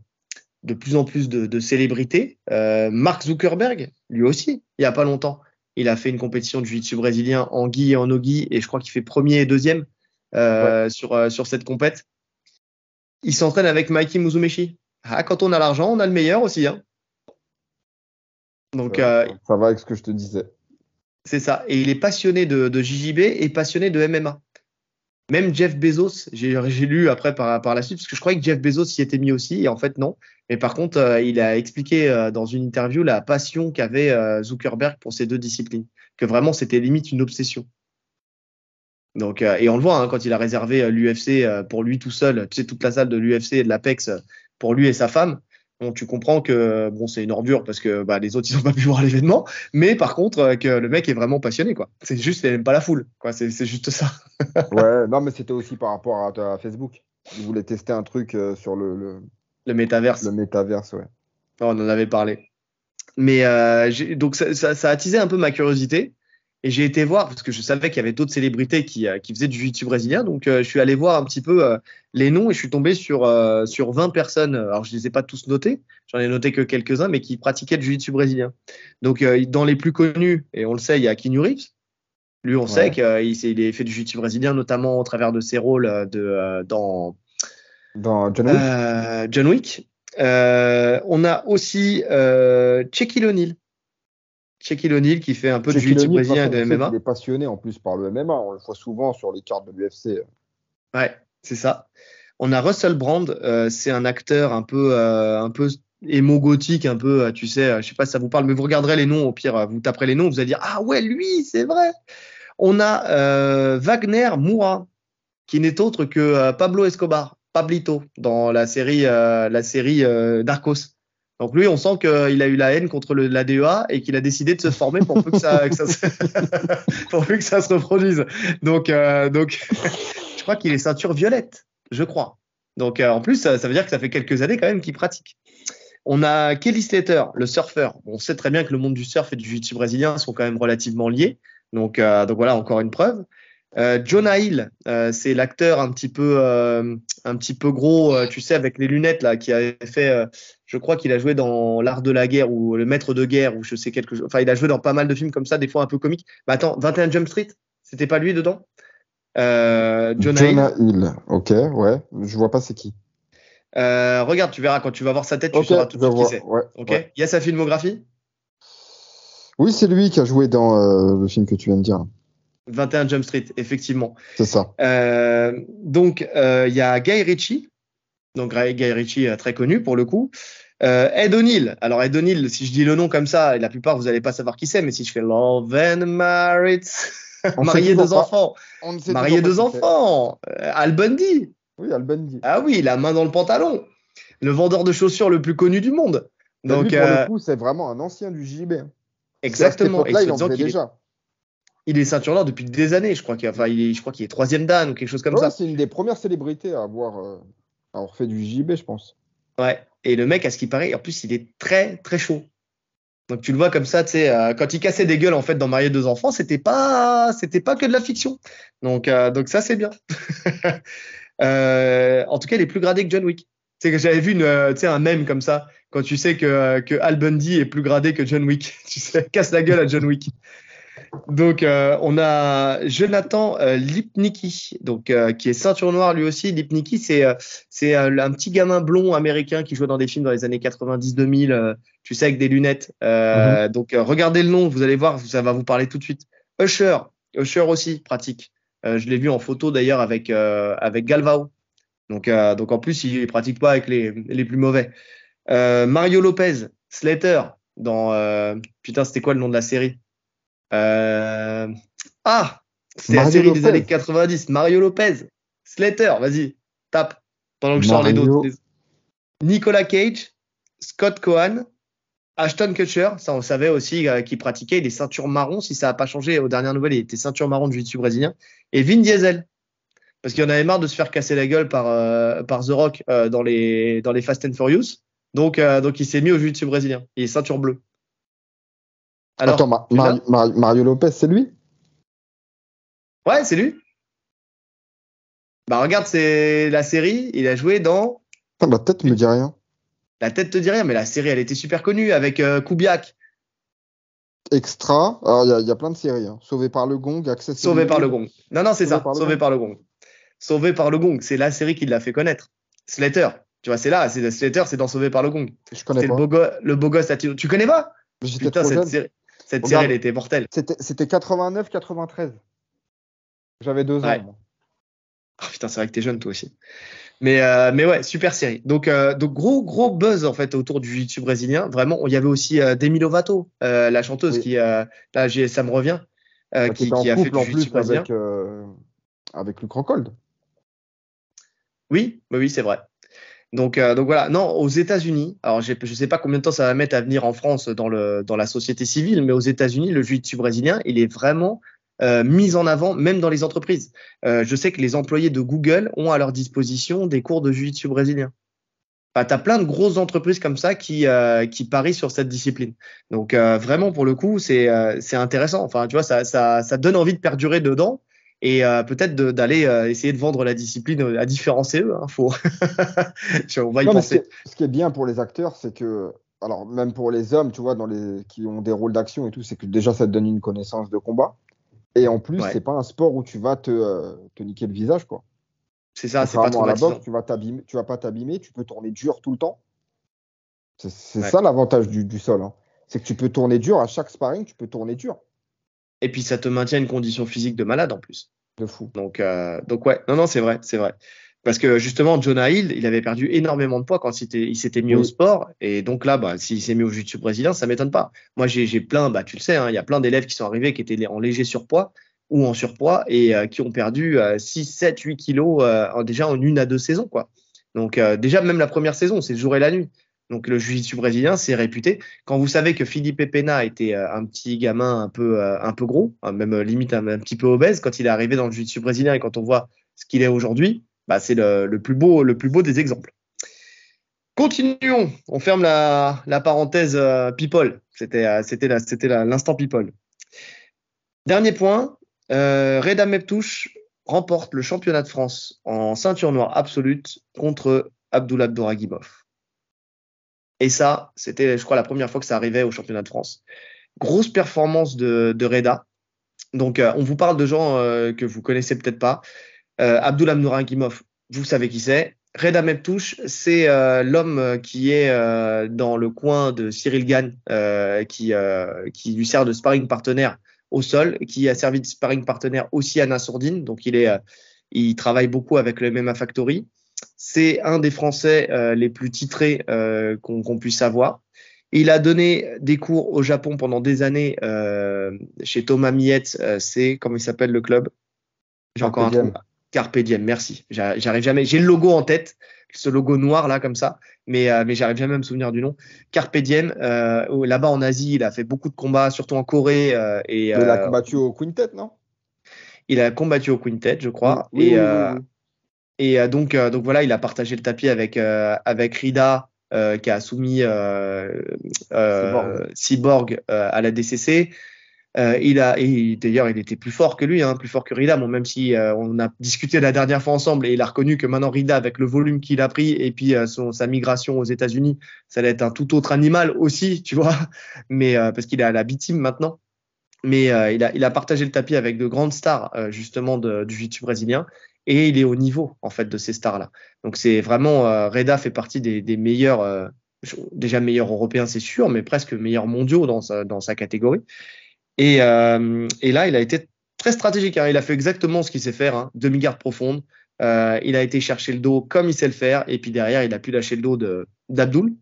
[SPEAKER 1] de plus en plus de célébrités. Mark Zuckerberg, lui aussi, il n'y a pas longtemps, il a fait une compétition de jiu-jitsu brésilien en gi et en nogi, et je crois qu'il fait premier et deuxième
[SPEAKER 2] Ouais.
[SPEAKER 1] sur cette compète. Il s'entraîne avec Mikey Musumeci. Ah, quand on a l'argent, on a le meilleur aussi. Hein. Donc,
[SPEAKER 2] Ça va avec ce que je te disais.
[SPEAKER 1] c'est ça. Et il est passionné de JJB et passionné de MMA. Même Jeff Bezos, j'ai lu après par la suite, parce que je croyais que Jeff Bezos s'y était mis aussi, et en fait non. Mais par contre, il a expliqué dans une interview la passion qu'avait Zuckerberg pour ces deux disciplines, que vraiment c'était limite une obsession. Donc, et on le voit hein, quand il a réservé l'UFC pour lui tout seul, tu sais, toute la salle de l'UFC et de l'Apex pour lui et sa femme. Bon, tu comprends que bon, c'est une ordure parce que bah, les autres ils n'ont pas pu voir l'événement, mais par contre que le mec est vraiment passionné quoi. C'est juste, il n'aime pas la foule, quoi. C'est juste ça.
[SPEAKER 2] Ouais, non, mais c'était aussi par rapport à Facebook. Il voulait tester un truc sur
[SPEAKER 1] Le
[SPEAKER 2] le
[SPEAKER 1] métaverse.
[SPEAKER 2] métaverse, ouais.
[SPEAKER 1] On en avait parlé. Mais donc ça a attisé un peu ma curiosité et j'ai été voir parce que je savais qu'il y avait d'autres célébrités qui faisaient du jiu-jitsu brésilien. Donc je suis allé voir un petit peu les noms et je suis tombé sur 20 personnes. Alors je les ai pas tous notés, j'en ai noté que quelques-uns, mais qui pratiquaient le jiu-jitsu brésilien. Donc dans les plus connus, et on le sait, il y a Keanu Reeves. Lui, on sait
[SPEAKER 2] Ouais.
[SPEAKER 1] qu'il a fait du jiu-jitsu brésilien, notamment au travers de ses rôles dans
[SPEAKER 2] Dans John Wick?
[SPEAKER 1] John Wick. On a aussi Shaquille O'Neal. Shaquille O'Neal qui fait un peu de
[SPEAKER 2] Shaquille
[SPEAKER 1] jiu-jitsu
[SPEAKER 2] O'Neal, de toute
[SPEAKER 1] brésilien et
[SPEAKER 2] façon,
[SPEAKER 1] de
[SPEAKER 2] on sait qu'il est
[SPEAKER 1] MMA.
[SPEAKER 2] passionné en plus par le MMA. On le voit souvent sur les cartes de l'UFC.
[SPEAKER 1] Ouais, c'est ça. On a Russell Brand, c'est un acteur un peu émo gothique, un peu, tu sais, je sais pas si ça vous parle, mais vous regarderez les noms, au pire, vous taperez les noms, vous allez dire, ah ouais, lui, c'est vrai. On a Wagner Moura, qui n'est autre que Pablo Escobar, Pablito, dans la série Narcos. Donc lui, on sent qu'il a eu la haine contre la DEA et qu'il a décidé de se former pour peu que pour peu que ça se reproduise. Donc je crois qu'il est ceinture violette, je crois. Donc en plus, ça veut dire que ça fait quelques années quand même qu'il pratique. On a Kelly Slater, le surfeur. On sait très bien que le monde du surf et du jiu-jitsu brésilien sont quand même relativement liés. Donc voilà, encore une preuve. Jonah Hill, c'est l'acteur un petit peu gros, tu sais, avec les lunettes là, qui avait fait, je crois qu'il a joué dans L'Art de la guerre ou Le Maître de guerre ou je sais quelque chose. Enfin, il a joué dans pas mal de films comme ça, des fois un peu comiques. Mais attends, 21 Jump Street, c'était pas lui dedans? Jonah Hill.
[SPEAKER 2] Jonah Hill. Ok, ouais. Je vois pas c'est qui.
[SPEAKER 1] Regarde, tu verras quand tu vas voir sa tête, tu
[SPEAKER 2] Ok,
[SPEAKER 1] sauras tout de
[SPEAKER 2] je
[SPEAKER 1] suite qui
[SPEAKER 2] vois.
[SPEAKER 1] c'est.
[SPEAKER 2] Ouais,
[SPEAKER 1] Ok?
[SPEAKER 2] ouais.
[SPEAKER 1] Il y a sa filmographie?
[SPEAKER 2] Oui, c'est lui qui a joué dans le film que tu viens de dire.
[SPEAKER 1] 21 Jump Street, effectivement.
[SPEAKER 2] C'est ça.
[SPEAKER 1] Donc, il y a Guy Ritchie. Donc, Guy Ritchie, très connu pour le coup. Ed O'Neill. Alors, Ed O'Neill, si je dis le nom comme ça, et la plupart, vous n'allez pas savoir qui c'est, mais si je fais Love and Married, marié deux enfants. Marié deux enfants. Al Bundy.
[SPEAKER 2] Oui, Al Bundy.
[SPEAKER 1] Ah oui, la main dans le pantalon. Le vendeur de chaussures le plus connu du monde. Donc,
[SPEAKER 2] lui, pour le coup, c'est vraiment un ancien du JB.
[SPEAKER 1] Exactement.
[SPEAKER 2] Là, il en faisait déjà.
[SPEAKER 1] Il est ceinture noire depuis des années. Je crois qu'il est troisième dan ou quelque chose comme ça.
[SPEAKER 2] C'est une des premières célébrités à avoir fait du JB, je pense.
[SPEAKER 1] Ouais. Et le mec, à ce qui paraît, en plus, il est très, très chaud. Donc, tu le vois comme ça, tu sais, quand il cassait des gueules, en fait, dans Marié deux enfants, c'était pas que de la fiction. Donc ça, c'est bien. En tout cas, il est plus gradé que John Wick. Tu sais que j'avais vu un mème comme ça, quand tu sais que Al Bundy est plus gradé que John Wick. Tu sais, casse la gueule à John Wick. Donc, on a Jonathan Lipnicki, donc qui est ceinture noire lui aussi. Lipnicki, c'est un petit gamin blond américain qui jouait dans des films dans les années 90-2000, tu sais, avec des lunettes. Donc, regardez le nom, vous allez voir, ça va vous parler tout de suite. Usher aussi, pratique. Je l'ai vu en photo d'ailleurs avec Galvao. Donc en plus, il pratique pas avec les plus mauvais. Mario Lopez, Slater, dans putain, c'était quoi le nom de la série? C'est la série des années 90. Mario Lopez, Slater, vas-y, tape pendant que je sors les d'autres. Nicolas Cage, Scott Cohan, Ashton Kutcher, ça on savait aussi, qui pratiquait les ceintures marron. Si ça n'a pas changé aux dernières nouvelles, il était ceinture marron de jiu-jitsu brésilien. Et Vin Diesel, parce qu'il en avait marre de se faire casser la gueule par The Rock dans les Fast and Furious. Donc il s'est mis au jiu-jitsu brésilien. Il est ceinture bleue. Alors,
[SPEAKER 2] attends, Mario Lopez, c'est lui?
[SPEAKER 1] Ouais, c'est lui. Bah regarde, c'est la série. Il a joué dans.
[SPEAKER 2] La tête me dit rien.
[SPEAKER 1] La tête te dit rien, mais la série, elle était super connue avec Kubiak.
[SPEAKER 2] Extra. Alors, il y a plein de séries. Sauvé par le Gong, Access.
[SPEAKER 1] Sauvé par le Gong. Non, c'est ça. Sauvé par le Gong. Sauvé par le Gong, c'est la série qui l'a fait connaître. Slater. Tu vois, Slater, c'est dans Sauvé par le Gong.
[SPEAKER 2] Je connais pas.
[SPEAKER 1] C'est le beau gosse. Tu connais pas?
[SPEAKER 2] J'étais trop jeune.
[SPEAKER 1] Cette série, elle était mortelle.
[SPEAKER 2] C'était 89-93. J'avais 2 ans.
[SPEAKER 1] Ouais. Oh, putain, c'est vrai que t'es jeune toi aussi. Mais ouais, super série. Donc gros buzz en fait autour du jiu-jitsu brésilien. Vraiment, il y avait aussi Demi Lovato, la chanteuse qui là ça me revient, qui a fait du jiu-jitsu brésilien
[SPEAKER 2] avec Luke Rockhold.
[SPEAKER 1] Oui, c'est vrai. Donc voilà. Non, aux États-Unis. Alors je sais pas combien de temps ça va mettre à venir en France dans la société civile, mais aux États-Unis, le jiu-jitsu brésilien, il est vraiment mis en avant, même dans les entreprises. Je sais que les employés de Google ont à leur disposition des cours de jiu-jitsu brésilien. Enfin, tu as plein de grosses entreprises comme ça qui parient sur cette discipline. Donc vraiment, pour le coup, c'est intéressant. Enfin, tu vois, ça donne envie de perdurer dedans et peut-être d'aller essayer de vendre la discipline à différents CE. Hein, on va y penser.
[SPEAKER 2] Ce qui est bien pour les acteurs, c'est que, alors même pour les hommes, tu vois, qui ont des rôles d'action et tout, c'est que déjà ça te donne une connaissance de combat. Et en plus, c'est pas un sport où tu vas te niquer le visage, quoi.
[SPEAKER 1] C'est ça, c'est pas trop
[SPEAKER 2] à la boxe, tu vas pas t'abîmer, tu peux tourner dur tout le temps. C'est ça l'avantage du sol. Hein. C'est que tu peux tourner dur à chaque sparring, tu peux tourner dur.
[SPEAKER 1] Et puis ça te maintient une condition physique de malade en plus.
[SPEAKER 2] De fou.
[SPEAKER 1] Donc ouais, non, c'est vrai. Parce que justement, Jonah Hill, il avait perdu énormément de poids quand il s'était mis au sport. Et donc là, s'il s'est mis au jiu-jitsu brésilien, ça m'étonne pas. Moi, j'ai plein, tu le sais, hein, il y a plein d'élèves qui sont arrivés qui étaient en léger surpoids ou en surpoids et qui ont perdu 6, 7, 8 kilos déjà en 1 à 2 saisons, quoi. Donc déjà, même la première saison, c'est le jour et la nuit. Donc le jiu-jitsu brésilien, c'est réputé. Quand vous savez que Felipe Pena était un petit gamin un peu gros, même limite un petit peu obèse, quand il est arrivé dans le jiu-jitsu brésilien et quand on voit ce qu'il est aujourd'hui, c'est le plus beau des exemples. Continuons. On ferme la parenthèse people. C'était l'instant people. Dernier point. Reda Meptouche remporte le championnat de France en ceinture noire absolue contre Abdullah Abdouragimov. Et ça, c'était, je crois, la première fois que ça arrivait au championnat de France. Grosse performance de Reda. Donc, on vous parle de gens que vous connaissez peut-être pas. Abdullah Nurmagomedov, vous savez qui c'est. Reda Meptouche, c'est l'homme qui est dans le coin de Cyril Gane, qui lui sert de sparring partenaire au sol, qui a servi de sparring partenaire aussi à Nassourdine. Donc, il travaille beaucoup avec le MMA Factory. C'est un des Français les plus titrés qu'on puisse avoir. Il a donné des cours au Japon pendant des années chez Thomas Miette. C'est, comment il s'appelle le club? J'ai encore un trou. Carpe Diem, merci. J'arrive jamais. J'ai le logo en tête, ce logo noir là comme ça, mais j'arrive jamais à me souvenir du nom. Carpe Diem, là-bas en Asie, il a fait beaucoup de combats, surtout en Corée.
[SPEAKER 2] Il a combattu au Quintet, non?
[SPEAKER 1] Il a combattu au Quintet, je crois.
[SPEAKER 2] Oui.
[SPEAKER 1] Donc voilà, il a partagé le tapis avec Rida, qui a soumis Cyborg à la DCC. D'ailleurs, il était plus fort que lui, hein, plus fort que Rida. Bon, même si on a discuté la dernière fois ensemble et il a reconnu que maintenant Rida, avec le volume qu'il a pris et puis sa migration aux États-Unis, ça allait être un tout autre animal aussi, tu vois. Mais parce qu'il est à la B-Team maintenant. Mais il a partagé le tapis avec de grandes stars justement du jiu-jitsu brésilien et il est au niveau en fait de ces stars-là. Donc c'est vraiment Reda fait partie des meilleurs, déjà meilleurs européens c'est sûr, mais presque meilleurs mondiaux dans sa catégorie. Et là, il a été très stratégique. Hein. Il a fait exactement ce qu'il sait faire, hein, demi-garde profonde. Il a été chercher le dos comme il sait le faire. Et puis derrière, il a pu lâcher le dos d'Abdul.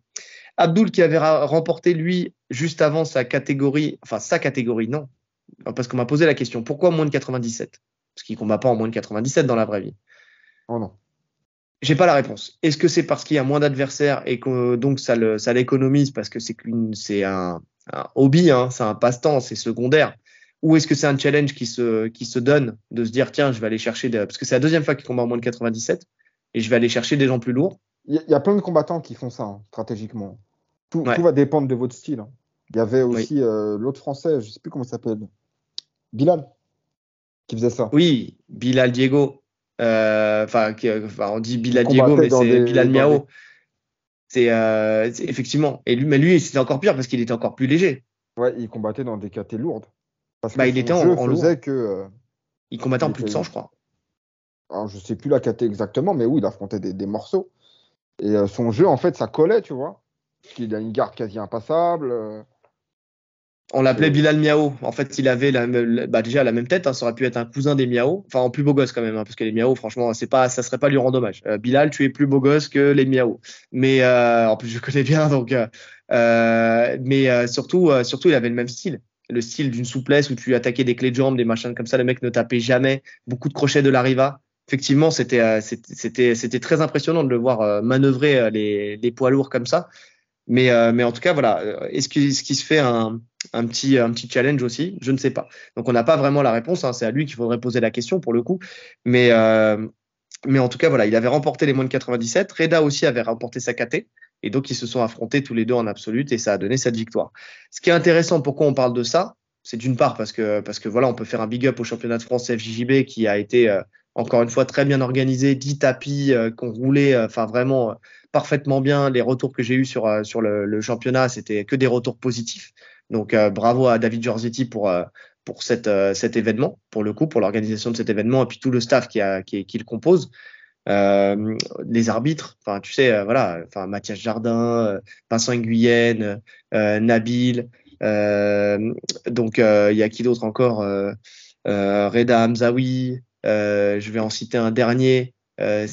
[SPEAKER 1] Abdul qui avait remporté, lui, juste avant sa catégorie, non. Parce qu'on m'a posé la question, pourquoi moins de 97? Parce qu'il ne combat pas en moins de 97 dans la vraie vie.
[SPEAKER 2] Oh non.
[SPEAKER 1] J'ai pas la réponse. Est-ce que c'est parce qu'il y a moins d'adversaires et que donc ça l'économise parce que c'est un hobby, hein, c'est un passe-temps, c'est secondaire, ou est-ce que c'est un challenge qui se donne de se dire tiens, je vais aller chercher parce que c'est la deuxième fois qu'il combat en moins de 97 et je vais aller chercher des gens plus lourds.
[SPEAKER 2] Il y a plein de combattants qui font ça, hein, stratégiquement. Tout va dépendre de votre style. Hein. Il y avait aussi l'autre Français, je sais plus comment il s'appelle, Bilal, qui faisait ça.
[SPEAKER 1] Oui, Bilal Diego. On dit Bilal Diego, mais c'est Bilal Miao. C'est effectivement. Mais lui, c'était encore pire parce qu'il était encore plus léger.
[SPEAKER 2] Ouais, il combattait dans des catés lourdes. Parce que
[SPEAKER 1] il était en lourd. Il combattait en plus de 100, je crois.
[SPEAKER 2] Alors, je sais plus la caté exactement, mais oui, il affrontait des morceaux. Et son jeu, en fait, ça collait, tu vois. Parce qu'il a une garde quasi impassable.
[SPEAKER 1] On l'appelait Bilal Miao. En fait, il avait déjà la même tête. Hein, ça aurait pu être un cousin des Miao. Enfin, en plus beau gosse quand même, hein, parce que les Miao, franchement, ça serait pas lui rendre hommage. Bilal, tu es plus beau gosse que les Miao. Mais en plus, je connais bien, donc. Surtout, il avait le même style. Le style d'une souplesse où tu attaquais des clés de jambes, des machins comme ça. Le mec ne tapait jamais. Beaucoup de crochets de la riva. Effectivement, c'était très impressionnant de le voir manœuvrer les poids lourds comme ça. Mais en tout cas, voilà. Est-ce qu'il se fait un petit challenge aussi? Je ne sais pas. Donc, on n'a pas vraiment la réponse. Hein. C'est à lui qu'il faudrait poser la question pour le coup. Mais en tout cas, voilà. Il avait remporté les moins de 97. Reda aussi avait remporté sa KT. Et donc, ils se sont affrontés tous les deux en absolute et ça a donné cette victoire. Ce qui est intéressant, pourquoi on parle de ça? C'est d'une part parce que voilà, on peut faire un big up au championnat de France FJJB qui a été encore une fois très bien organisé, 10 tapis qu'on roulait, vraiment parfaitement bien. Les retours que j'ai eus sur le championnat, c'était que des retours positifs. Donc bravo à David Giorgetti pour cet événement, pour le coup, pour l'organisation de cet événement et puis tout le staff qui le compose. Les arbitres, enfin tu sais, voilà, enfin Mathias Jardin, Vincent Nguyen, Nabil. Donc il y a qui d'autre encore? Reda Hamzaoui. Je vais en citer un dernier. On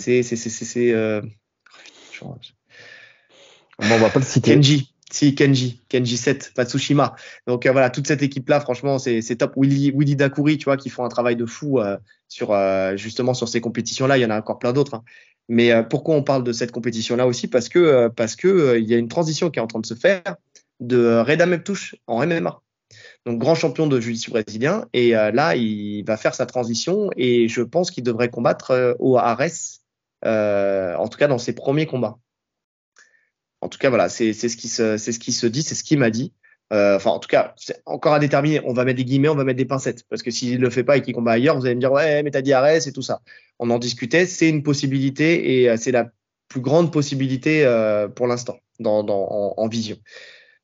[SPEAKER 2] va pas le citer.
[SPEAKER 1] Kenji 7, Patsushima. Donc voilà, toute cette équipe-là, franchement, c'est top. Willy Dakuri, tu vois, qui font un travail de fou justement sur ces compétitions-là. Il y en a encore plein d'autres. Hein. Mais pourquoi on parle de cette compétition-là aussi? Parce que il y a une transition qui est en train de se faire de Reda Meptouche en MMA. Donc grand champion de jiu-jitsu brésilien. Et là, il va faire sa transition et je pense qu'il devrait combattre au Ares, en tout cas dans ses premiers combats. En tout cas, voilà, c'est ce qui se dit, c'est ce qu'il m'a dit. En tout cas, c'est encore à déterminer. On va mettre des guillemets, on va mettre des pincettes. Parce que s'il le fait pas et qu'il combat ailleurs, vous allez me dire, ouais, mais t'as dit Ares et tout ça. On en discutait, c'est une possibilité et c'est la plus grande possibilité pour l'instant en vision.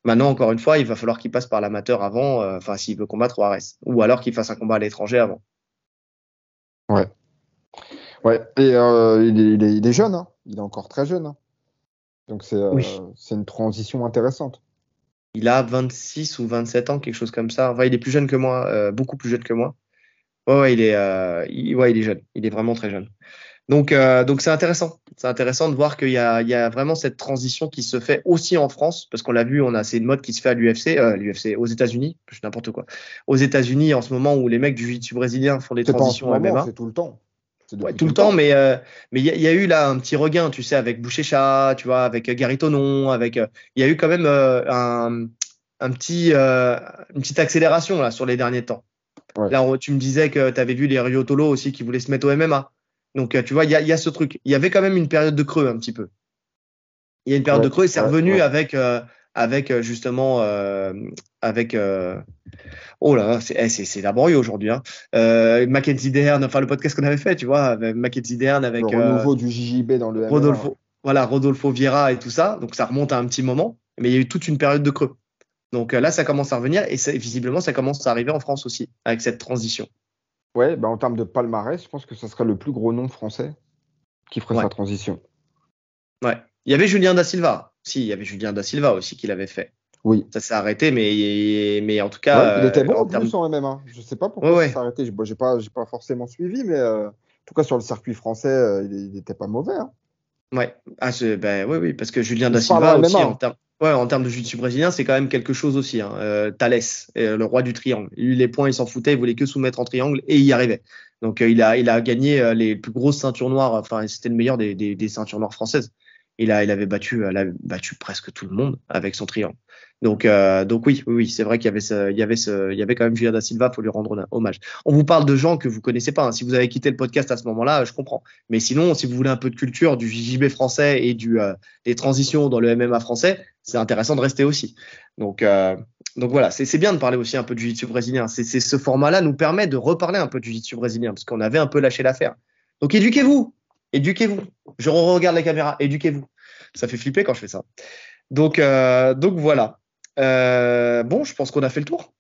[SPEAKER 1] Maintenant, encore une fois, il va falloir qu'il passe par l'amateur avant, s'il veut combattre au Ares. Ou alors qu'il fasse un combat à l'étranger avant.
[SPEAKER 2] Ouais. Et il est jeune, hein. Il est encore très jeune. Hein. Donc c'est une transition intéressante.
[SPEAKER 1] Il a 26 ou 27 ans, quelque chose comme ça. Enfin, il est plus jeune que moi, beaucoup plus jeune que moi. Ouais, il est jeune. Il est vraiment très jeune. Donc c'est intéressant. C'est intéressant de voir qu'il y a vraiment cette transition qui se fait aussi en France, parce qu'on l'a vu, c'est une mode qui se fait à l'UFC, aux États-Unis, je sais n'importe quoi. Aux États-Unis, en ce moment où les mecs du jiu-jitsu brésilien font des
[SPEAKER 2] C'est pas en ce
[SPEAKER 1] transitions en
[SPEAKER 2] moment,
[SPEAKER 1] MMA.
[SPEAKER 2] c'est tout le temps. C'est
[SPEAKER 1] Ouais,
[SPEAKER 2] depuis
[SPEAKER 1] tout
[SPEAKER 2] tout
[SPEAKER 1] le
[SPEAKER 2] le
[SPEAKER 1] temps,
[SPEAKER 2] temps.
[SPEAKER 1] mais il y a eu là un petit regain, tu sais, avec Boucher-Chat, tu vois, avec Gary Tonon, il y a eu quand même une petite accélération là sur les derniers temps.
[SPEAKER 2] Ouais.
[SPEAKER 1] Là, tu me disais que tu avais vu les Ryotolo aussi qui voulaient se mettre au MMA. Donc, tu vois, il y a ce truc. Il y avait quand même une période de creux un petit peu. Il y a une période
[SPEAKER 2] Ouais,
[SPEAKER 1] de creux et c'est
[SPEAKER 2] ouais,
[SPEAKER 1] revenu
[SPEAKER 2] ouais.
[SPEAKER 1] avec justement, avec. Oh là, c'est laborieux aujourd'hui. Hein. Mackenzie Dern, enfin le podcast qu'on avait fait, tu vois, avec Mackenzie Dern
[SPEAKER 2] Le
[SPEAKER 1] avec
[SPEAKER 2] renouveau du JJB dans le MMA. Ouais.
[SPEAKER 1] Rodolfo Vieira et tout ça. Donc, ça remonte à un petit moment. Mais il y a eu toute une période de creux. Donc là, ça commence à revenir et visiblement, ça commence à arriver en France aussi avec cette transition.
[SPEAKER 2] Ouais, bah, en termes de palmarès, je pense que ce serait le plus gros nom français qui ferait
[SPEAKER 1] Ouais.
[SPEAKER 2] sa transition.
[SPEAKER 1] Ouais. Il y avait Julien Da Silva. Si, il y avait Julien Da Silva aussi qui l'avait fait.
[SPEAKER 2] Oui.
[SPEAKER 1] Ça s'est arrêté, mais en tout
[SPEAKER 2] Ouais,
[SPEAKER 1] cas,
[SPEAKER 2] il était bon
[SPEAKER 1] en
[SPEAKER 2] en plus
[SPEAKER 1] termes.
[SPEAKER 2] en MMA. Je sais pas
[SPEAKER 1] Ouais,
[SPEAKER 2] pourquoi ça
[SPEAKER 1] ouais.
[SPEAKER 2] s'est arrêté. Bon, j'ai pas forcément suivi, mais en tout cas sur le circuit français, il était pas mauvais. Hein.
[SPEAKER 1] Ouais. Ah, ben, oui, parce que Julien Da
[SPEAKER 2] Je parle en
[SPEAKER 1] Silva
[SPEAKER 2] MMA.
[SPEAKER 1] aussi,
[SPEAKER 2] Hein.
[SPEAKER 1] en termes de jiu-jitsu brésilien, c'est quand même quelque chose aussi. Hein. Thalès, le roi du triangle. Lui, les points, il s'en foutait, il voulait que soumettre en triangle et il y arrivait. Donc, il a gagné les plus grosses ceintures noires. Enfin, c'était le meilleur des ceintures noires françaises. Il avait battu presque tout le monde avec son triangle. Donc oui, c'est vrai qu'il y avait quand même Julien Da Silva, faut lui rendre hommage. On vous parle de gens que vous connaissez pas. Hein. Si vous avez quitté le podcast à ce moment-là, je comprends. Mais sinon, si vous voulez un peu de culture du JJB français et des transitions dans le MMA français, c'est intéressant de rester aussi. Donc voilà, c'est bien de parler aussi un peu du jiu-jitsu brésilien. Ce format-là nous permet de reparler un peu du jiu-jitsu brésilien parce qu'on avait un peu lâché l'affaire. Donc éduquez-vous. Je regarde la caméra, éduquez-vous. Ça fait flipper quand je fais ça. Donc voilà. Bon, je pense qu'on a fait le tour.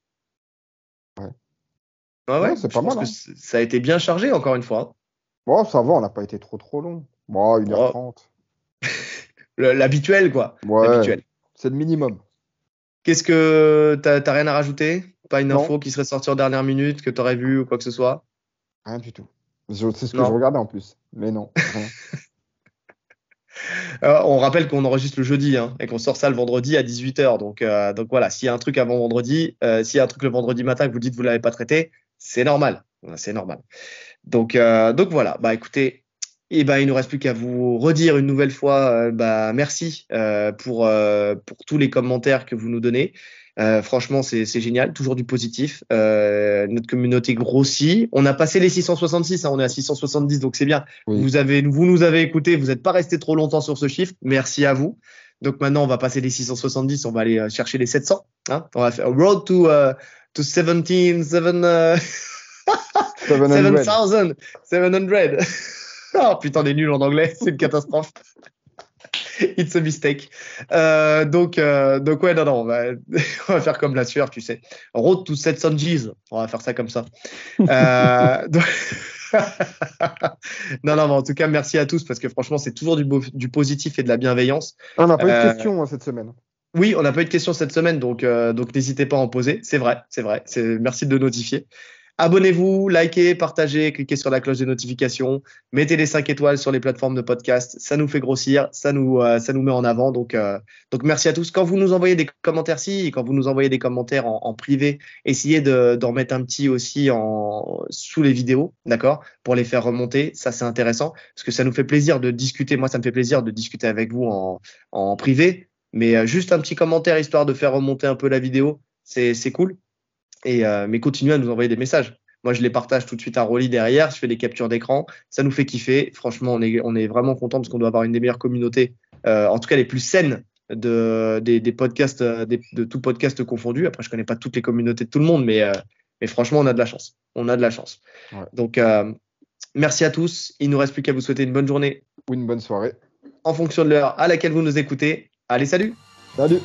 [SPEAKER 2] Ouais.
[SPEAKER 1] Ouais,
[SPEAKER 2] C'est
[SPEAKER 1] je
[SPEAKER 2] pas
[SPEAKER 1] pense
[SPEAKER 2] mal.
[SPEAKER 1] que
[SPEAKER 2] Hein.
[SPEAKER 1] ça a été bien chargé encore une fois.
[SPEAKER 2] Bon, ça va, on n'a pas été trop long. Bon,
[SPEAKER 1] Oh,
[SPEAKER 2] 1h30.
[SPEAKER 1] l'habituel, quoi.
[SPEAKER 2] Ouais,
[SPEAKER 1] L'habituel.
[SPEAKER 2] c'est le minimum.
[SPEAKER 1] Qu'est-ce que t'as rien à rajouter? Pas une
[SPEAKER 2] Non,
[SPEAKER 1] info qui serait sortie en dernière minute que t'aurais vu ou quoi que ce soit?
[SPEAKER 2] rien du tout. C'est ce que je
[SPEAKER 1] Non.
[SPEAKER 2] regardais en plus. Mais non, rien.
[SPEAKER 1] On rappelle qu'on enregistre le jeudi hein, et qu'on sort ça le vendredi à 18h. Donc voilà, s'il y a un truc avant vendredi, s'il y a un truc le vendredi matin que vous dites que vous ne l'avez pas traité, c'est normal. C'est normal. Donc voilà, bah écoutez, il nous reste plus qu'à vous redire une nouvelle fois, merci pour tous les commentaires que vous nous donnez. Franchement, c'est génial, toujours du positif. Notre communauté grossit. On a passé les 666, hein, on est à 670, donc c'est bien.
[SPEAKER 2] Oui.
[SPEAKER 1] Vous nous avez écoutés, vous n'êtes pas resté trop longtemps sur ce chiffre. Merci à vous. Donc maintenant, on va passer les 670, on va aller chercher les 700. Hein. On va faire road to 17,
[SPEAKER 2] 700.
[SPEAKER 1] 700. Oh putain, on est nul en anglais, c'est une catastrophe. It's a mistake. Donc ouais, non, on va faire comme la sueur, tu sais. Road to 700 G's. On va faire ça comme ça. Donc... non, mais en tout cas, merci à tous parce que franchement, c'est toujours du positif et de la bienveillance.
[SPEAKER 2] On n'a pas eu de questions cette semaine.
[SPEAKER 1] Oui, on n'a pas eu de questions cette semaine, donc n'hésitez pas à en poser. C'est vrai. Merci de le notifier. Abonnez-vous, likez, partagez, cliquez sur la cloche de notification, mettez les 5 étoiles sur les plateformes de podcast, ça nous fait grossir, ça nous met en avant. Donc merci à tous. Quand vous nous envoyez des commentaires quand vous nous envoyez des commentaires en privé, essayez d'en mettre un petit aussi sous les vidéos, d'accord, pour les faire remonter. Ça c'est intéressant parce que ça nous fait plaisir de discuter. Moi, ça me fait plaisir de discuter avec vous en privé, mais juste un petit commentaire histoire de faire remonter un peu la vidéo, c'est cool. Mais continuez à nous envoyer des messages. Moi, je les partage tout de suite à Rolly derrière. Je fais des captures d'écran. Ça nous fait kiffer. Franchement, on est vraiment content parce qu'on doit avoir une des meilleures communautés, en tout cas les plus saines des podcasts, de tout podcast confondu. Après, je connais pas toutes les communautés de tout le monde, mais franchement, on a de la chance.
[SPEAKER 2] Ouais.
[SPEAKER 1] Donc, merci à tous. Il nous reste plus qu'à vous souhaiter une bonne journée.
[SPEAKER 2] Ou une bonne soirée.
[SPEAKER 1] En fonction de l'heure à laquelle vous nous écoutez. Allez, salut!
[SPEAKER 2] Salut!